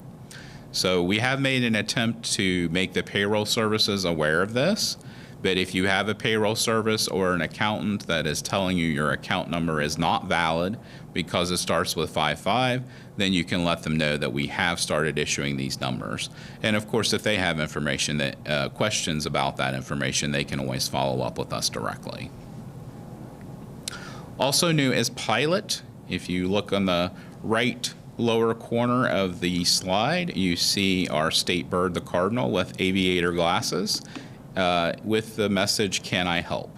So we have made an attempt to make the payroll services aware of this, but if you have a payroll service or an accountant that is telling you your account number is not valid because it starts with 55, then you can let them know that we have started issuing these numbers. And of course, if they have information that questions about that information, they can always follow up with us directly. Also new is Pilot. If you look on the right lower corner of the slide, you see our state bird, the cardinal, with aviator glasses with the message, "Can I help?"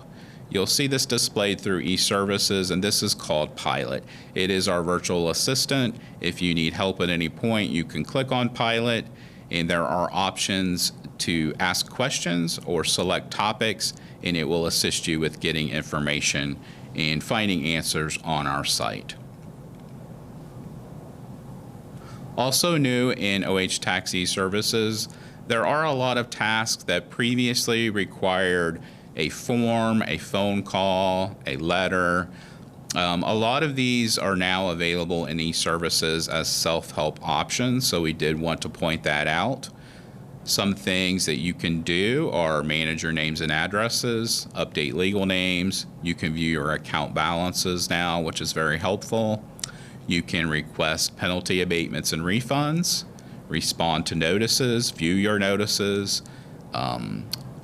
You'll see this displayed through eServices, and this is called Pilot. It is our virtual assistant. If you need help at any point, you can click on Pilot, and there are options to ask questions or select topics, and it will assist you with getting information and finding answers on our site. Also new in OH Tax eServices, there are a lot of tasks that previously required a form, a phone call, a letter. A lot of these are now available in eServices as self-help options, so we did want to point that out. Some things that you can do are manage your names and addresses, update legal names. You can view your account balances now, which is very helpful. You can request penalty abatements and refunds, respond to notices, view your notices,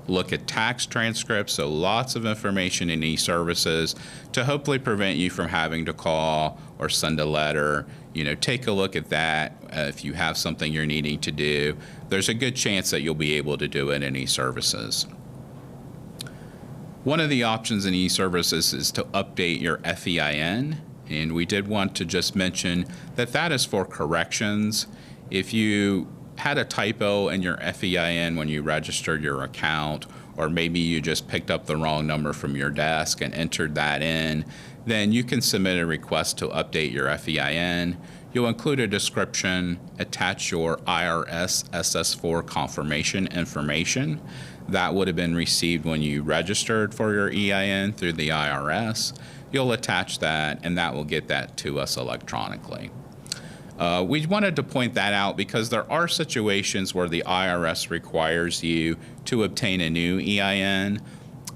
look at tax transcripts, so lots of information in eServices to hopefully prevent you from having to call or send a letter. You know, take a look at that. If you have something you're needing to do, there's a good chance that you'll be able to do it in eServices. One of the options in eServices is to update your FEIN, and we did want to just mention that that is for corrections. If you had a typo in your FEIN when you registered your account, or maybe you just picked up the wrong number from your desk and entered that in, then you can submit a request to update your FEIN. You'll include a description, attach your IRS SS4 confirmation information. That would have been received when you registered for your EIN through the IRS. You'll attach that, and that will get that to us electronically. We wanted to point that out because there are situations where the IRS requires you to obtain a new EIN.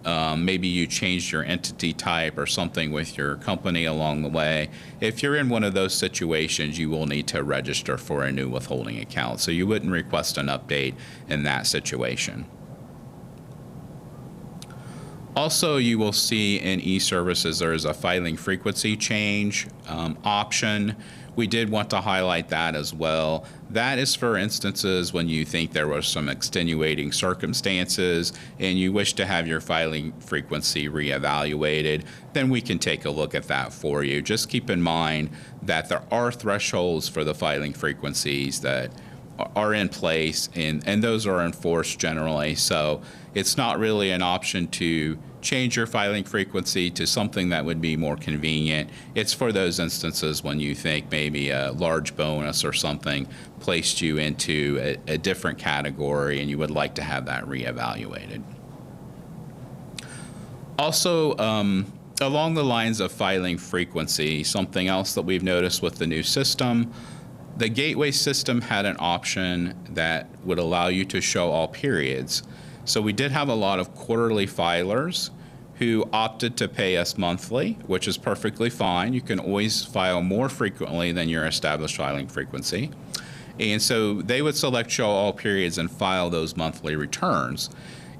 Maybe you changed your entity type or something with your company along the way. If you're in one of those situations, you will need to register for a new withholding account. So you wouldn't request an update in that situation. Also, you will see in eServices there is a filing frequency change option. We did want to highlight that as well. That is for instances when you think there were some extenuating circumstances and you wish to have your filing frequency reevaluated, then we can take a look at that for you. Just keep in mind that there are thresholds for the filing frequencies that are in place, and those are enforced generally. So it's not really an option to change your filing frequency to something that would be more convenient. It's for those instances when you think maybe a large bonus or something placed you into a different category and you would like to have that reevaluated. Also, along the lines of filing frequency, something else that we've noticed with the new system, the Gateway system had an option that would allow you to show all periods. So we did have a lot of quarterly filers. who opted to pay us monthly, which is perfectly fine. You can always file more frequently than your established filing frequency. And so they would select show all periods and file those monthly returns.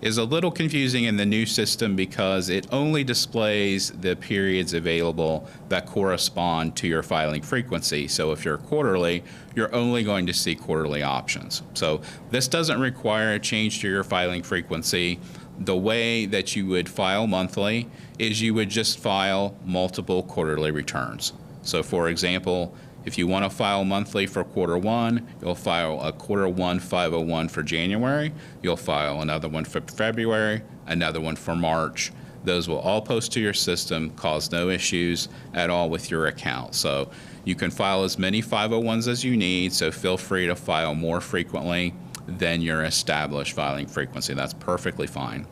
Is a little confusing in the new system because it only displays the periods available that correspond to your filing frequency. So if you're quarterly, you're only going to see quarterly options. So this doesn't require a change to your filing frequency. The way that you would file monthly is you would just file multiple quarterly returns. So for example, if you want to file monthly for quarter one, you'll file a quarter one 501 for January. You'll file another one for February, another one for March. Those will all post to your system, cause no issues at all with your account. So you can file as many 501s as you need, so feel free to file more frequently than your established filing frequency. That's perfectly fine.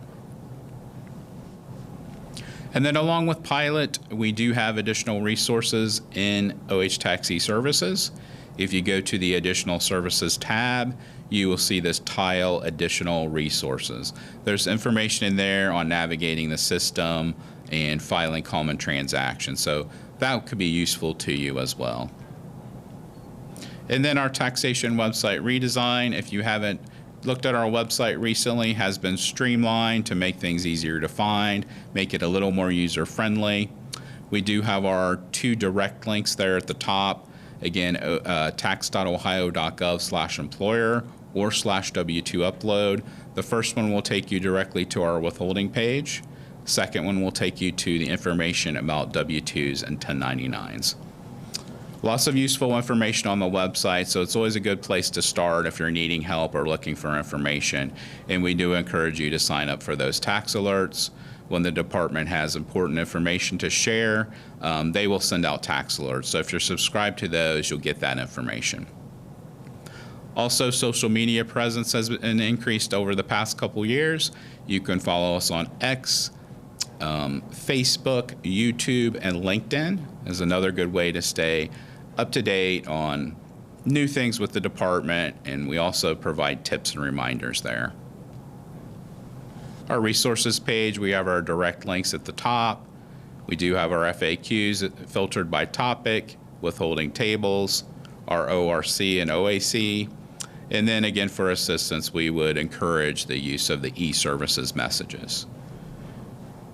And then along with Pilot, we do have additional resources in OVTA Tax eServices. If you go to the Additional Services tab, you will see this tile Additional Resources. There's information in there on navigating the system and filing common transactions. So that could be useful to you as well. And then our taxation website redesign, if you haven't looked at our website recently, has been streamlined to make things easier to find, make it a little more user-friendly. We do have our 2 direct links there at the top. Again, tax.ohio.gov/employer or /W2 upload. The first one will take you directly to our withholding page. Second one will take you to the information about W2s and 1099s. Lots of useful information on the website, so it's always a good place to start if you're needing help or looking for information. And we do encourage you to sign up for those tax alerts. When the department has important information to share, they will send out tax alerts. So if you're subscribed to those, you'll get that information. Also, social media presence has been increased over the past couple years. You can follow us on X, Facebook, YouTube, and LinkedIn is another good way to stay up to date on new things with the department, and we also provide tips and reminders there. Our resources page, we have our direct links at the top. We do have our FAQs filtered by topic, withholding tables, our ORC and OAC. And then again, for assistance, we would encourage the use of the eServices messages.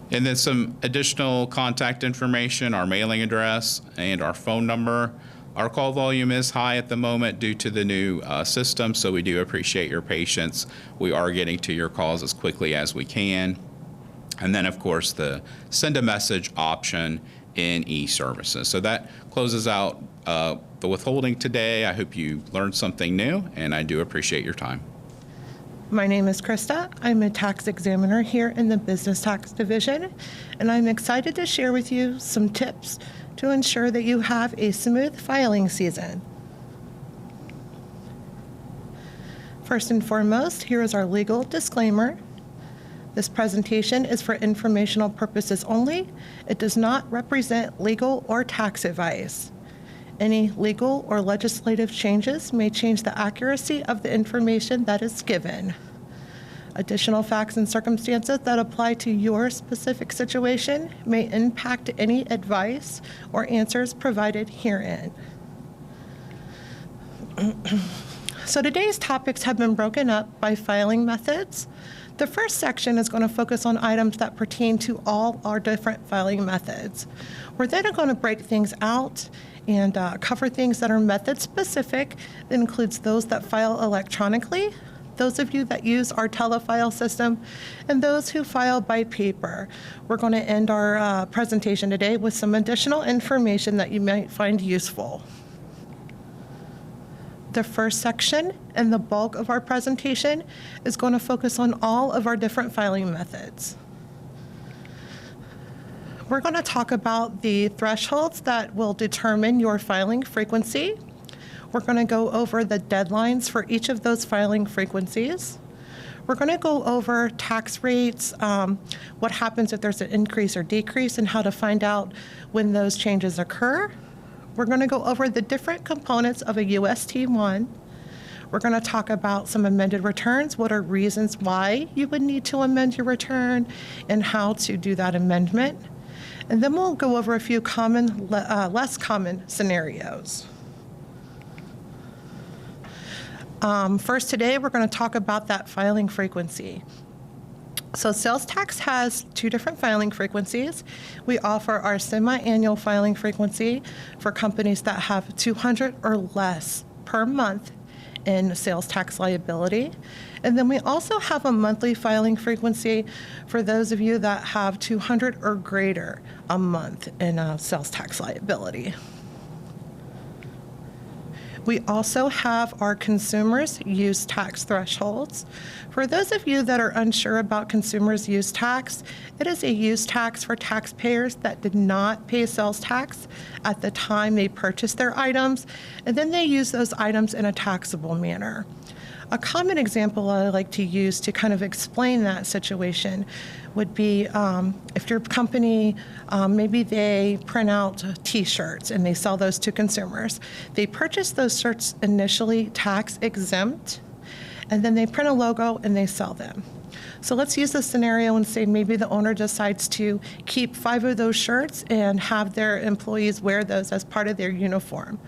And then some additional contact information, our mailing address and our phone number. Our call volume is high at the moment due to the new system, so we do appreciate your patience. We are getting to your calls as quickly as we can. And then, of course, the send a message option in eServices. So that closes out the withholding today. I hope you learned something new, and I do appreciate your time. My name is Krista. I'm a tax examiner here in the Business Tax Division, and I'm excited to share with you some tips to ensure that you have a smooth filing season. First and foremost, here is our legal disclaimer. This presentation is for informational purposes only. It does not represent legal or tax advice. Any legal or legislative changes may change the accuracy of the information that is given. Additional facts and circumstances that apply to your specific situation may impact any advice or answers provided herein. So today's topics have been broken up by filing methods. The first section is going to focus on items that pertain to all our different filing methods. We're then going to break things out and cover things that are method specific. That includes those that file electronically, those of you that use our telefile system, and those who file by paper. We're going to end our presentation today with some additional information that you might find useful. The first section and the bulk of our presentation is going to focus on all of our different filing methods. We're going to talk about the thresholds that will determine your filing frequency. We're going to go over the deadlines for each of those filing frequencies. We're going to go over tax rates, what happens if there's an increase or decrease, and how to find out when those changes occur. We're going to go over the different components of a UST-1. We're going to talk about some amended returns, what are reasons why you would need to amend your return, and how to do that amendment. And then we'll go over a few common, less common scenarios. First today, we're going to talk about that filing frequency. So sales tax has two different filing frequencies. We offer our semi-annual filing frequency for companies that have 200 or less per month in sales tax liability. And then we also have a monthly filing frequency for those of you that have 200 or greater a month in sales tax liability. We also have our consumers use tax thresholds. For those of you that are unsure about consumers use tax, it is a use tax for taxpayers that did not pay sales tax at the time they purchased their items, and then they use those items in a taxable manner. A common example I like to use to kind of explain that situation would be if your company, maybe they print out T-shirts and they sell those to consumers. They purchase those shirts initially tax exempt, and then they print a logo and they sell them. So let's use this scenario and say maybe the owner decides to keep 5 of those shirts and have their employees wear those as part of their uniform.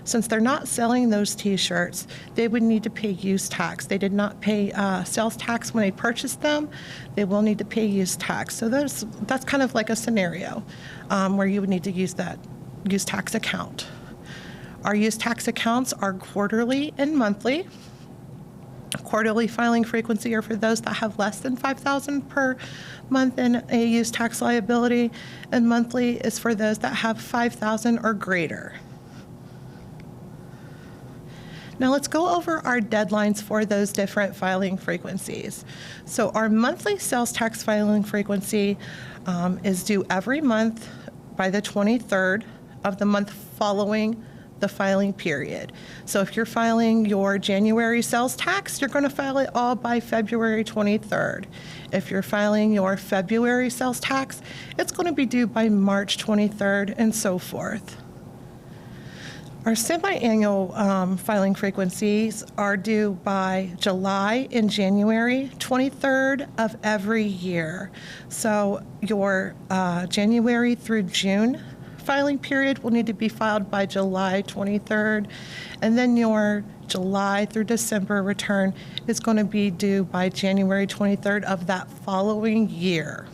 Since they're not selling those T-shirts, they would need to pay use tax. They did not pay sales tax when they purchased them. They will need to pay use tax. So that's kind of like a scenario where you would need to use that use tax account. Our use tax accounts are quarterly and monthly. Quarterly filing frequency are for those that have less than $5,000 per month in a use tax liability, and monthly is for those that have $5,000 or greater. Now let's go over our deadlines for those different filing frequencies. So our monthly sales tax filing frequency is due every month by the 23rd of the month following the filing period. So if you're filing your January sales tax, you're going to file it all by February 23rd. If you're filing your February sales tax, it's going to be due by March 23rd and so forth. Our semi-annual filing frequencies are due by July and January 23rd of every year. So your January through June filing period will need to be filed by July 23rd, and then your July through December return is going to be due by January 23rd of that following year.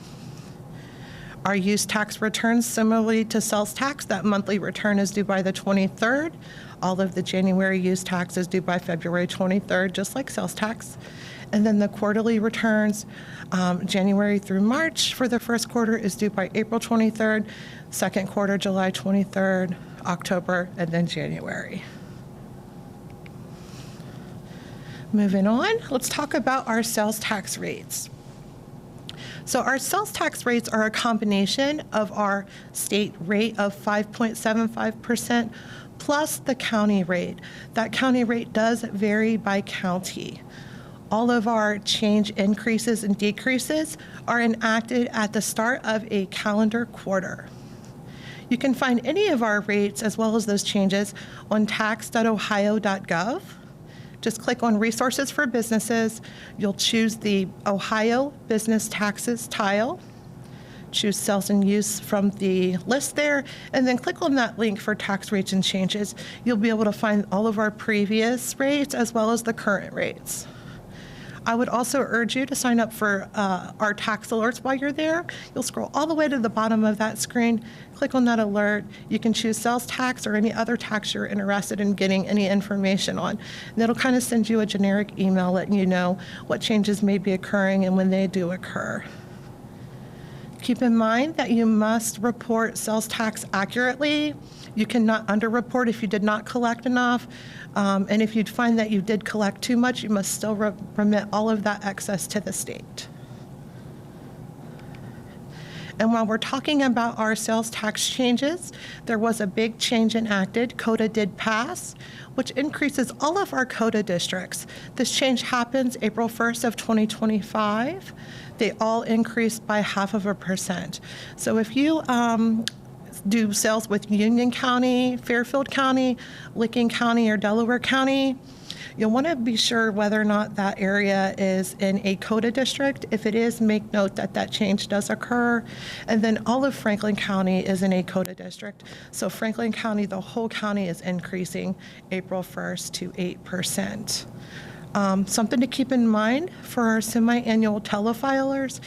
Our use tax returns, similarly to sales tax, that monthly return is due by the 23rd. All of the January use tax is due by February 23rd, just like sales tax. And then the quarterly returns, January through March for the first quarter is due by April 23rd, second quarter, July 23rd, October, and then January. Moving on, let's talk about our sales tax rates. So our sales tax rates are a combination of our state rate of 5.75% plus the county rate. That county rate does vary by county. All of our change increases and decreases are enacted at the start of a calendar quarter. You can find any of our rates as well as those changes on tax.ohio.gov. Just click on Resources for Businesses. You'll choose the Ohio Business Taxes tile. Choose Sales and Use from the list there, and then click on that link for tax rates and changes. You'll be able to find all of our previous rates as well as the current rates. I would also urge you to sign up for our tax alerts while you're there. You'll scroll all the way to the bottom of that screen, click on that alert. You can choose sales tax or any other tax you're interested in getting any information on. And it'll kind of send you a generic email letting you know what changes may be occurring and when they do occur. Keep in mind that you must report sales tax accurately. You cannot underreport if you did not collect enough. And if you'd find that you did collect too much, you must still remit all of that excess to the state. And while we're talking about our sales tax changes, there was a big change enacted. COTA did pass, which increases all of our COTA districts. This change happens April 1st of 2025. They all increased by 0.5%. So if you do sales with Union County, Fairfield County, Licking County, or Delaware County, You'll want to be sure whether or not that area is in a CODA district. If it is, make note that that change does occur. And then all of Franklin County is in a CODA district. So Franklin County, the whole county is increasing April 1st to 8%. Something to keep in mind for our semi-annual telefilers,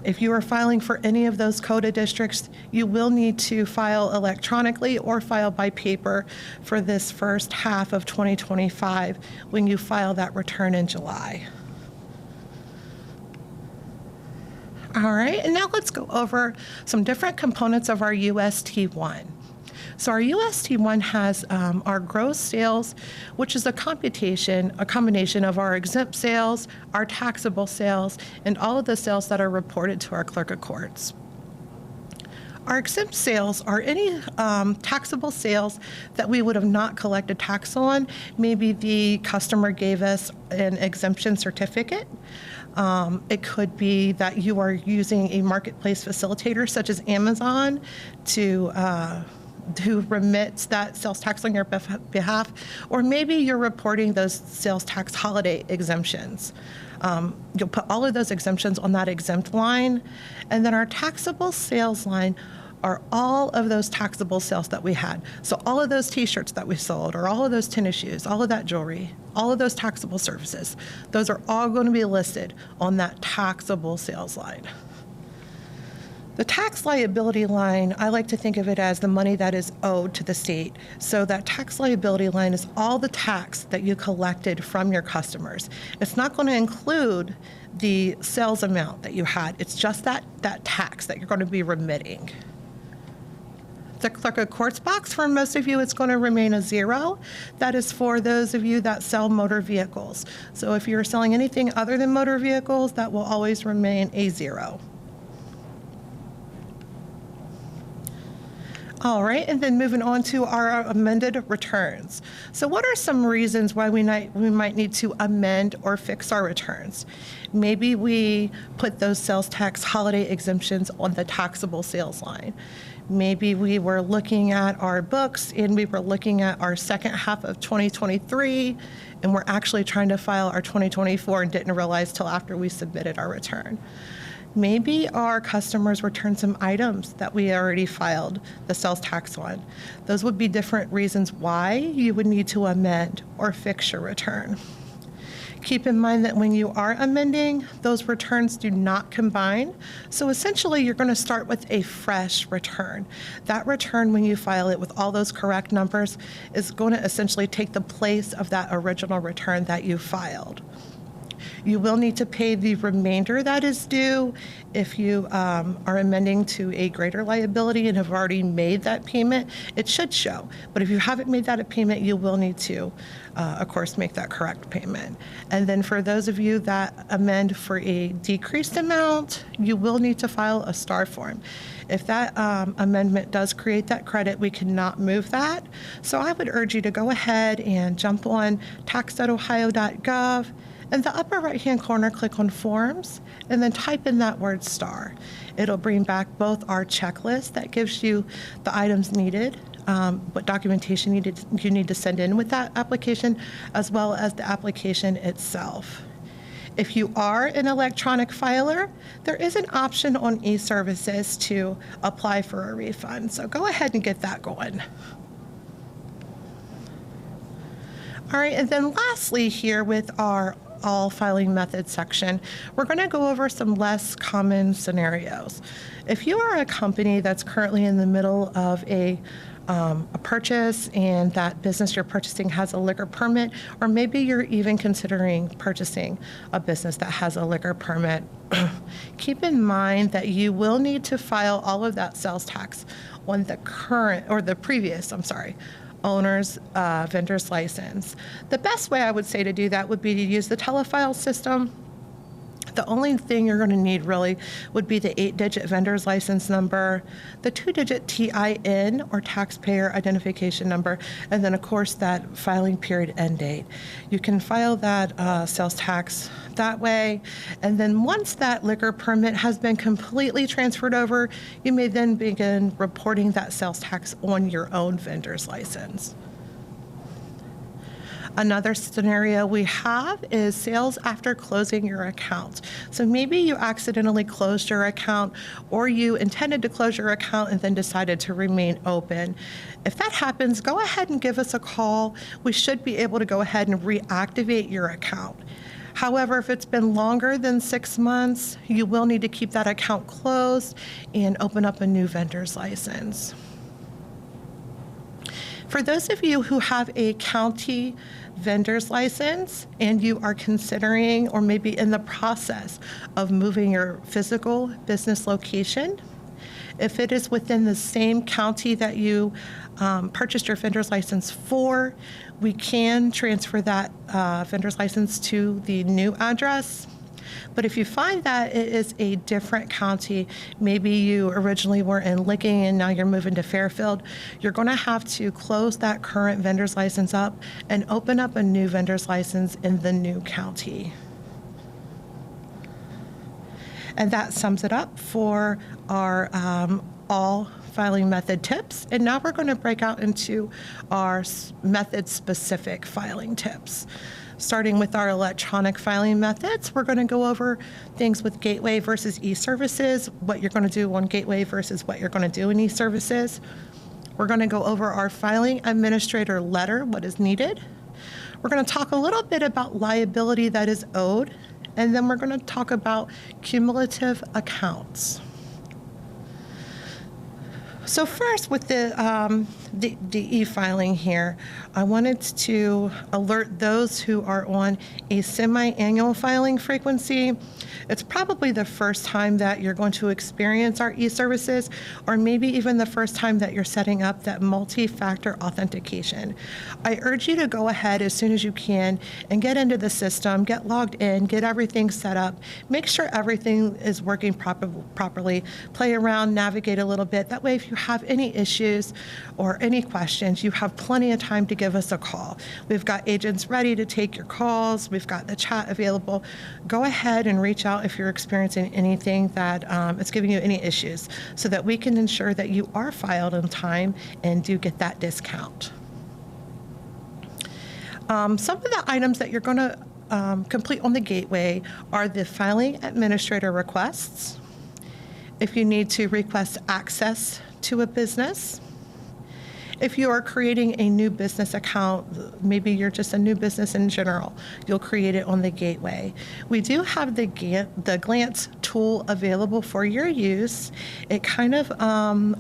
if you are filing for any of those CODA districts, you will need to file electronically or file by paper for this first half of 2025 when you file that return in July. All right, and now let's go over some different components of our UST1. So our UST1 has our gross sales, which is a combination of our exempt sales, our taxable sales, and all of the sales that are reported to our clerk of courts. Our exempt sales are any taxable sales that we would have not collected tax on. Maybe the customer gave us an exemption certificate. It could be that you are using a marketplace facilitator such as Amazon who remits that sales tax on your behalf, or maybe you're reporting those sales tax holiday exemptions. You'll put all of those exemptions on that exempt line, and then our taxable sales line are all of those taxable sales that we had. So all of those t-shirts that we sold, or all of those tennis shoes, all of that jewelry, all of those taxable services, those are all going to be listed on that taxable sales line. The tax liability line, I like to think of it as the money that is owed to the state. So that tax liability line is all the tax that you collected from your customers. It's not going to include the sales amount that you had. It's just that tax that you're going to be remitting. The clerk of courts box, for most of you, it's going to remain a 0. That is for those of you that sell motor vehicles. So if you're selling anything other than motor vehicles, that will always remain a 0. All right, and then moving on to our amended returns. So what are some reasons why we might need to amend or fix our returns? Maybe we put those sales tax holiday exemptions on the taxable sales line. Maybe we were looking at our books and we were looking at our second half of 2023, and we're actually trying to file our 2024 and didn't realize till after we submitted our return. Maybe our customers returned some items that we already filed the sales tax on. Those would be different reasons why you would need to amend or fix your return. Keep in mind that when you are amending, those returns do not combine. So essentially, you're going to start with a fresh return. That return, when you file it with all those correct numbers, is going to essentially take the place of that original return that you filed. You will need to pay the remainder that is due if you are amending to a greater liability and have already made that payment. It should show, but if you haven't made that a payment, you will need to, of course, make that correct payment. And then for those of you that amend for a decreased amount, you will need to file a STAR form. If that amendment does create that credit, we cannot move that. So I would urge you to go ahead and jump on tax.ohio.gov. In the upper right-hand corner, click on Forms, and then type in that word STAR. It'll bring back both our checklist that gives you the items needed, what documentation you need to send in with that application, as well as the application itself. If you are an electronic filer, there is an option on eServices to apply for a refund. So go ahead and get that going. All right, and then lastly here with our all filing methods section, we're going to go over some less common scenarios. If you are a company that's currently in the middle of a purchase and that business you're purchasing has a liquor permit, or maybe you're even considering purchasing a business that has a liquor permit, keep in mind that you will need to file all of that sales tax on the previous owner's vendor's license. The best way I would say to do that would be to use the telefile system. The only thing you're going to need really would be the 8-digit vendor's license number, the 2-digit TIN or taxpayer identification number, and then of course that filing period end date. You can file that sales tax that way, and then once that liquor permit has been completely transferred over, you may then begin reporting that sales tax on your own vendor's license. Another scenario we have is sales after closing your account. So maybe you accidentally closed your account, or you intended to close your account and then decided to remain open. If that happens, go ahead and give us a call. We should be able to go ahead and reactivate your account. However, if it's been longer than 6 months, you will need to keep that account closed and open up a new vendor's license. For those of you who have a county vendor's license and you are considering or maybe in the process of moving your physical business location, if it is within the same county that you purchased your vendor's license for, we can transfer that vendor's license to the new address. But if you find that it is a different county, maybe you originally were in Licking and now you're moving to Fairfield, you're going to have to close that current vendor's license up and open up a new vendor's license in the new county. And that sums it up for our all filing method tips. And now we're going to break out into our method-specific filing tips. Starting with our electronic filing methods, we're going to go over things with Gateway versus eServices, what you're going to do on Gateway versus what you're going to do in eServices. We're going to go over our filing administrator letter, what is needed. We're going to talk a little bit about liability that is owed, and then we're going to talk about cumulative accounts. So first, with the e-filing here, I wanted to alert those who are on a semi-annual filing frequency. It's probably the first time that you're going to experience our e-services, or maybe even the first time that you're setting up that multi-factor authentication. I urge you to go ahead as soon as you can and get into the system, get logged in, get everything set up, make sure everything is working properly, play around, navigate a little bit. That way, if you have any issues or any questions, you have plenty of time to give us a call. We've got agents ready to take your calls. We've got the chat available. Go ahead and reach out if you're experiencing anything that is giving you any issues, so that we can ensure that you are filed on time and do get that discount. Some of the items that you're going to complete on the Gateway are the filing administrator requests. If you need to request access to a business, if you are creating a new business account, maybe you're just a new business in general, you'll create it on the Gateway. We do have the Glance tool available for your use. It kind of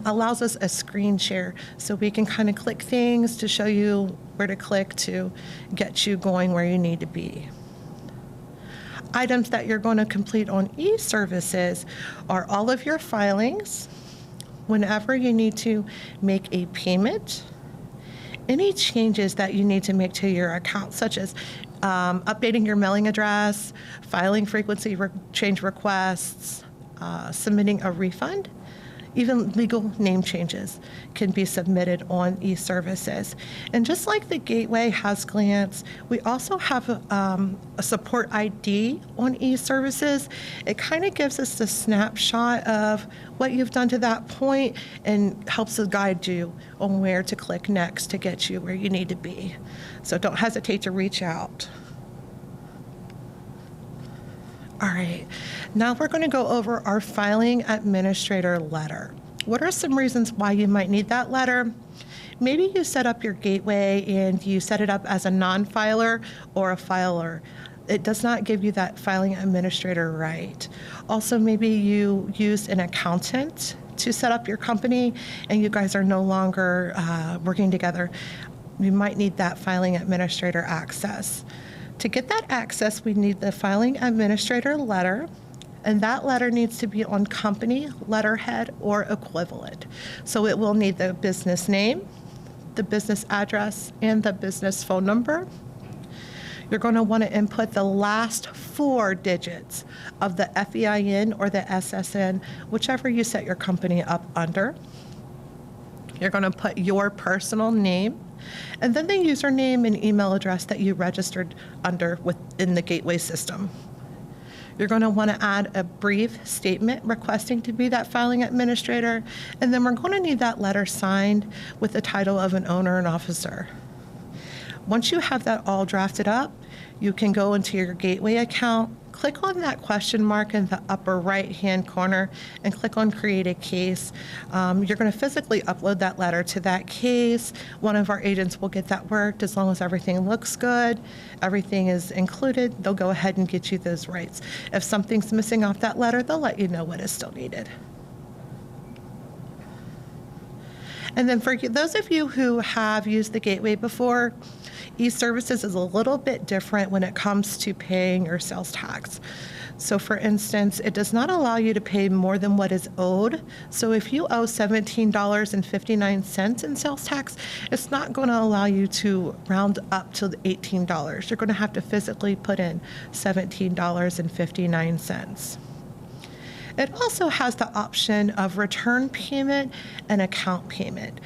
allows us a screen share, so we can kind of click things to show you where to click to get you going where you need to be. Items that you're going to complete on eServices are all of your filings, whenever you need to make a payment, any changes that you need to make to your account, such as updating your mailing address, filing frequency change requests, submitting a refund, even legal name changes can be submitted on eServices. And just like the Gateway has Glance, we also have a support ID on eServices. It kind of gives us the snapshot of what you've done to that point and helps to guide you on where to click next to get you where you need to be. So don't hesitate to reach out. All right, now we're going to go over our filing administrator letter. What are some reasons why you might need that letter? Maybe you set up your Gateway and you set it up as a non-filer or a filer. It does not give you that filing administrator right. Also, maybe you used an accountant to set up your company and you guys are no longer working together. You might need that filing administrator access. To get that access, we need the filing administrator letter, and that letter needs to be on company letterhead or equivalent. So it will need the business name, the business address, and the business phone number. You're going to want to input the last 4 digits of the FEIN or the SSN, whichever you set your company up under. You're going to put your personal name, and then the username and email address that you registered under within the Gateway system. You're going to want to add a brief statement requesting to be that filing administrator, and then we're going to need that letter signed with the title of an owner and officer. Once you have that all drafted up, you can go into your gateway account, click on that question mark in the upper right-hand corner, and click on Create a Case. You're going to physically upload that letter to that case. One of our agents will get that worked. As long as everything looks good, everything is included, they'll go ahead and get you those rights. If something's missing off that letter, they'll let you know what is still needed. And then for those of you who have used the gateway before, eServices is a little bit different when it comes to paying your sales tax. So for instance, it does not allow you to pay more than what is owed. So if you owe $17.59 in sales tax, it's not going to allow you to round up to the $18. You're going to have to physically put in $17.59. It also has the option of return payment and account payment.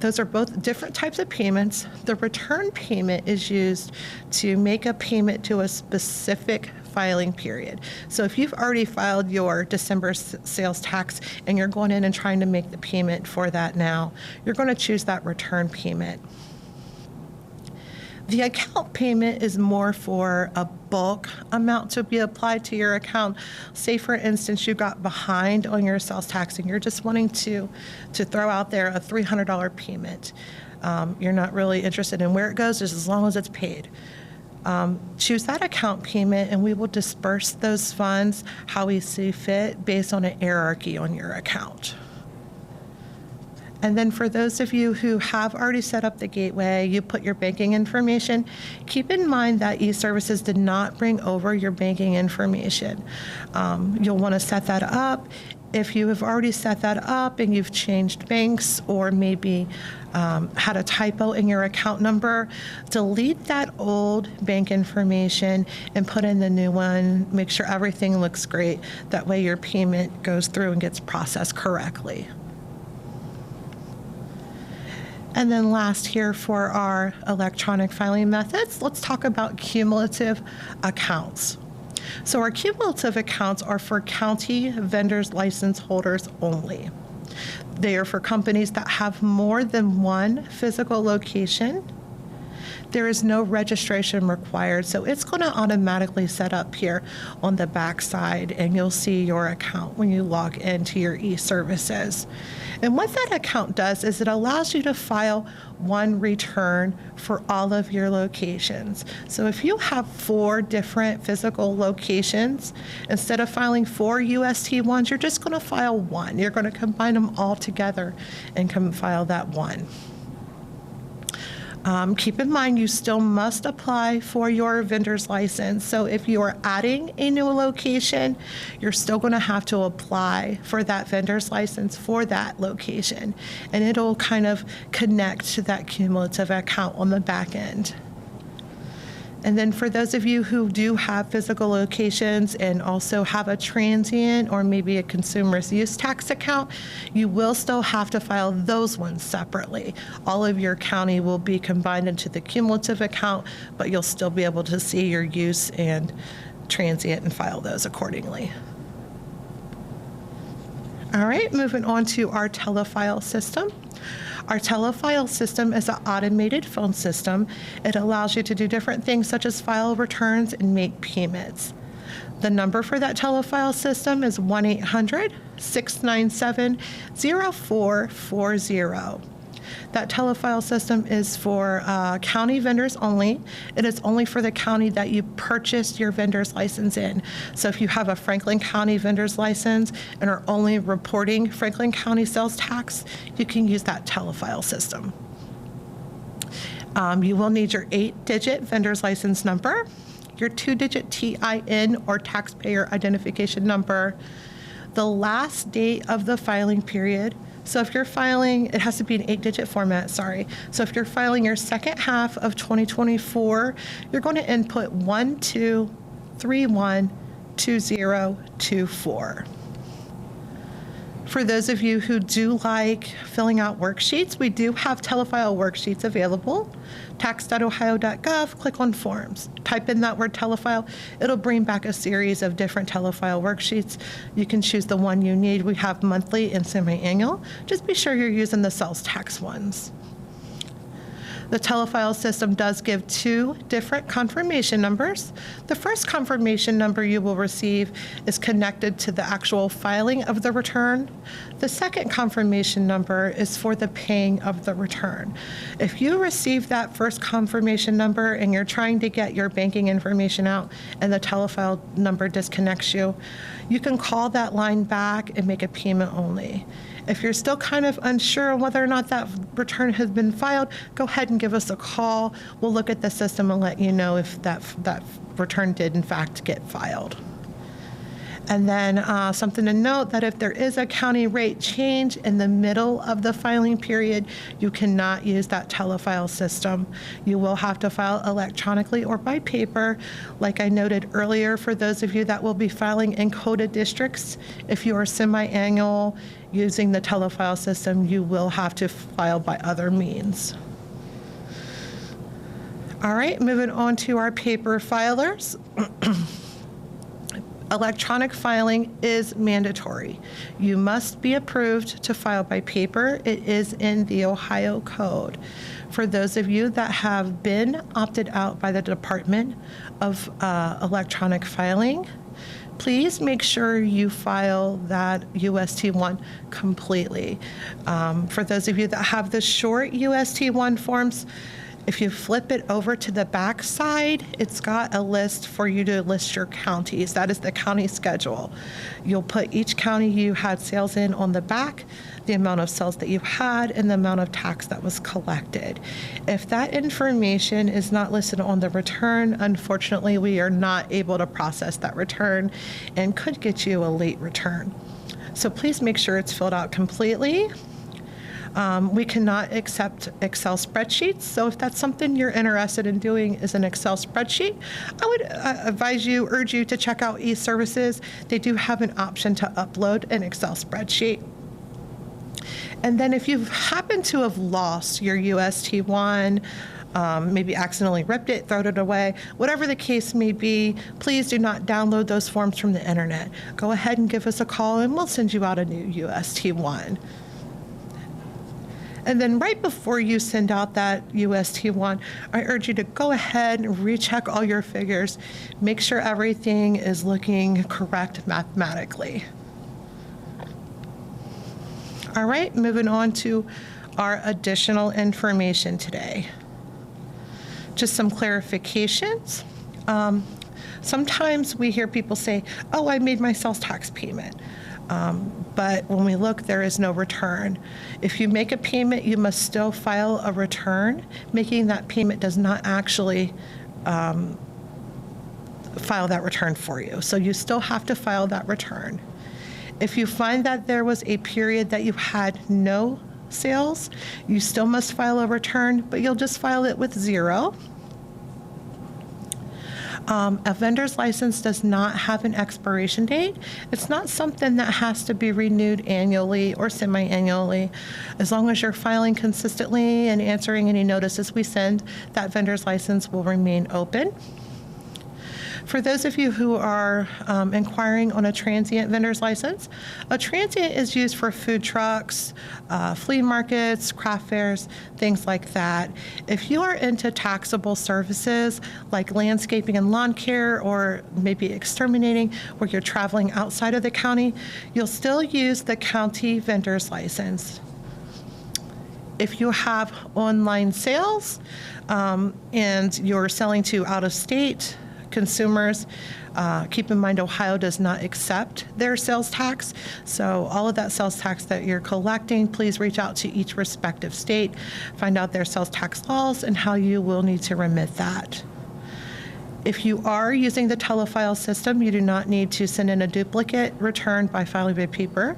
Those are both different types of payments. The return payment is used to make a payment to a specific filing period. So if you've already filed your December sales tax and you're going in and trying to make the payment for that now, you're going to choose that return payment. The account payment is more for a bulk amount to be applied to your account. Say, for instance, you got behind on your sales tax and you're just wanting to throw out there a $300 payment. You're not really interested in where it goes, just as long as it's paid. Choose that account payment and we will disperse those funds how we see fit based on an hierarchy on your account. And then for those of you who have already set up the gateway, you put your banking information, keep in mind that eServices did not bring over your banking information. You'll want to set that up. If you have already set that up and you've changed banks or maybe had a typo in your account number, delete that old bank information and put in the new one. Make sure everything looks great. That way your payment goes through and gets processed correctly. And then last here for our electronic filing methods, let's talk about cumulative accounts. So our cumulative accounts are for county vendors license holders only. They are for companies that have more than one physical location. There is no registration required, so it's going to automatically set up here on the back side, and you'll see your account when you log into your eServices. And what that account does is it allows you to file one return for all of your locations. So if you have 4 different physical locations, instead of filing 4 UST ones, you're just going to file one. You're going to combine them all together and file that one. Keep in mind, you still must apply for your vendor's license. So if you are adding a new location, you're still going to have to apply for that vendor's license for that location. And it'll kind of connect to that cumulative account on the back end. And then for those of you who do have physical locations and also have a transient or maybe a consumer's use tax account, you will still have to file those ones separately. All of your county will be combined into the cumulative account, but you'll still be able to see your use and transient and file those accordingly. All right, moving on to our telefile system. Our telefile system is an automated phone system. It allows you to do different things such as file returns and make payments. The number for that telefile system is 1-800-697-0440. That telefile system is for county vendors only. It is only for the county that you purchased your vendor's license in. So if you have a Franklin County vendor's license and are only reporting Franklin County sales tax, you can use that telefile system. You will need your 8-digit vendor's license number, your 2-digit TIN or taxpayer identification number, the last date of the filing period. So if you're filing, it has to be an 8-digit format, sorry. So if you're filing your second half of 2024, you're going to input 12312024. For those of you who do like filling out worksheets, we do have telefile worksheets available. tax.ohio.gov, click on forms. Type in that word telefile. It'll bring back a series of different telefile worksheets. You can choose the one you need. We have monthly and semi-annual. Just be sure you're using the sales tax ones. The telefile system does give 2 different confirmation numbers. The first confirmation number you will receive is connected to the actual filing of the return. The second confirmation number is for the paying of the return. If you receive that first confirmation number and you're trying to get your banking information out and the telefile number disconnects you, you can call that line back and make a payment only. If you're still kind of unsure whether or not that return has been filed, go ahead and give us a call. We'll look at the system and let you know if that return did in fact get filed. And then something to note that if there is a county rate change in the middle of the filing period, you cannot use that telefile system. You will have to file electronically or by paper. Like I noted earlier, for those of you that will be filing in quota districts, if you are semi-annual using the telefile system, you will have to file by other means. All right, moving on to our paper filers. Electronic filing is mandatory. You must be approved to file by paper. It is in the Ohio Code. For those of you that have been opted out by the Department of Electronic Filing, please make sure you file that UST-1 completely. For those of you that have the short UST-1 forms, if you flip it over to the back side, it's got a list for you to list your counties. That is the county schedule. You'll put each county you had sales in on the back, the amount of sales that you had, and the amount of tax that was collected. If that information is not listed on the return, unfortunately, we are not able to process that return and could get you a late return. So please make sure it's filled out completely. We cannot accept Excel spreadsheets, so if that's something you're interested in doing is an Excel spreadsheet, I would urge you to check out eServices. They do have an option to upload an Excel spreadsheet. And then if you happen to have lost your UST-1, maybe accidentally ripped it, thrown it away, whatever the case may be, please do not download those forms from the internet. Go ahead and give us a call and we'll send you out a new UST-1. And then right before you send out that UST-1, I urge you to go ahead and recheck all your figures. Make sure everything is looking correct mathematically. All right, moving on to our additional information today. Just some clarifications. Sometimes we hear people say, oh, I made my sales tax payment. But when we look, there is no return. If you make a payment, you must still file a return. Making that payment does not actually file that return for you. So you still have to file that return. If you find that there was a period that you had no sales, you still must file a return, but you'll just file it with 0. A vendor's license does not have an expiration date. It's not something that has to be renewed annually or semi-annually. As long as you're filing consistently and answering any notices we send, that vendor's license will remain open. For those of you who are inquiring on a transient vendor's license, a transient is used for food trucks, flea markets, craft fairs, things like that. If you are into taxable services like landscaping and lawn care or maybe exterminating where you're traveling outside of the county, you'll still use the county vendor's license. If you have online sales and you're selling to out-of-state consumers, keep in mind Ohio does not accept their sales tax. So all of that sales tax that you're collecting, please reach out to each respective state, find out their sales tax laws and how you will need to remit that. If you are using the telefile system, you do not need to send in a duplicate return by filing by paper.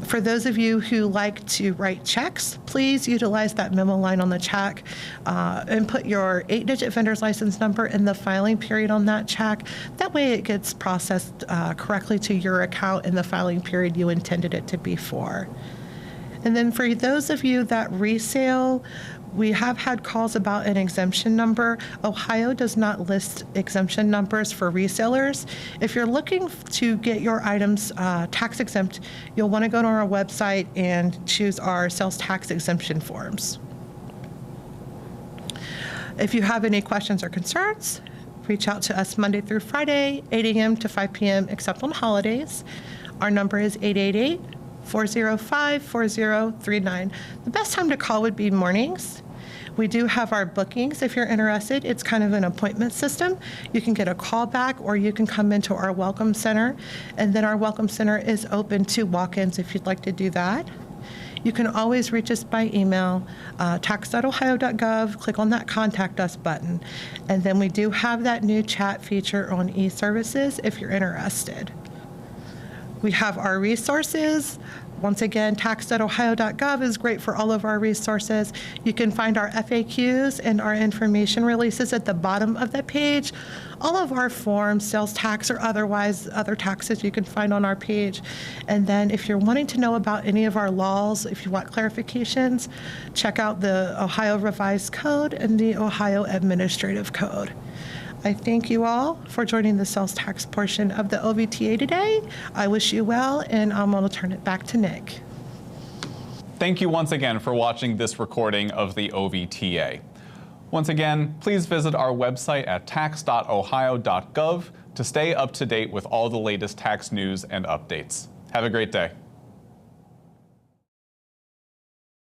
For those of you who like to write checks, please utilize that memo line on the check and put your 8-digit vendor's license number in the filing period on that check. That way it gets processed correctly to your account in the filing period you intended it to be for. And then for those of you that resale, we have had calls about an exemption number. Ohio does not list exemption numbers for resellers. If you're looking to get your items tax exempt, you'll want to go to our website and choose our sales tax exemption forms. If you have any questions or concerns, reach out to us Monday through Friday, 8 a.m. to 5 p.m., except on holidays. Our number is 888-405-4039. The best time to call would be mornings. We do have our bookings if you're interested. It's kind of an appointment system. You can get a call back or you can come into our Welcome Center. And then our Welcome Center is open to walk-ins if you'd like to do that. You can always reach us by email, tax.ohio.gov, click on that Contact Us button. And then we do have that new chat feature on eServices if you're interested. We have our resources. Once again, tax.ohio.gov is great for all of our resources. You can find our FAQs and our information releases at the bottom of the page. All of our forms, sales tax or otherwise, other taxes you can find on our page. And then if you're wanting to know about any of our laws, if you want clarifications, check out the Ohio Revised Code and the Ohio Administrative Code. I thank you all for joining the sales tax portion of the OVTA today. I wish you well, and I'm going to turn it back to Nick. Thank you once again for watching this recording of the OVTA. Once again, please visit our website at tax.ohio.gov to stay up to date with all the latest tax news and updates. Have a great day.